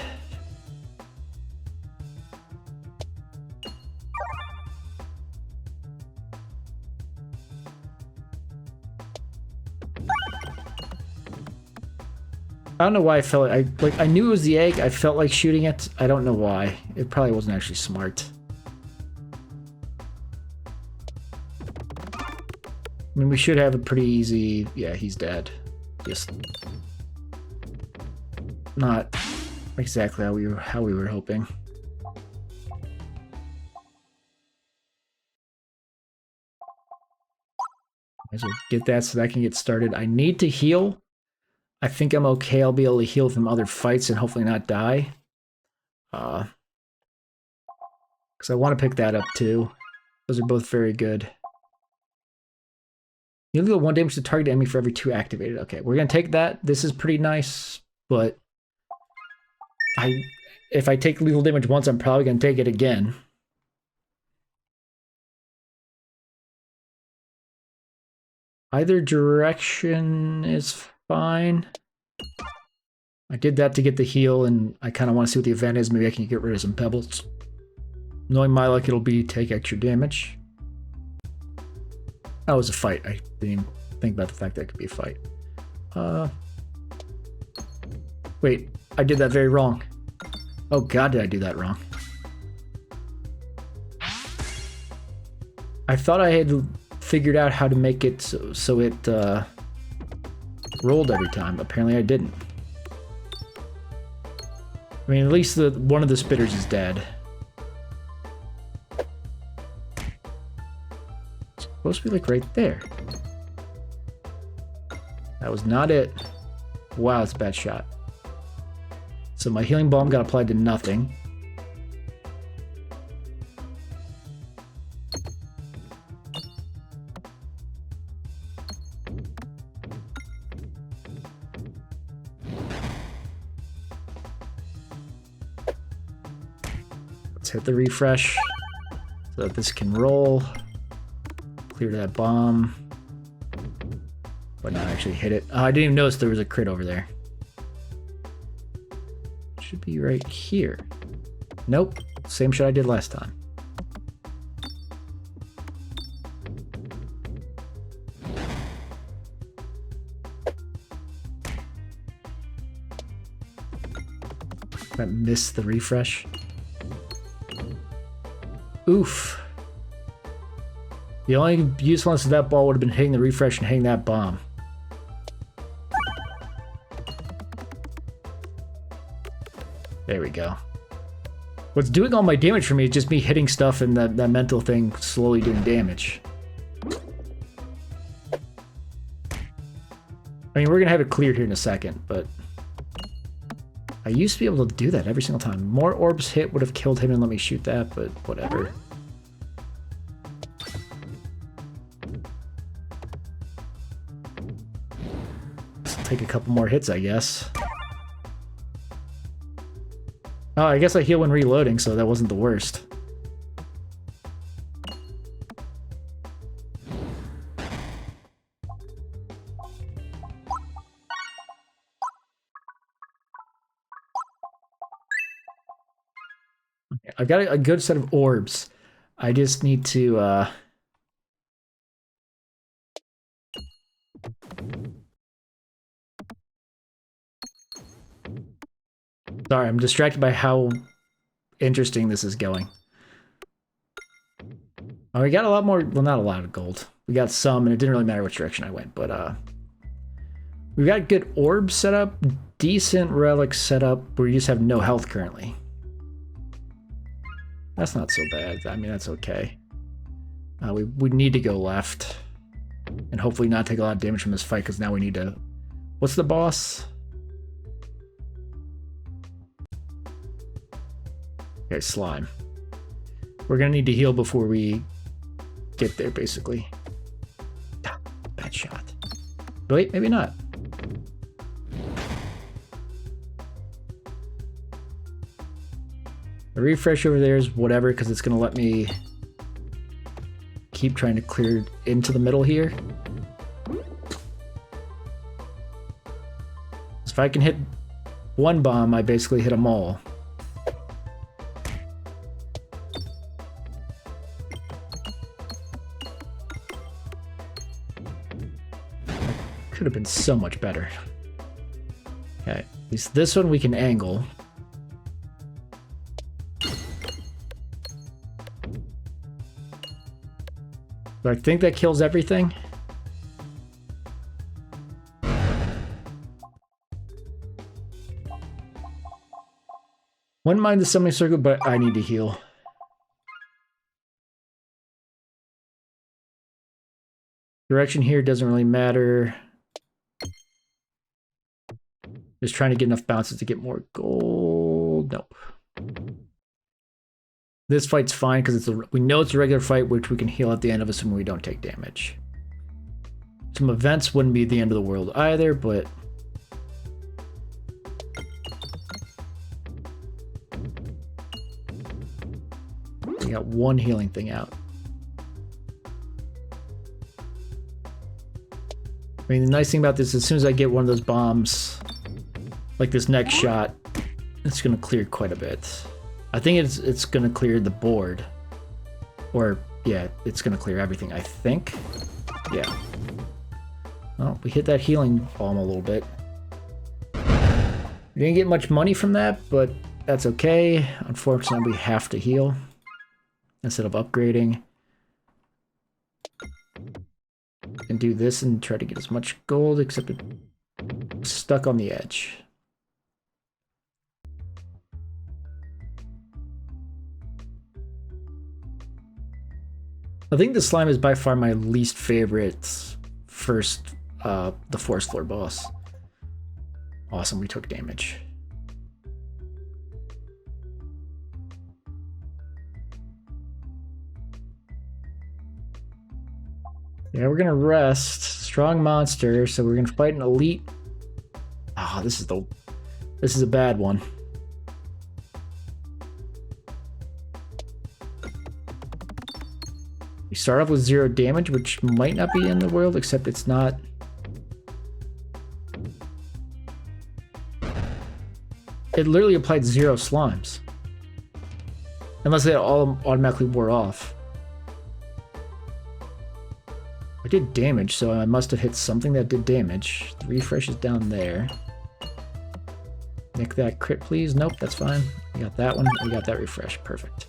I don't know why I felt like I knew it was the egg. I felt like shooting it. I don't know why. It probably wasn't actually smart. I mean, we should have a pretty easy... Yeah, he's dead. Just not exactly how we were hoping. Might as well get that so that I can get started. I need to heal. I think I'm okay. I'll be able to heal from other fights and hopefully not die. Because I want to pick that up too. Those are both very good. You deal 1 damage to target enemy for every 2 activated. Okay, we're gonna take that. This is pretty nice, but if I take lethal damage once, I'm probably gonna take it again. Either direction is fine. I did that to get the heal, and I kind of want to see what the event is. Maybe I can get rid of some pebbles. Knowing my luck, it'll be take extra damage. That was a fight. I didn't even think about the fact that it could be a fight. Wait, I did that very wrong. Oh god, did I do that wrong? I thought I had figured out how to make it so it rolled every time. Apparently I didn't. I mean, at least one of the spitters is dead. It's supposed to be like right there. That was not it. Wow, it's a bad shot. So my healing balm got applied to nothing. Let's hit the refresh so that this can roll. Clear that bomb. But not actually hit it. I didn't even notice there was a crit over there. Should be right here. Nope. Same shot I did last time. I missed the refresh. Oof. The only usefulness of that ball would have been hitting the refresh and hitting that bomb. There we go. What's doing all my damage for me is just me hitting stuff and that mental thing slowly doing damage. I mean, we're gonna have it cleared here in a second, but I used to be able to do that every single time. More orbs hit would have killed him and let me shoot that, but whatever. Let's take a couple more hits, I guess. Oh, I guess I heal when reloading, so that wasn't the worst. I've got a good set of orbs. I just need to, Sorry, I'm distracted by how interesting this is going. Oh, we got a lot more, well, not a lot of gold. We got some, and it didn't really matter which direction I went, but, we've got good orbs set up, decent relics set up, where you just have no health currently. That's not so bad. I mean, that's okay. We need to go left. And hopefully not take a lot of damage from this fight, because now we need to... What's the boss? Okay, slime. We're gonna need to heal before we get there, basically. Ah, bad shot. Wait, maybe not. The refresh over there is whatever, because it's going to let me keep trying to clear into the middle here. So if I can hit one bomb, I basically hit them all. That could have been so much better. Okay, at least this one we can angle. So I think that kills everything. Wouldn't mind the summoning circle, but I need to heal. Direction here doesn't really matter. Just trying to get enough bounces to get more gold. Nope. This fight's fine because we know it's a regular fight, which we can heal at the end of, assuming we don't take damage. Some events wouldn't be the end of the world either, but we got one healing thing out. I mean, the nice thing about this is as soon as I get one of those bombs, like this next shot, it's going to clear quite a bit. I think it's going to clear the board. Or, yeah, it's going to clear everything, I think. Yeah. Well, we hit that healing bomb a little bit. We didn't get much money from that, but that's okay. Unfortunately, we have to heal instead of upgrading. And do this and try to get as much gold, except it's stuck on the edge. I think the slime is by far my least favorite first, the forest floor boss. Awesome, we took damage. Yeah, we're gonna rest. Strong monster, so we're gonna fight an elite. Ah, this is a bad one. We start off with 0 damage, which might not be in the world, except it's not. It literally applied 0 slimes. Unless they all automatically wore off. I did damage, so I must have hit something that did damage. The refresh is down there. Nick that crit, please. Nope, that's fine. We got that one. We got that refresh. Perfect.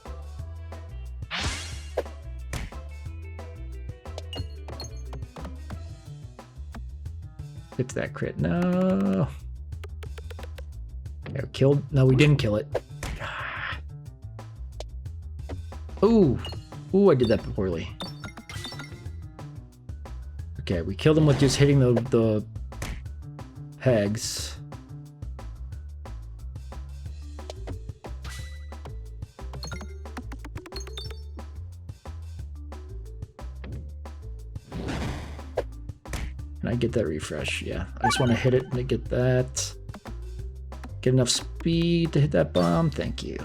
Hit that crit. No. Okay, killed. No, we didn't kill it. God. Ooh. Ooh, I did that poorly. Okay, we killed him with just hitting the pegs. Can I get that refresh? Yeah, I just want to hit it and get that. Get enough speed to hit that bomb. Thank you.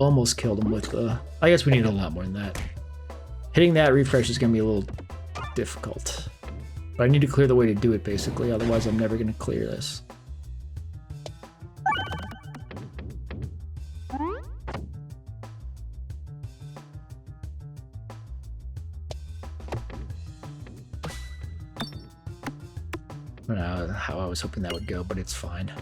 Almost killed him with the... I guess we need a lot more than that. Hitting that refresh is going to be a little difficult. But I need to clear the way to do it, basically. Otherwise, I'm never going to clear this. I don't know how I was hoping that would go, but it's fine.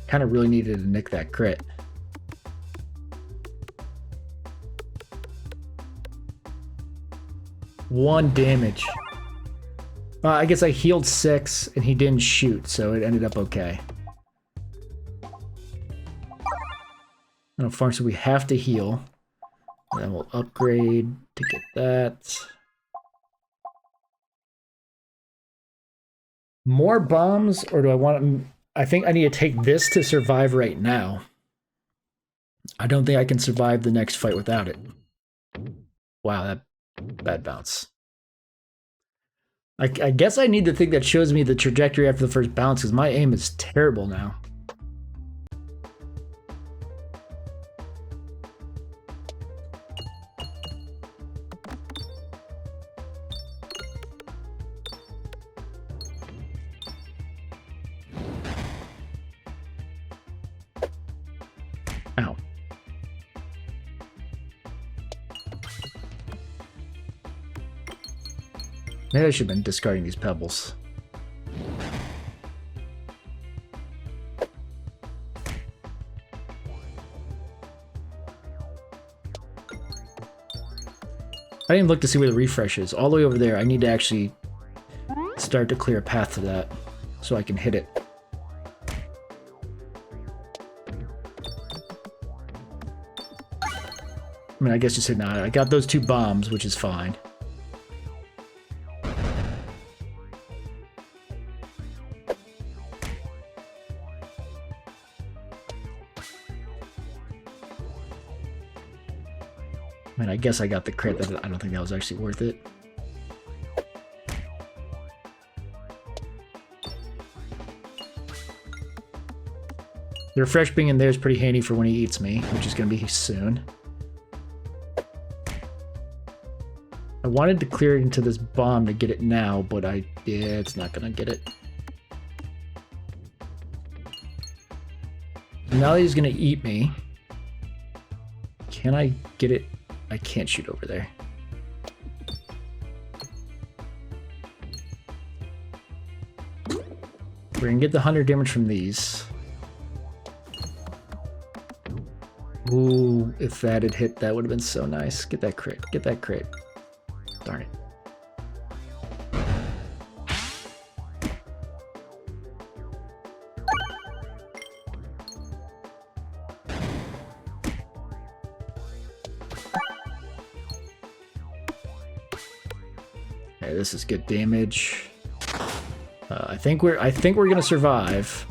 Kind of really needed to nick that crit. One damage. I guess I healed 6 and he didn't shoot, so it ended up okay. And unfortunately, we have to heal. And then we'll upgrade to get that. More bombs, or do I want... I think I need to take this to survive right now. I don't think I can survive the next fight without it. Wow, that bad bounce. I guess I need the thing that shows me the trajectory after the first bounce, because my aim is terrible now. Ow. Maybe I should have been discarding these pebbles. I didn't look to see where the refresh is. All the way over there, I need to actually start to clear a path to that so I can hit it. I mean, I guess just hitting out. I got those 2 bombs, which is fine. I mean, I guess I got the crit. I don't think that was actually worth it. The refresh being in there is pretty handy for when he eats me, which is going to be soon. I wanted to clear it into this bomb to get it now, but yeah, it's not going to get it. Now he's gonna eat me. Can I get it? I can't shoot over there. We're gonna get the 100 damage from these. Ooh, if that had hit, that would have been so nice. Get that crit. Get that crit. Darn it. Okay, this is good damage. I think we're gonna survive.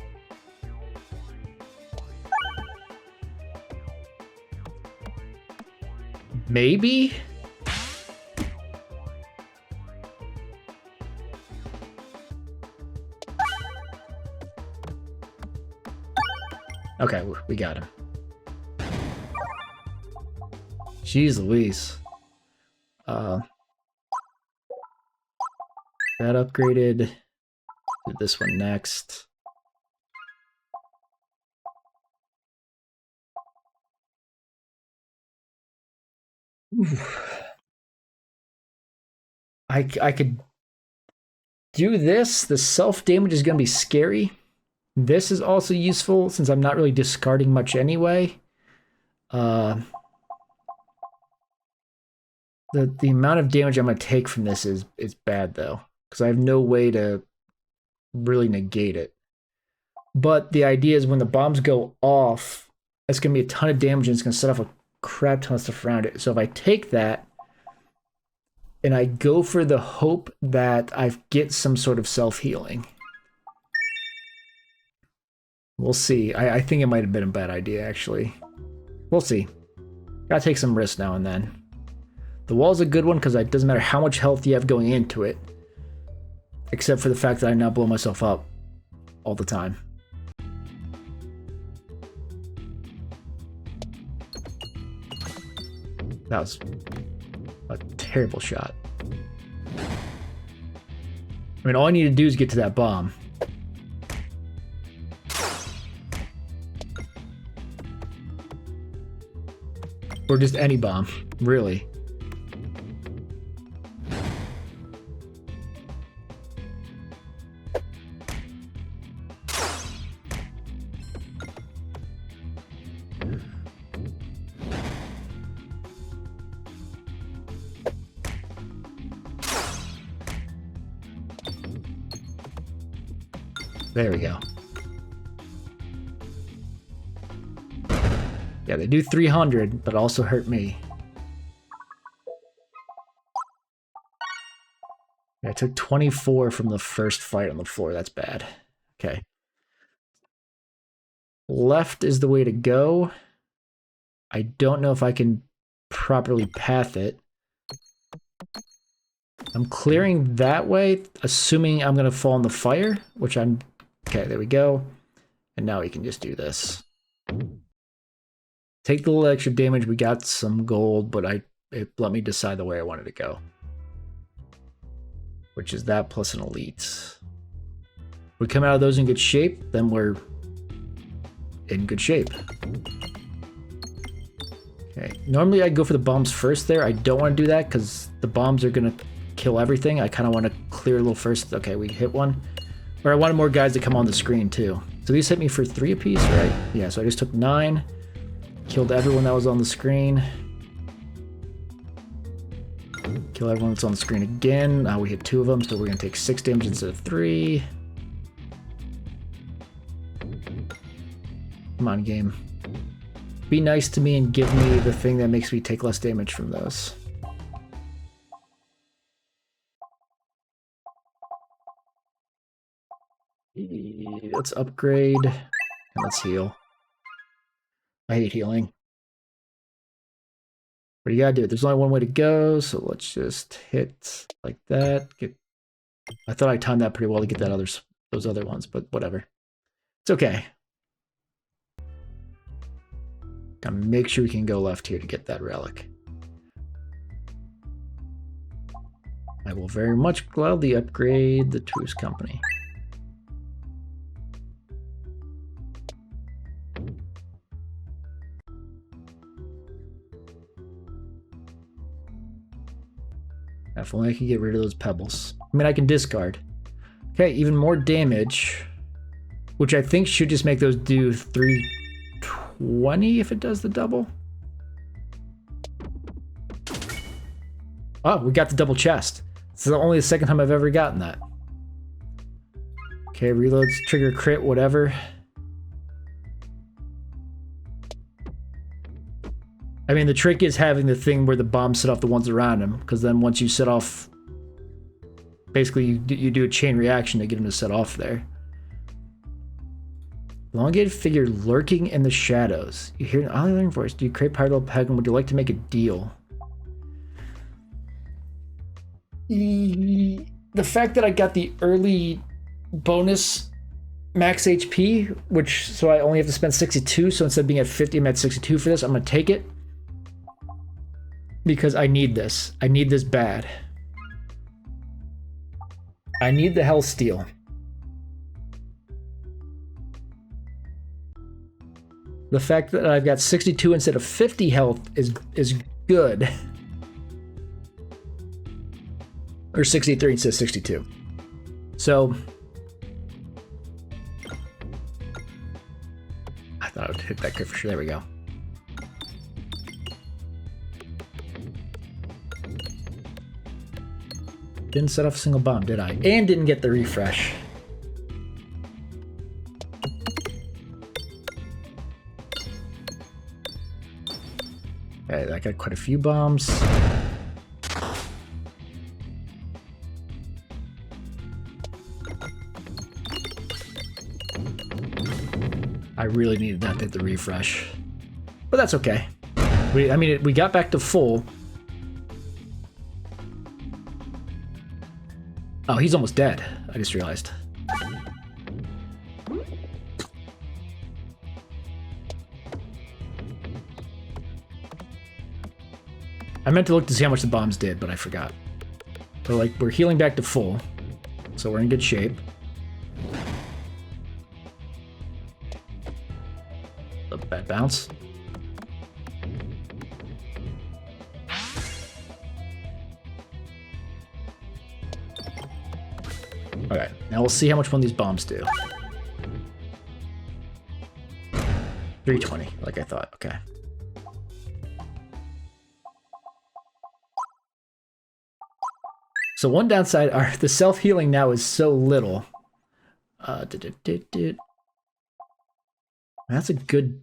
Maybe? Okay, we got him. Jeez Louise. That upgraded. Do this one next. I could do this. The self damage is going to be scary. This is also useful since I'm not really discarding much anyway. The amount of damage I'm going to take from this is bad though, because I have no way to really negate it. But the idea is when the bombs go off, it's going to be a ton of damage and it's going to set off a crap ton of stuff around it. So if I take that and I go for the hope that I get some sort of self-healing. We'll see. I think it might have been a bad idea, actually. We'll see. Gotta take some risks now and then. The wall's a good one because it doesn't matter how much health you have going into it. Except for the fact that I now blow myself up all the time. That was a terrible shot. I mean, all I need to do is get to that bomb. Or just any bomb, really. There we go. Yeah, they do 300, but also hurt me. Yeah, I took 24 from the first fight on the floor. That's bad. Okay. Left is the way to go. I don't know if I can properly path it. I'm clearing that way, assuming I'm going to fall in the fire, which I'm... Okay, there we go. And now we can just do this. Take the little extra damage. We got some gold, but it let me decide the way I wanted to go. Which is that plus an elite. We come out of those in good shape, then we're in good shape. Okay, normally I'd go for the bombs first there. I don't want to do that because the bombs are going to kill everything. I kind of want to clear a little first. Okay, we hit one. Or I wanted more guys to come on the screen too. So these hit me for 3 apiece, right? Yeah, so I just took 9. Killed everyone that was on the screen. Kill everyone that's on the screen again. Now we hit 2 of them, so we're going to take 6 damage instead of 3. Come on, game. Be nice to me and give me the thing that makes me take less damage from those. Let's upgrade. And let's heal. I hate healing. What do you gotta do? There's only one way to go, so let's just hit like that. I thought I timed that pretty well to get those other ones, but whatever. It's okay. Gotta make sure we can go left here to get that relic. I will very much gladly upgrade the Truce Company. If only I could get rid of those pebbles. I mean, I can discard. Okay, even more damage, which I think should just make those do 320 if it does the double. Oh, we got the double chest. This is only the second time I've ever gotten that. Okay, reloads, trigger crit, whatever. I mean, the trick is having the thing where the bombs set off the ones around him, because then once you set off, basically you do a chain reaction to get him to set off there. Elongated figure lurking in the shadows. You hear an oddly voice. Do you create Pyro Peglin? Would you like to make a deal? The fact that I got the early bonus max HP, which, so I only have to spend 62, so instead of being at 50, I'm at 62 for this. I'm going to take it. Because I need this. I need this bad. I need the Hell Steel. The fact that I've got 62 instead of 50 health is good. Or 63 instead of 62. So I thought I would hit that crit for sure. There we go. Didn't set off a single bomb, did I? And didn't get the refresh. Okay, I got quite a few bombs. I really needed not to hit the refresh. But that's okay. We got back to full. Oh, he's almost dead. I just realized. I meant to look to see how much the bombs did, but I forgot. So, like, we're healing back to full. So we're in good shape. A bad bounce. Okay, now we'll see how much one of these bombs do. 320, like I thought. Okay. So one downside are the self-healing now is so little. That's a good...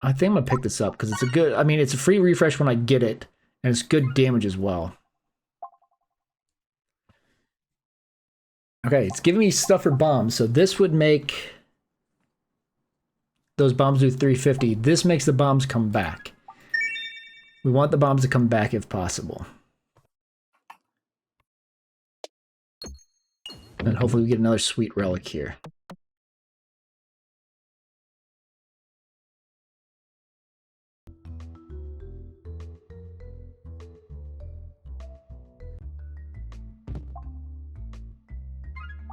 I think I'm gonna pick this up because it's a good... I mean, it's a free refresh when I get it, and it's good damage as well. Okay, it's giving me stuff for bombs, so this would make those bombs do 350. This makes the bombs come back. We want the bombs to come back if possible. And hopefully we get another sweet relic here.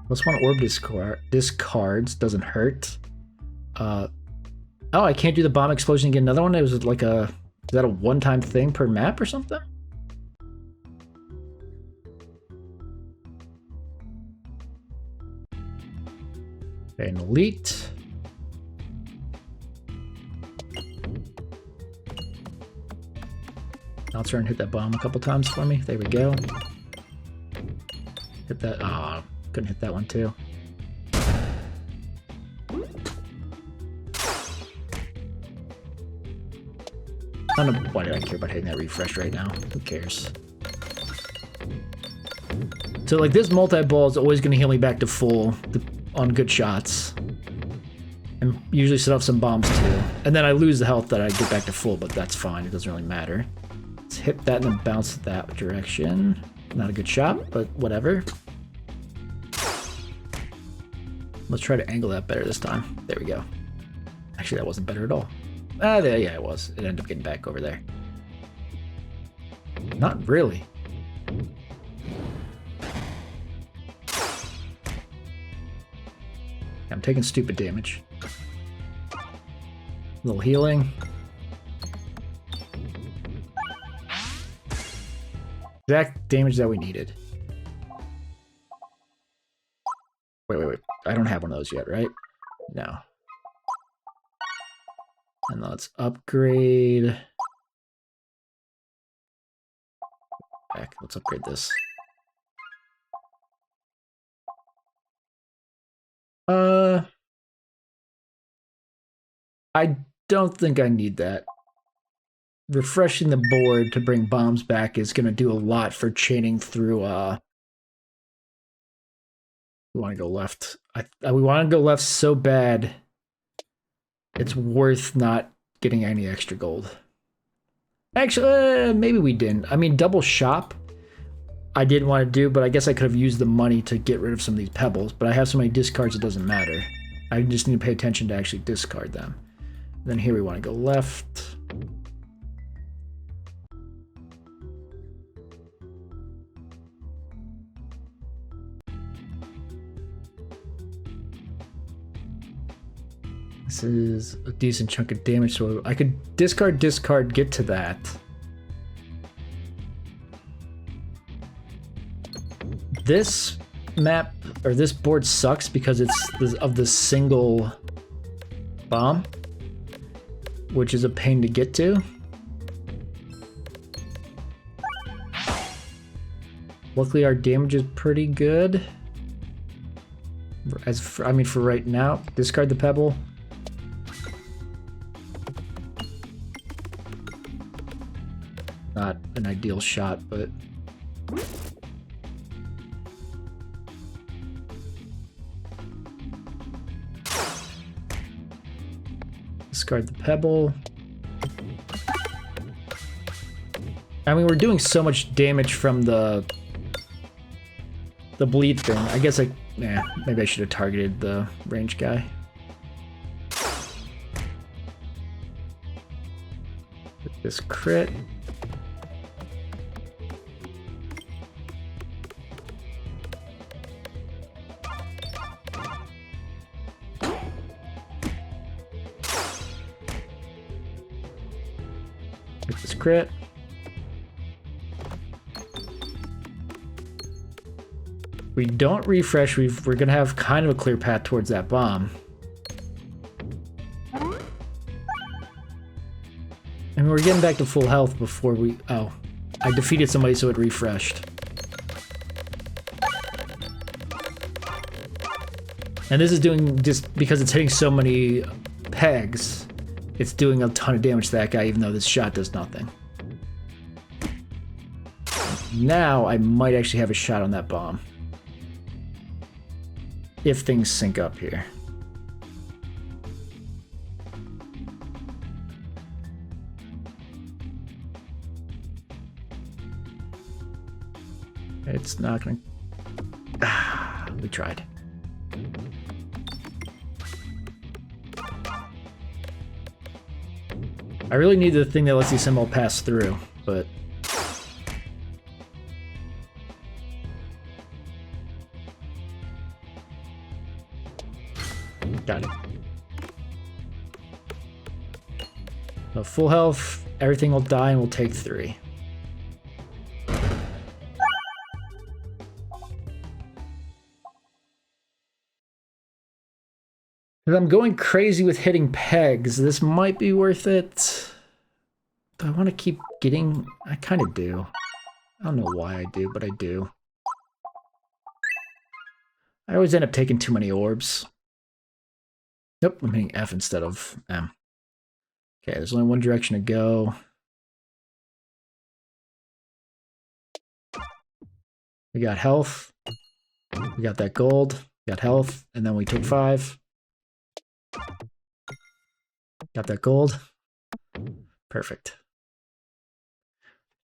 Plus one orb discards, doesn't hurt. Oh, I can't do the bomb explosion and get another one? It was like a... Is that a one-time thing per map or something? Okay, an elite. I'll try and hit that bomb a couple times for me. There we go. Hit that. Oh, couldn't hit that one too. I don't know why did I care about hitting that refresh right now. Who cares? So like this multi-ball is always going to heal me back to full on good shots. And usually set off some bombs too. And then I lose the health that I get back to full, but that's fine. It doesn't really matter. Let's hit that and then bounce that direction. Not a good shot, but whatever. Let's try to angle that better this time. There we go. Actually, that wasn't better at all. Ah, there, yeah, it was. It ended up getting back over there. Not really. I'm taking stupid damage. A little healing. Exact damage that we needed. Wait. I don't have one of those yet, right? No. And let's upgrade. Back. Let's upgrade this. I don't think I need that. Refreshing the board to bring bombs back is going to do a lot for chaining through, we want to go left. We want to go left so bad, it's worth not getting any extra gold. Actually, maybe we didn't. I mean, double shop, I didn't want to do, but I guess I could have used the money to get rid of some of these pebbles, but I have so many discards it doesn't matter. I just need to pay attention to actually discard them. Then here we want to go left. This is a decent chunk of damage, so I could discard, get to that. This map, or this board sucks because it's of the single bomb, which is a pain to get to. Luckily our damage is pretty good. I mean, for right now, discard the pebble. Not an ideal shot, but discard the pebble. I mean, we're doing so much damage from the bleed thing. I guess maybe I should have targeted the range guy. With this crit. With this crit. We don't refresh, we're gonna have kind of a clear path towards that bomb. And we're getting back to full health before we... Oh, I defeated somebody so it refreshed. And this is doing, just because it's hitting so many pegs, it's doing a ton of damage to that guy even though this shot does nothing. Now I might actually have a shot on that bomb. If things sync up here. It's not gonna... we tried. I really need the thing that lets the symbol pass through, but... Got it. So full health, everything will die and we'll take 3. If I'm going crazy with hitting pegs, this might be worth it. Do I want to keep getting... I kind of do. I don't know why I do, but I do. I always end up taking too many orbs. Nope, I'm hitting F instead of M. Okay, there's only one direction to go. We got health. We got that gold. We got health, and then we took 5. Got that gold. Perfect.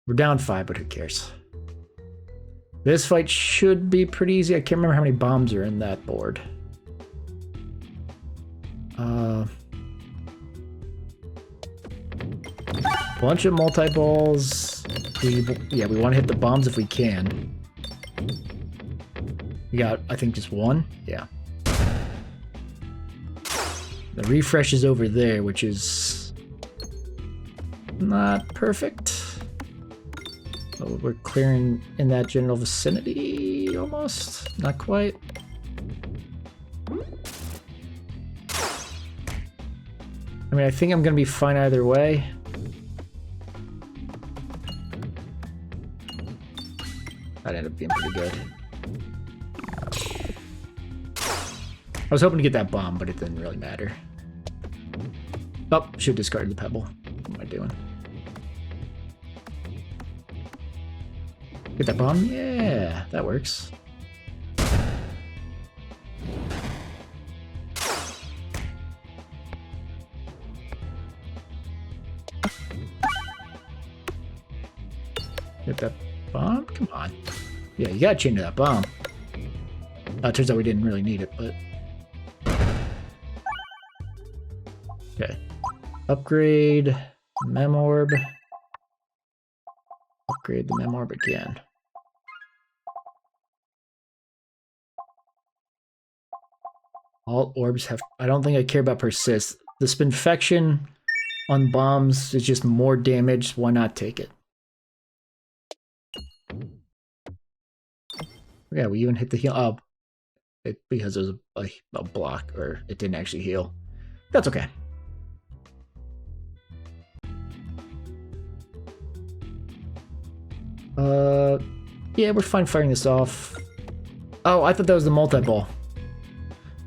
We're down 5, but who cares? This fight should be pretty easy. I can't remember how many bombs are in that board. Bunch of multi-balls. We want to hit the bombs if we can. We got, I think, just 1. Yeah. The refresh is over there, which is not perfect. So we're clearing in that general vicinity, almost. Not quite. I mean, I think I'm gonna be fine either way. That ended up being pretty good. I was hoping to get that bomb, but it didn't really matter. Oh, should have discarded the pebble. What am I doing? Get that bomb? Yeah, that works. Get that bomb? Come on. Yeah, you gotta chain to that bomb. It turns out we didn't really need it, but... Okay. Upgrade Mem Orb. Upgrade the Mem Orb again. All orbs have... I don't think I care about persist. The Spinfection on bombs is just more damage. Why not take it? Yeah, we even hit the heal up. Because there's a block, or it didn't actually heal. That's okay. Yeah, we're fine firing this off. Oh, I thought that was the multi-ball.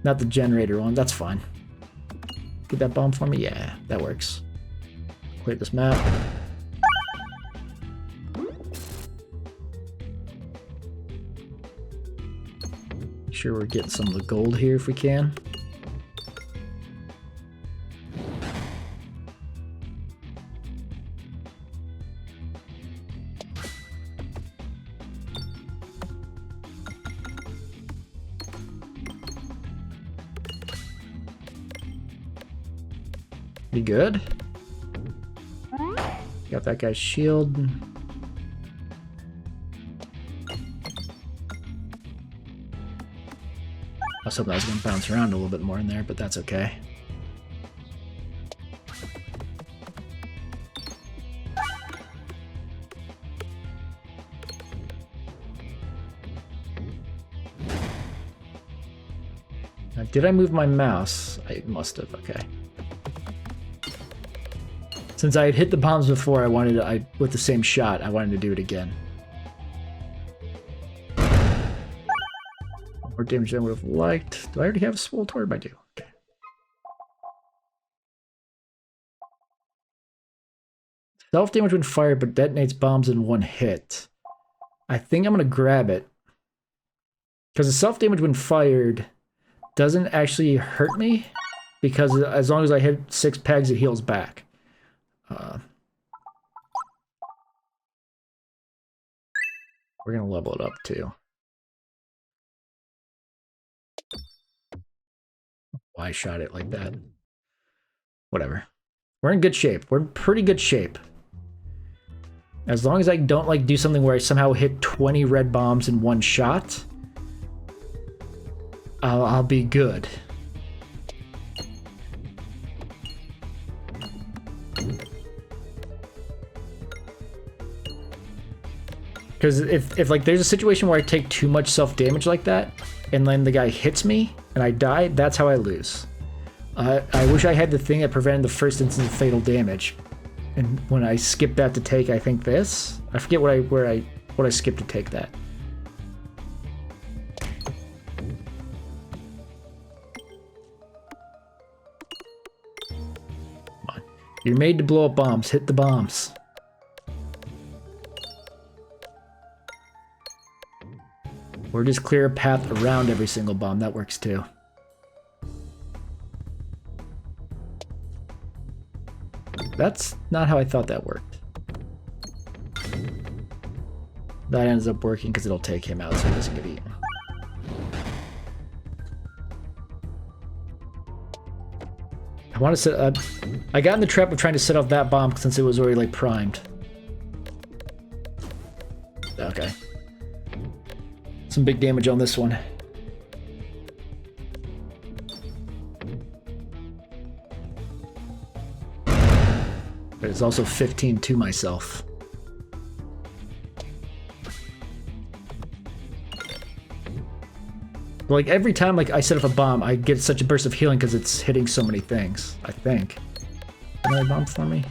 Not the generator one. That's fine. Get that bomb for me? Yeah, that works. Clear this map. Make sure we're getting some of the gold here if we can. Pretty good. Got that guy's shield. I was hoping I was going to bounce around a little bit more in there, but that's okay. Now, did I move my mouse? I must have, okay. Since I had hit the bombs before, I wanted to, with the same shot, I wanted to do it again. More damage than I would have liked. Do I already have a Swole Torb? I do. Okay. Self-damage when fired, but detonates bombs in one hit. I think I'm going to grab it. Because the self-damage when fired doesn't actually hurt me. Because as long as I hit 6 pegs, it heals back. We're going to level it up too. Why I shot it like that? Whatever. We're in good shape. We're in pretty good shape. As long as I don't like do something where I somehow hit 20 red bombs in one shot, I'll be good. Because if like there's a situation where I take too much self-damage like that, and then the guy hits me and I die, that's how I lose. I wish I had the thing that prevented the first instance of fatal damage. And when I skipped that to take, I think this. I forget what I skipped to take that. Come on. You're made to blow up bombs. Hit the bombs. Or just clear a path around every single bomb. That works too. That's not how I thought that worked. That ends up working because it'll take him out so he doesn't get eaten. I want to set up... I got in the trap of trying to set off that bomb since it was already like primed. Okay. Some big damage on this one. But it's also 15 to myself. Like every time like I set up a bomb, I get such a burst of healing because it's hitting so many things, I think. Another bomb for me?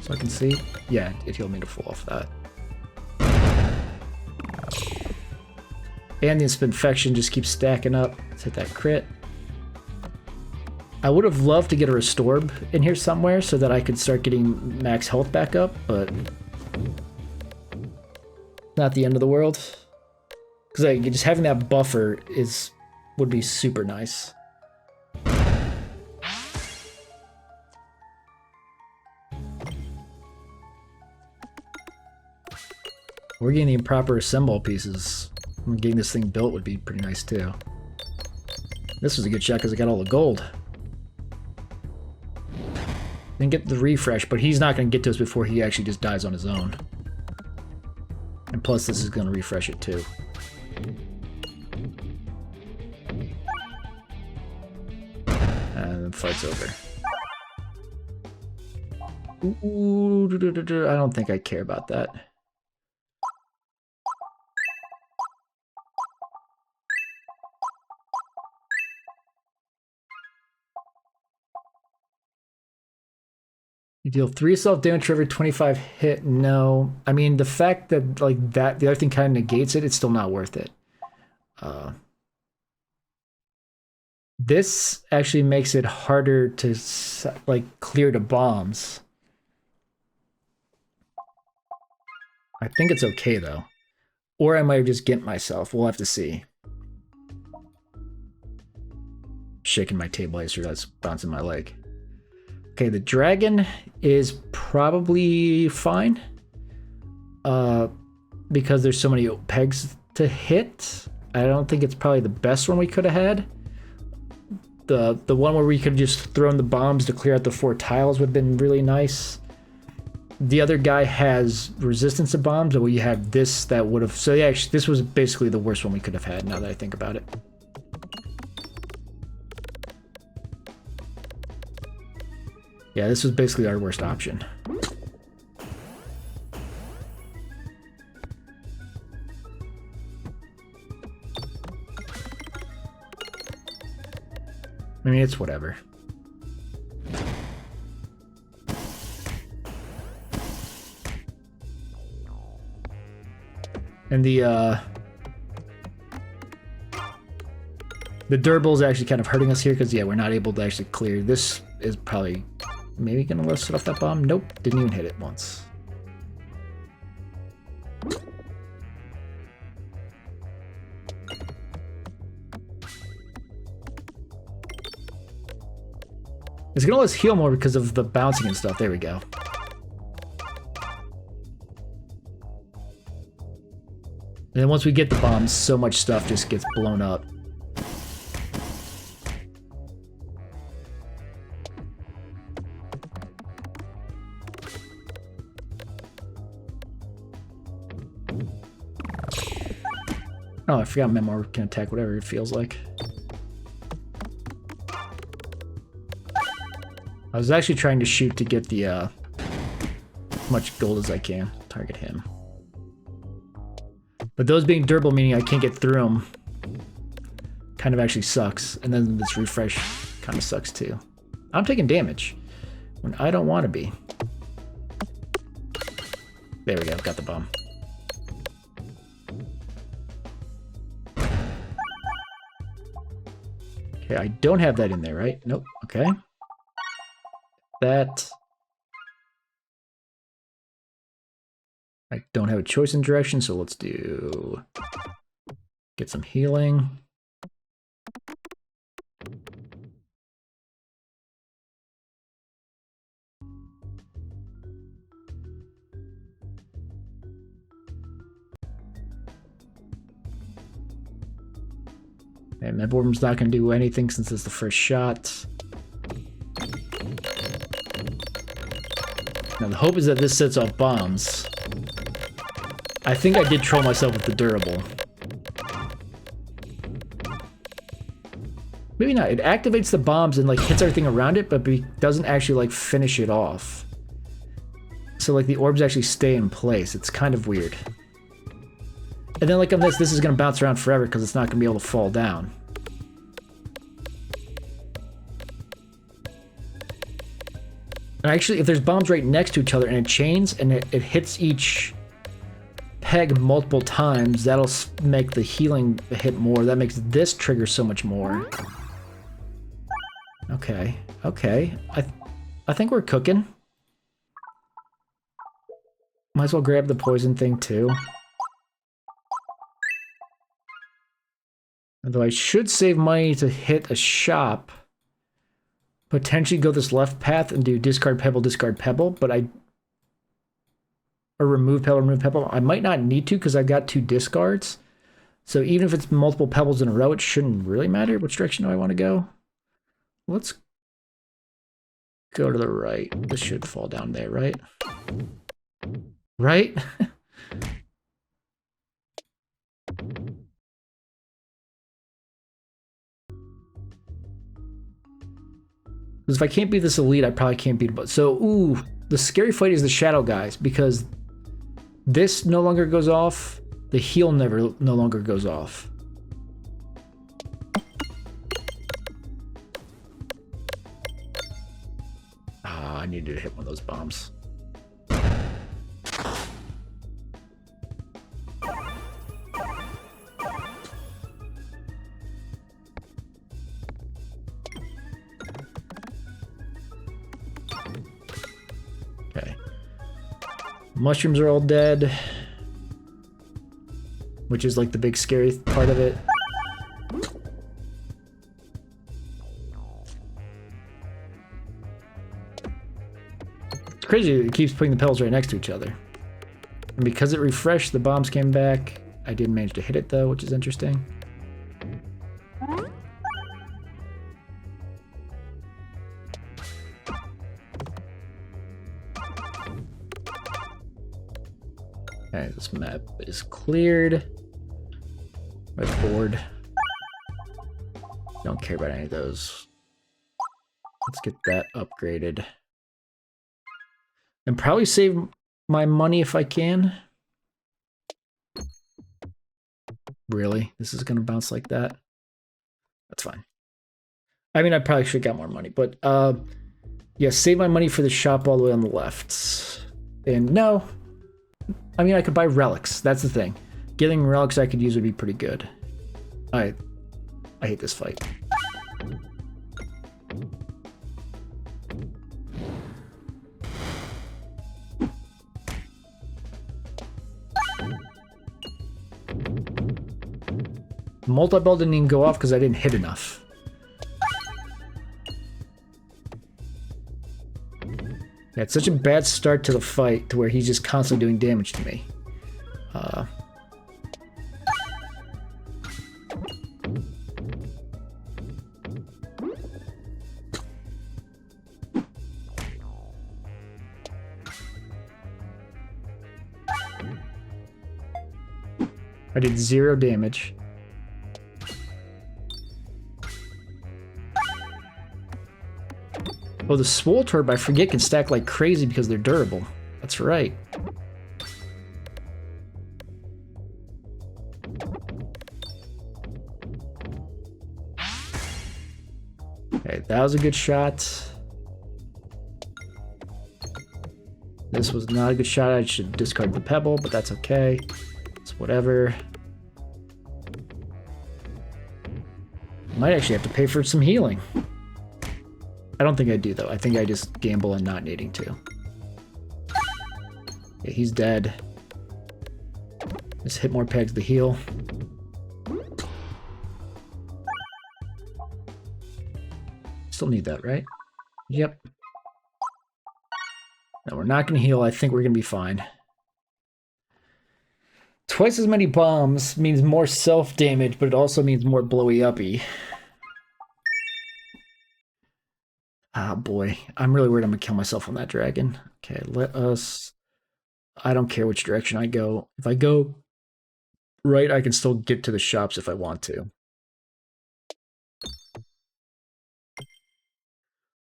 So I can see? Yeah, it healed me to full off that. And the infection just keeps stacking up. Let's hit that crit. I would have loved to get a Restorb in here somewhere so that I could start getting max health back up, but not the end of the world. Because like, just having that buffer would be super nice. We're getting the improper assemble pieces. Getting this thing built would be pretty nice too. This was a good shot because I got all the gold. Didn't get the refresh, but he's not going to get to us before he actually just dies on his own. And plus this is going to refresh it too. And the fight's over. Ooh, I don't think I care about that. You deal 3 self-damage for every 25 hit. No. I mean, the fact that, like, the other thing kind of negates it, it's still not worth it. This actually makes it harder to, like, clear the bombs. I think it's okay, though. Or I might have just gimped myself. We'll have to see. Shaking my table icer, that's bouncing my leg. Okay, the dragon is probably fine. Because there's so many pegs to hit. I don't think it's probably the best one we could have had. The one where we could have just thrown the bombs to clear out the 4 tiles would have been really nice. The other guy has resistance to bombs, but we have this that would have... So yeah, actually, this was basically the worst one we could have had, now that I think about it. Yeah, this was basically our worst option. I mean, it's whatever. And the durable is actually kind of hurting us here because, yeah, we're not able to actually clear. This is probably maybe gonna let us set off that bomb. Nope, didn't even hit it once. It's gonna let us heal more because of the bouncing and stuff. There we go. And then once we get the bombs, so much stuff just gets blown up. Oh, I forgot Memoir can attack whatever it feels like. I was actually trying to shoot to get the as much gold as I can. Target him. But those being durable, meaning I can't get through them, kind of actually sucks. And then this refresh kind of sucks too. I'm taking damage when I don't want to be. There we go, got the bomb. Okay, I don't have that in there, right? Nope, okay. That. I don't have a choice in direction, so let's do... Get some healing. And my Boredom's not going to do anything since it's the first shot. Now the hope is that this sets off bombs. I think I did troll myself with the durable. Maybe not. It activates the bombs and like hits everything around it, but doesn't actually like finish it off. So like the orbs actually stay in place. It's kind of weird. And then like on this is going to bounce around forever because it's not going to be able to fall down. And actually, if there's bombs right next to each other and it chains and it hits each peg multiple times, that'll make the healing hit more. That makes this trigger so much more. Okay, okay. I think we're cooking. Might as well grab the poison thing too. Although I should save money to hit a shop. Potentially go this left path and do discard pebble, but or remove pebble. I might not need to because I've got 2 discards. So even if it's multiple pebbles in a row, it shouldn't really matter. Which direction do I want to go? Let's go to the right. This should fall down there, right? Right? Because if I can't beat this elite, I probably can't beat it. So, ooh, the scary fight is the shadow guys, because this no longer goes off. The heal no longer goes off. Ah, I needed to hit one of those bombs. Okay. Mushrooms are all dead, which is like the big scary part of it. It's crazy it keeps putting the pebbles right next to each other. And because it refreshed, the bombs came back. I didn't manage to hit it though, which is interesting. Okay, this map is cleared. Red board. Don't care about any of those. Let's get that upgraded. And probably save my money if I can. Really? This is gonna bounce like that? That's fine. I mean, I probably should have got more money, but yeah, save my money for the shop all the way on the left. And no, I mean, I could buy relics. That's the thing. Getting relics I could use would be pretty good. I hate this fight. Multi-ball didn't even go off because I didn't hit enough. Yeah, it's such a bad start to the fight to where he's just constantly doing damage to me. I did 0 damage. Oh, the Swole Torb, I forget, can stack like crazy because they're durable. That's right. Okay, that was a good shot. This was not a good shot. I should discard the pebble, but that's okay. It's whatever. Might actually have to pay for some healing. I don't think I do, though. I think I just gamble on not needing to. Okay, he's dead. Just hit more pegs to heal. Still need that, right? Yep. No, we're not going to heal. I think we're going to be fine. Twice as many bombs means more self-damage, but it also means more blowy-uppy. Ah, boy. I'm really worried I'm going to kill myself on that dragon. Okay, let us... I don't care which direction I go. If I go right, I can still get to the shops if I want to.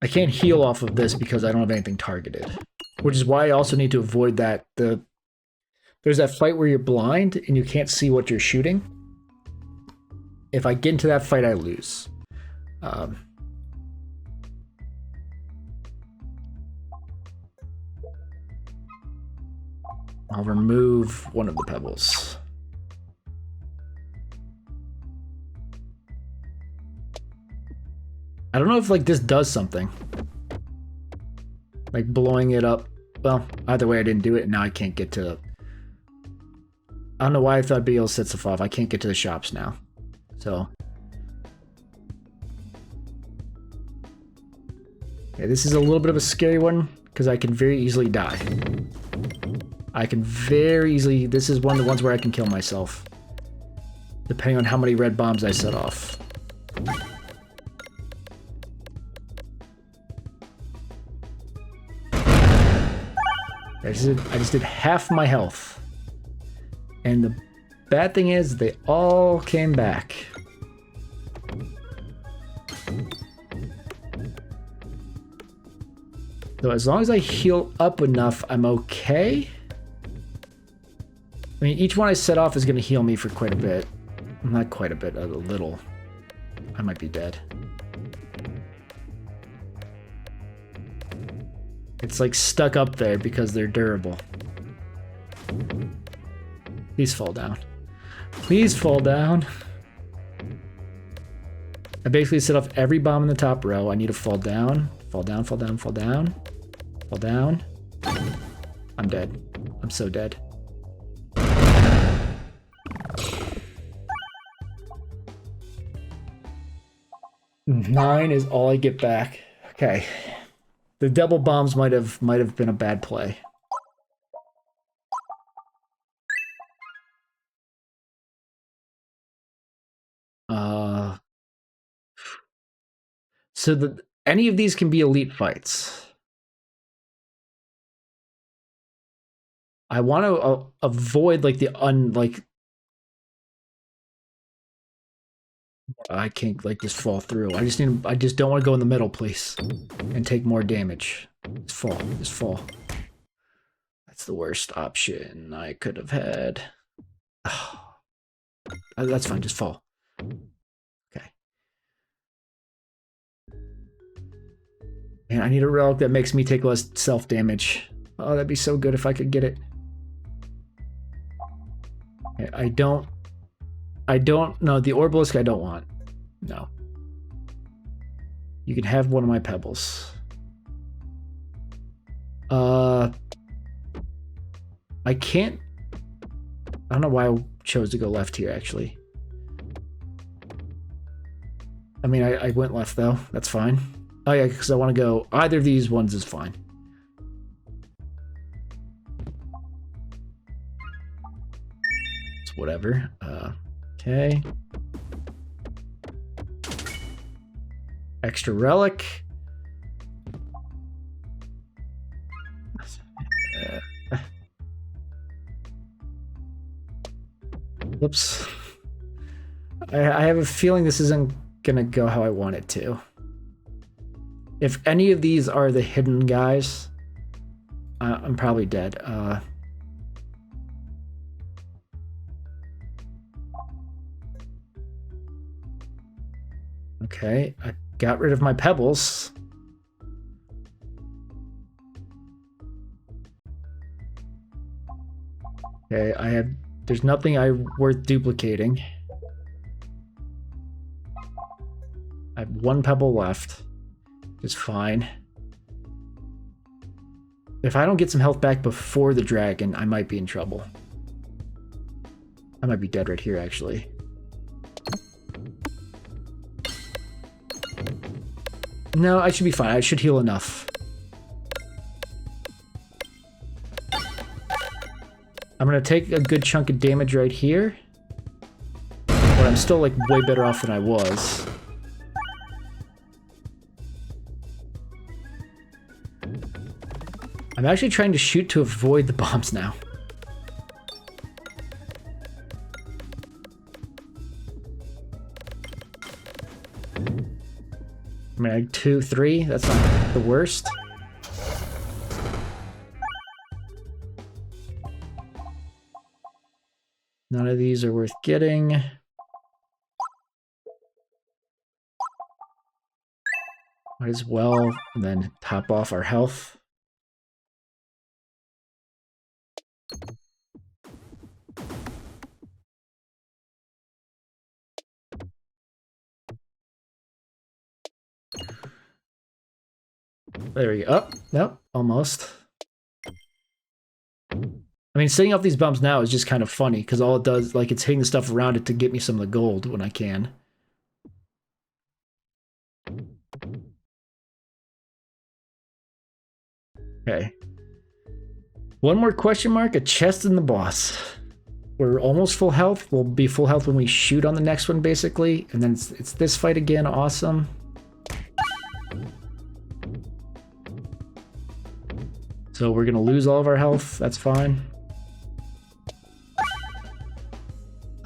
I can't heal off of this because I don't have anything targeted. Which is why I also need to avoid that. There's that fight where you're blind and you can't see what you're shooting. If I get into that fight, I lose. I'll remove one of the pebbles. I don't know if like this does something. Like blowing it up. Well, either way I didn't do it and now I can't get to... I don't know why I thought I'd be able to set stuff off. I can't get to the shops now. So... Okay, this is a little bit of a scary one because I can very easily die. I can very easily... This is one of the ones where I can kill myself. Depending on how many red bombs I set off. I just did half my health. And the bad thing is, they all came back. So as long as I heal up enough, I'm okay. I mean, each one I set off is going to heal me for quite a bit. Not quite a bit, a little. I might be dead. It's like stuck up there because they're durable. Please fall down. Please fall down. I basically set off every bomb in the top row. I need to fall down. Fall down, fall down, fall down. Fall down. I'm dead. I'm so dead. Nine is all I get back. Okay. The double bombs might have been a bad play. So any of these can be elite fights. I want to avoid like I can't like just fall through. I just don't want to go in the middle, please, and take more damage. Just fall. That's the worst option I could have had. Oh, that's fine, just fall. Okay. Man, I need a relic that makes me take less self-damage. Oh, that'd be so good if I could get it. Okay, I don't know, the Orbalisk I don't want. No. You can have one of my pebbles. I can't... I don't know why I chose to go left here, actually. I mean, I went left, though. That's fine. Oh, yeah, because I want to go... Either of these ones is fine. It's whatever. Okay. Extra relic. Whoops. I have a feeling this isn't gonna go how I want it to. If any of these are the hidden guys, I'm probably dead. Okay, I got rid of my pebbles. Okay, there's nothing worth duplicating. I have one pebble left. It's fine. If I don't get some health back before the dragon, I might be in trouble. I might be dead right here, actually. No, I should be fine. I should heal enough. I'm gonna take a good chunk of damage right here. But I'm still like way better off than I was. I'm actually trying to shoot to avoid the bombs now. I mean, 2, 3, that's not the worst. None of these are worth getting. Might as well, and then top off our health. There we go. Oh, nope, almost. I mean, setting up these bumps now is just kind of funny, because all it does, like, it's hitting the stuff around it to get me some of the gold when I can. Okay. One more question mark, a chest in the boss. We're almost full health. We'll be full health when we shoot on the next one, basically. And then it's this fight again. Awesome. So we're going to lose all of our health. That's fine.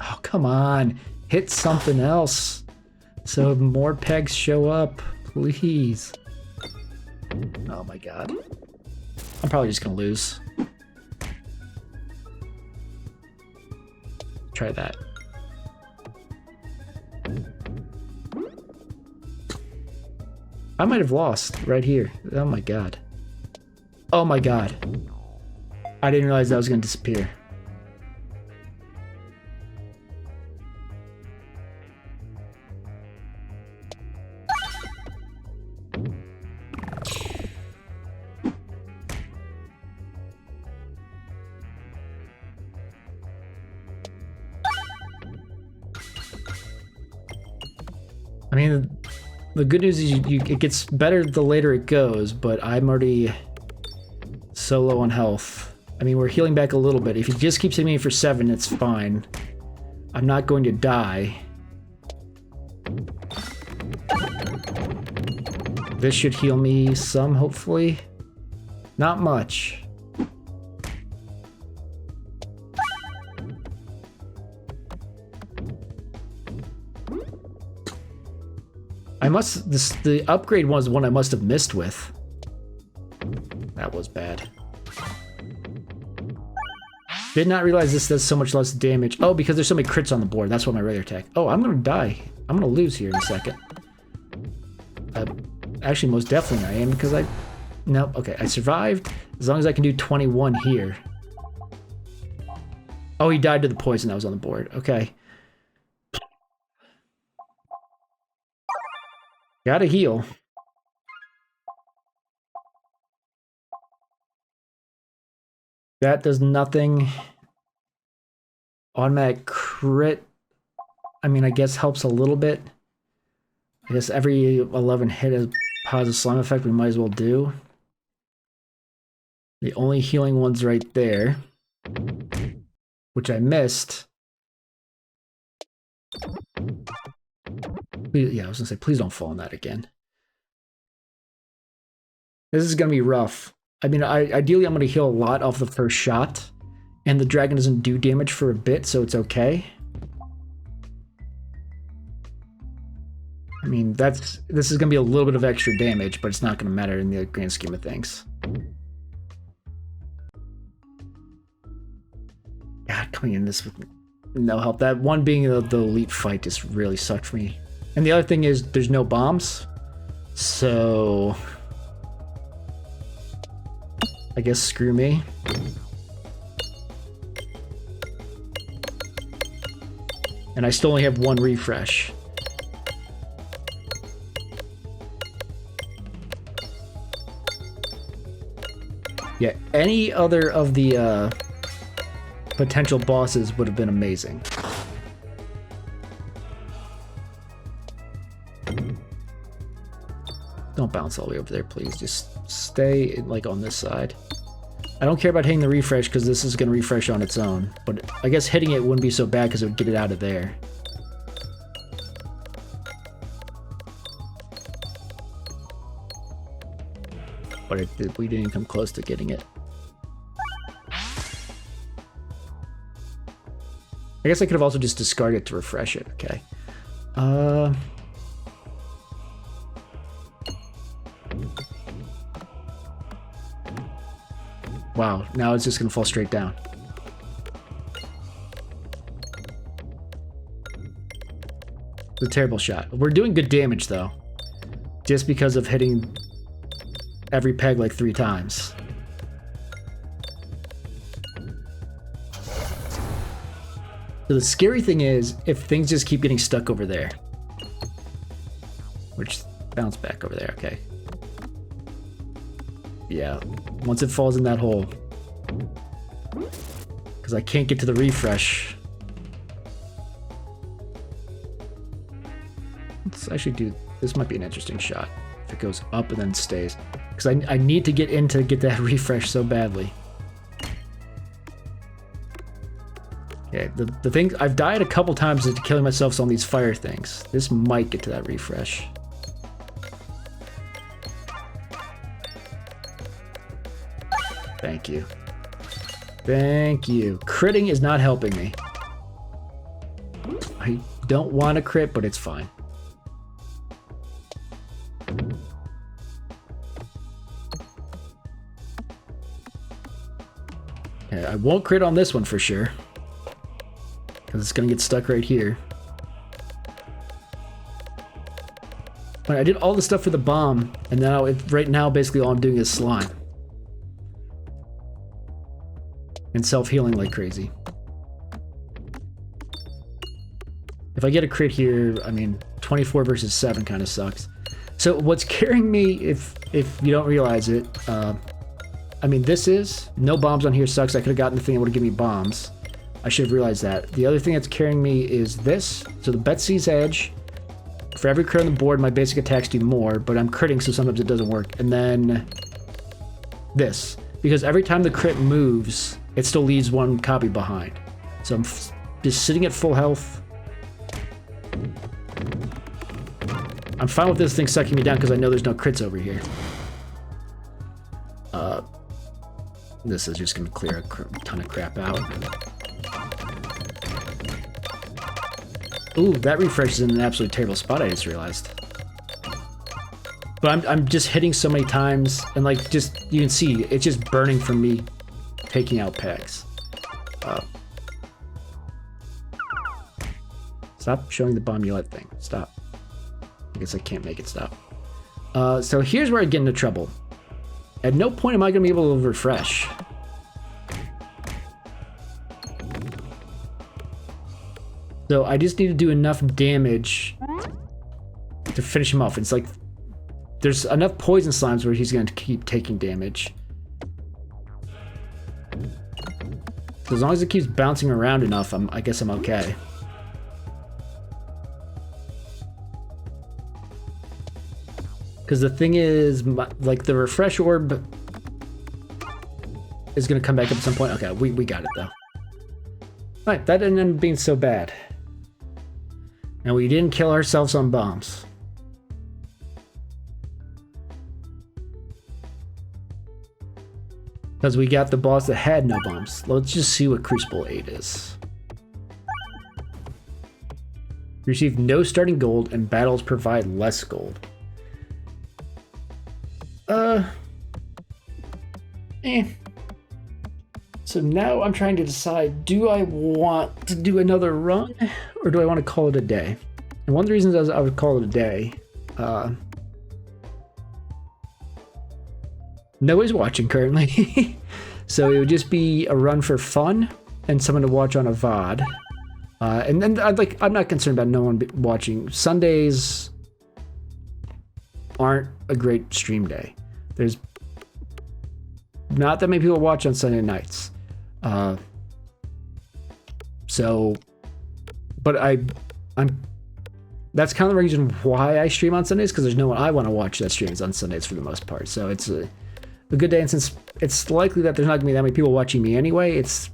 Oh, come on. Hit something else. So more pegs show up. Please. Oh my god. I'm probably just going to lose. Try that. I might have lost right here. Oh my god. Oh my god. I didn't realize that was going to disappear. I mean, the good news is it gets better the later it goes, but I'm already so low on health. I mean, we're healing back a little bit. If he just keeps hitting me for 7, it's fine. I'm not going to die. This should heal me some, hopefully. Not much. The upgrade was the one I must have missed with. That was bad. Did not realize this does so much less damage. Oh, because there's so many crits on the board. That's why my regular attack. Oh, I'm gonna die. I'm gonna lose here in a second. Actually, most definitely I am because I... Nope, okay, I survived. As long as I can do 21 here. Oh, he died to the poison that was on the board. Okay. Gotta heal. That does nothing. Automatic crit. I mean, I guess helps a little bit. I guess every 11 hit has positive slime effect we might as well do. The only healing one's right there. Which I missed. Yeah, I was gonna say, please don't fall on that again. This is gonna be rough. I mean, ideally I'm gonna heal a lot off the first shot, and the dragon doesn't do damage for a bit, so it's okay. I mean, this is gonna be a little bit of extra damage, but it's not gonna matter in the grand scheme of things. God, coming in this with no help. That one being the elite fight just really sucked for me. And the other thing is, there's no bombs, so I guess screw me. And I still only have 1 refresh. Yeah, any other of the potential bosses would have been amazing. Don't bounce all the way over there, please. Just stay, like, on this side. I don't care about hitting the refresh, because this is going to refresh on its own. But I guess hitting it wouldn't be so bad, because it would get it out of there. But we didn't come close to getting it. I guess I could have also just discarded it to refresh it. Okay. Wow, now it's just gonna fall straight down. It's a terrible shot. We're doing good damage though. Just because of hitting every peg like 3 times. So the scary thing is if things just keep getting stuck over there. Which, bounce back over there, okay. Yeah, once it falls in that hole. Because I can't get to the refresh. Let's actually do, this might be an interesting shot. If it goes up and then stays. Because I need to get in to get that refresh so badly. Okay, the thing, I've died a couple times into killing myself on these fire things. This might get to that refresh. Thank you. Thank you. Critting is not helping me. I don't want to crit, but it's fine. Okay, I won't crit on this one for sure. Because it's going to get stuck right here. But I did all the stuff for the bomb, and now right now basically all I'm doing is slime. And self-healing like crazy. If I get a crit here, I mean, 24 versus 7 kind of sucks. So what's carrying me, if you don't realize it, I mean, this is, no bombs on here sucks. I could have gotten the thing that would have given me bombs. I should have realized that. The other thing that's carrying me is this. So the Betsy's Edge. For every crit on the board, my basic attacks do more, but I'm critting, so sometimes it doesn't work. And then this. Because every time the crit moves, it still leaves one copy behind. So I'm just sitting at full health. I'm fine with this thing sucking me down because I know there's no crits over here. This is just going to clear a ton of crap out. Ooh, that refresh is in an absolutely terrible spot, I just realized. But I'm just hitting so many times, and like, just, you can see, it's just burning from me taking out pegs. Stop showing the bomb Yolette thing. Stop. I guess I can't make it stop. So here's where I get into trouble. At no point am I going to be able to refresh. So I just need to do enough damage to finish him off. It's like there's enough poison slimes where he's going to keep taking damage. So as long as it keeps bouncing around enough, I guess I'm okay. Because the thing is, like, the refresh orb is going to come back up at some point. Okay, we got it, though. Alright, that didn't end up being so bad. And we didn't kill ourselves on bombs. Because we got the boss that had no bombs. Let's just see what Crucible 8 is. Receive no starting gold, and battles provide less gold. So now I'm trying to decide, do I want to do another run, or do I want to call it a day? And one of the reasons I would call it a day, nobody's watching currently, so it would just be a run for fun and someone to watch on a VOD. And then I'm not concerned about no one watching. Sundays aren't a great stream day. There's not that many people watch on Sunday nights. But that's kind of the reason why I stream on Sundays, because there's no one I want to watch that streams on Sundays for the most part. So it's a good day, and since it's likely that there's not gonna be that many people watching me anyway, it's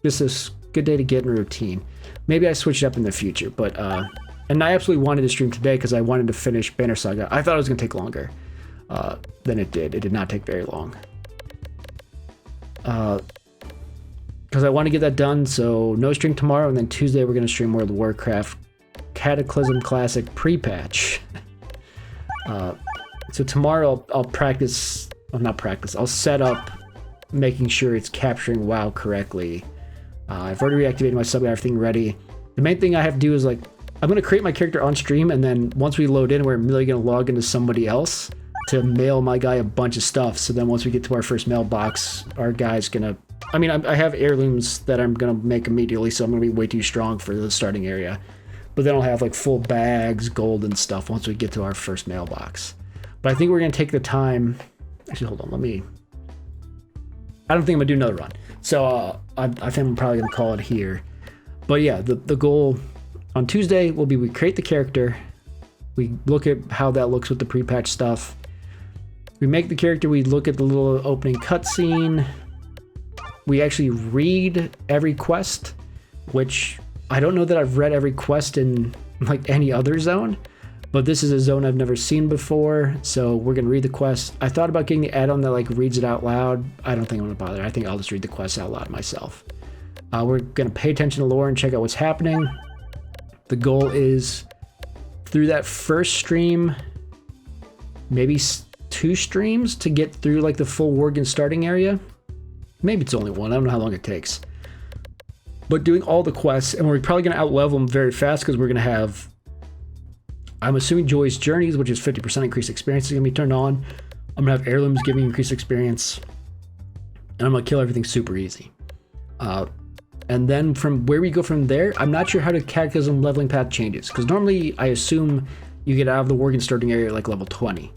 just a good day to get in a routine. Maybe I switch it up in the future, but and I absolutely wanted to stream today because I wanted to finish Banner Saga. I thought it was gonna take longer than it did. It did not take very long. Because I want to get that done, so no stream tomorrow, and then Tuesday we're going to stream World of Warcraft Cataclysm Classic pre-patch. So tomorrow I'll practice, well, not practice, I'll set up making sure it's capturing WoW correctly. I've already reactivated my sub, got everything ready. The main thing I have to do is, like, I'm going to create my character on stream, and then once we load in, we're immediately going to log into somebody else to mail my guy a bunch of stuff. So then once we get to our first mailbox, our guy's going to I mean, I have heirlooms that I'm going to make immediately, so I'm going to be way too strong for the starting area. But then I'll have like full bags, gold and stuff once we get to our first mailbox. But I think we're going to take the time. Actually, hold on. I don't think I'm going to do another run. So I think I'm probably going to call it here. But yeah, the goal on Tuesday will be we create the character. We look at how that looks with the pre-patch stuff. We make the character. We look at the little opening cutscene. We actually read every quest, which I don't know that I've read every quest in like any other zone, but this is a zone I've never seen before, so we're gonna read the quest. I thought about getting the add-on that like reads it out loud. I don't think I'm gonna bother. I think I'll just read the quest out loud myself. We're gonna pay attention to lore and check out what's happening. The goal is through that first stream, maybe 2 streams to get through like the full Worgen starting area. Maybe it's only 1. I don't know how long it takes. But doing all the quests, and we're probably going to outlevel them very fast because we're going to have, I'm assuming Joy's Journeys, which is 50% increased experience, is going to be turned on. I'm going to have heirlooms giving increased experience. And I'm going to kill everything super easy. And then from where we go from there, I'm not sure how the Cataclysm leveling path changes. Because normally I assume you get out of the Worgen starting area at like level 20.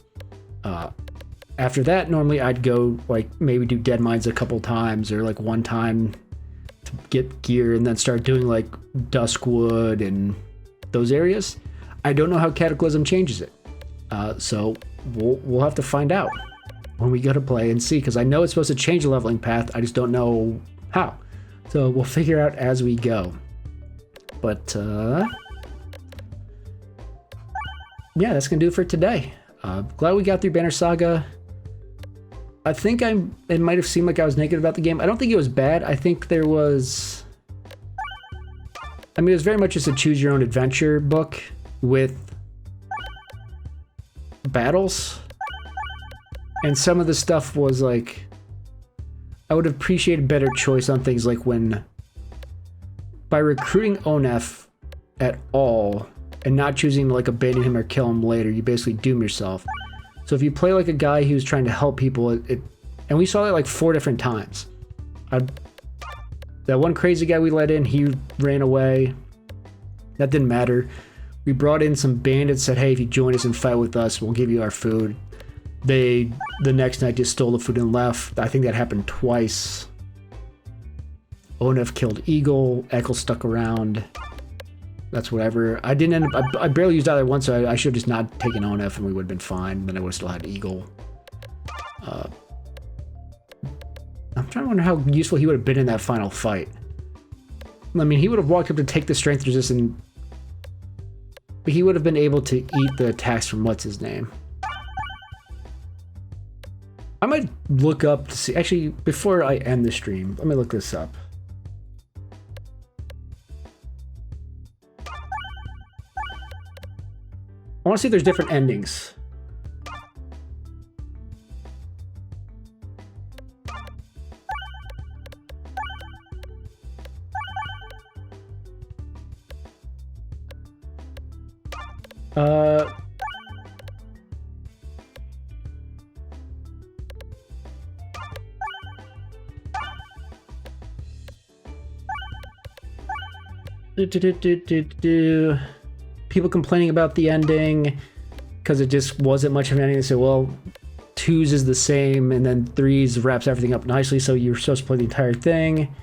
After that, normally I'd go like maybe do dead mines a couple times or like one time to get gear and then start doing like Duskwood and those areas. I don't know how Cataclysm changes it. So we'll have to find out when we go to play and see, because I know it's supposed to change the leveling path. I just don't know how. So we'll figure out as we go. But yeah, that's gonna do it for today. Glad we got through Banner Saga. I think it might have seemed like I was negative about the game. I don't think it was bad. I think there was, I mean, it was very much just a choose your own adventure book with battles. And some of the stuff was like, I would have appreciated better choice on things like when, by recruiting Onef at all and not choosing to like abandon him or kill him later, you basically doom yourself. So if you play like a guy who's trying to help people, and we saw that like 4 different times. That one crazy guy we let in, he ran away. That didn't matter. We brought in some bandits, said, hey, if you join us and fight with us, we'll give you our food. They, the next night, just stole the food and left. I think that happened twice. Onef killed Eagle. Echo stuck around. That's whatever. I didn't end up, I barely used either one, so I should have just not taken Onef and we would have been fine. Then I would have still had Eagle. I'm trying to wonder how useful he would have been in that final fight. I mean, he would have walked up to take the strength resistance, but he would have been able to eat the attacks from what's his name. I might look up to see, actually, before I end the stream, let me look this up. I want to see if there's different endings. People complaining about the ending because it just wasn't much of an ending. They say, well, 2's is the same, and then 3's wraps everything up nicely, so you're supposed to play the entire thing.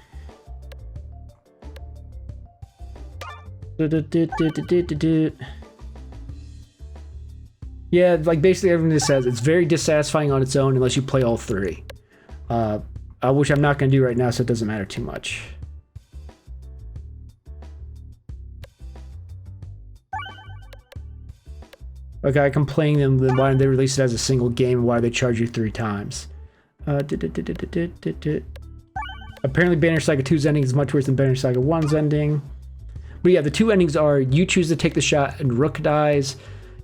Yeah, like basically everyone just says it's very dissatisfying on its own unless you play all 3. Which I'm not going to do right now, so it doesn't matter too much. Okay, I complain them, then why did they release it as a single game, and why do they charge you 3 times? Apparently Banner Saga 2's ending is much worse than Banner Saga 1's ending. But yeah, the 2 endings are you choose to take the shot and Rook dies,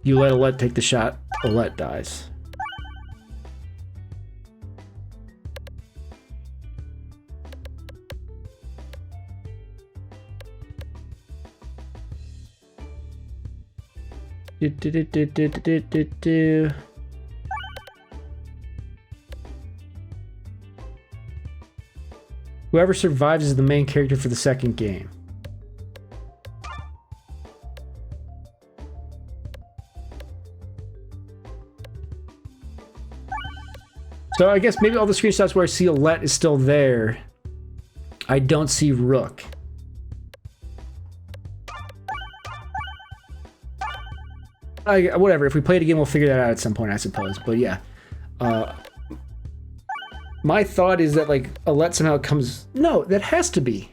you let Alette take the shot, Alette dies. Whoever survives is the main character for the second game. So I guess maybe all the screenshots where I see Alette is still there. I don't see Rook. Whatever, if we play it again, we'll figure that out at some point, I suppose. But yeah. My thought is that, like, Alette somehow comes... No, that has to be.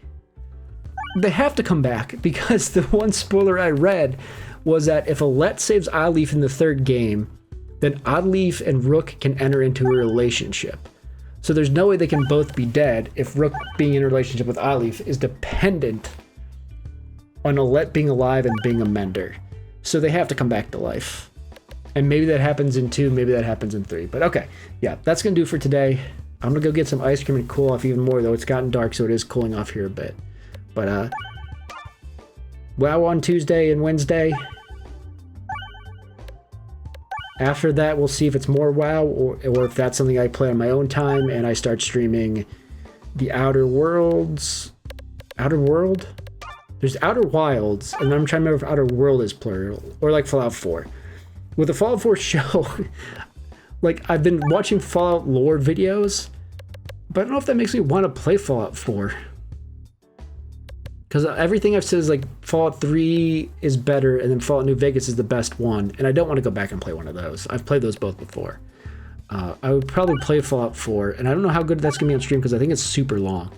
They have to come back, because the one spoiler I read was that if Alette saves Oddleif in the third game, then Oddleif and Rook can enter into a relationship. So there's no way they can both be dead if Rook being in a relationship with Oddleif is dependent on Alette being alive and being a mender. So they have to come back to life. And maybe that happens in 2, maybe that happens in 3. But okay, yeah, that's going to do for today. I'm going to go get some ice cream and cool off even more, though it's gotten dark, so it is cooling off here a bit. But, WoW on Tuesday and Wednesday. After that, we'll see if it's more WoW, or if that's something I play on my own time, and I start streaming the Outer Worlds. Outer World? There's Outer Wilds, and I'm trying to remember if Outer World is plural, or like Fallout 4. With the Fallout 4 show, like, I've been watching Fallout lore videos, but I don't know if that makes me want to play Fallout 4. Because everything I've said is like Fallout 3 is better, and then Fallout New Vegas is the best one, and I don't want to go back and play one of those. I've played those both before. I would probably play Fallout 4, and I don't know how good that's going to be on stream because I think it's super long.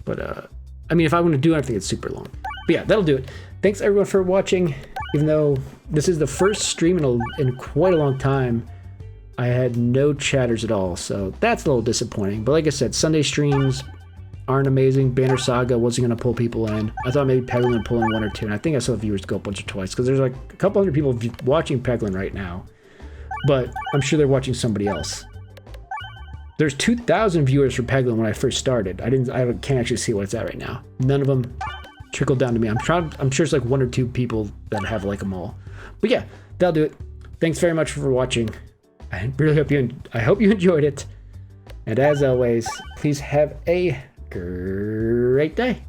But, I mean, if I want to do it, I think it's super long. But yeah, that'll do it. Thanks everyone for watching. Even though this is the first stream in quite a long time, I had no chatters at all, so that's a little disappointing. But like I said, Sunday streams aren't amazing. Banner Saga wasn't going to pull people in. I thought maybe Peglin would pull in 1 or 2, and I think I saw viewers go up once or twice, because there's like a couple hundred people watching Peglin right now, but I'm sure they're watching somebody else. There's 2,000 viewers for Peglin when I first started. I can't actually see what it's at right now. None of them trickled down to me. I'm sure it's like 1 or 2 people that have like them all. But yeah, that'll do it. Thanks very much for watching. I really hope you enjoyed it. And as always, please have a great day.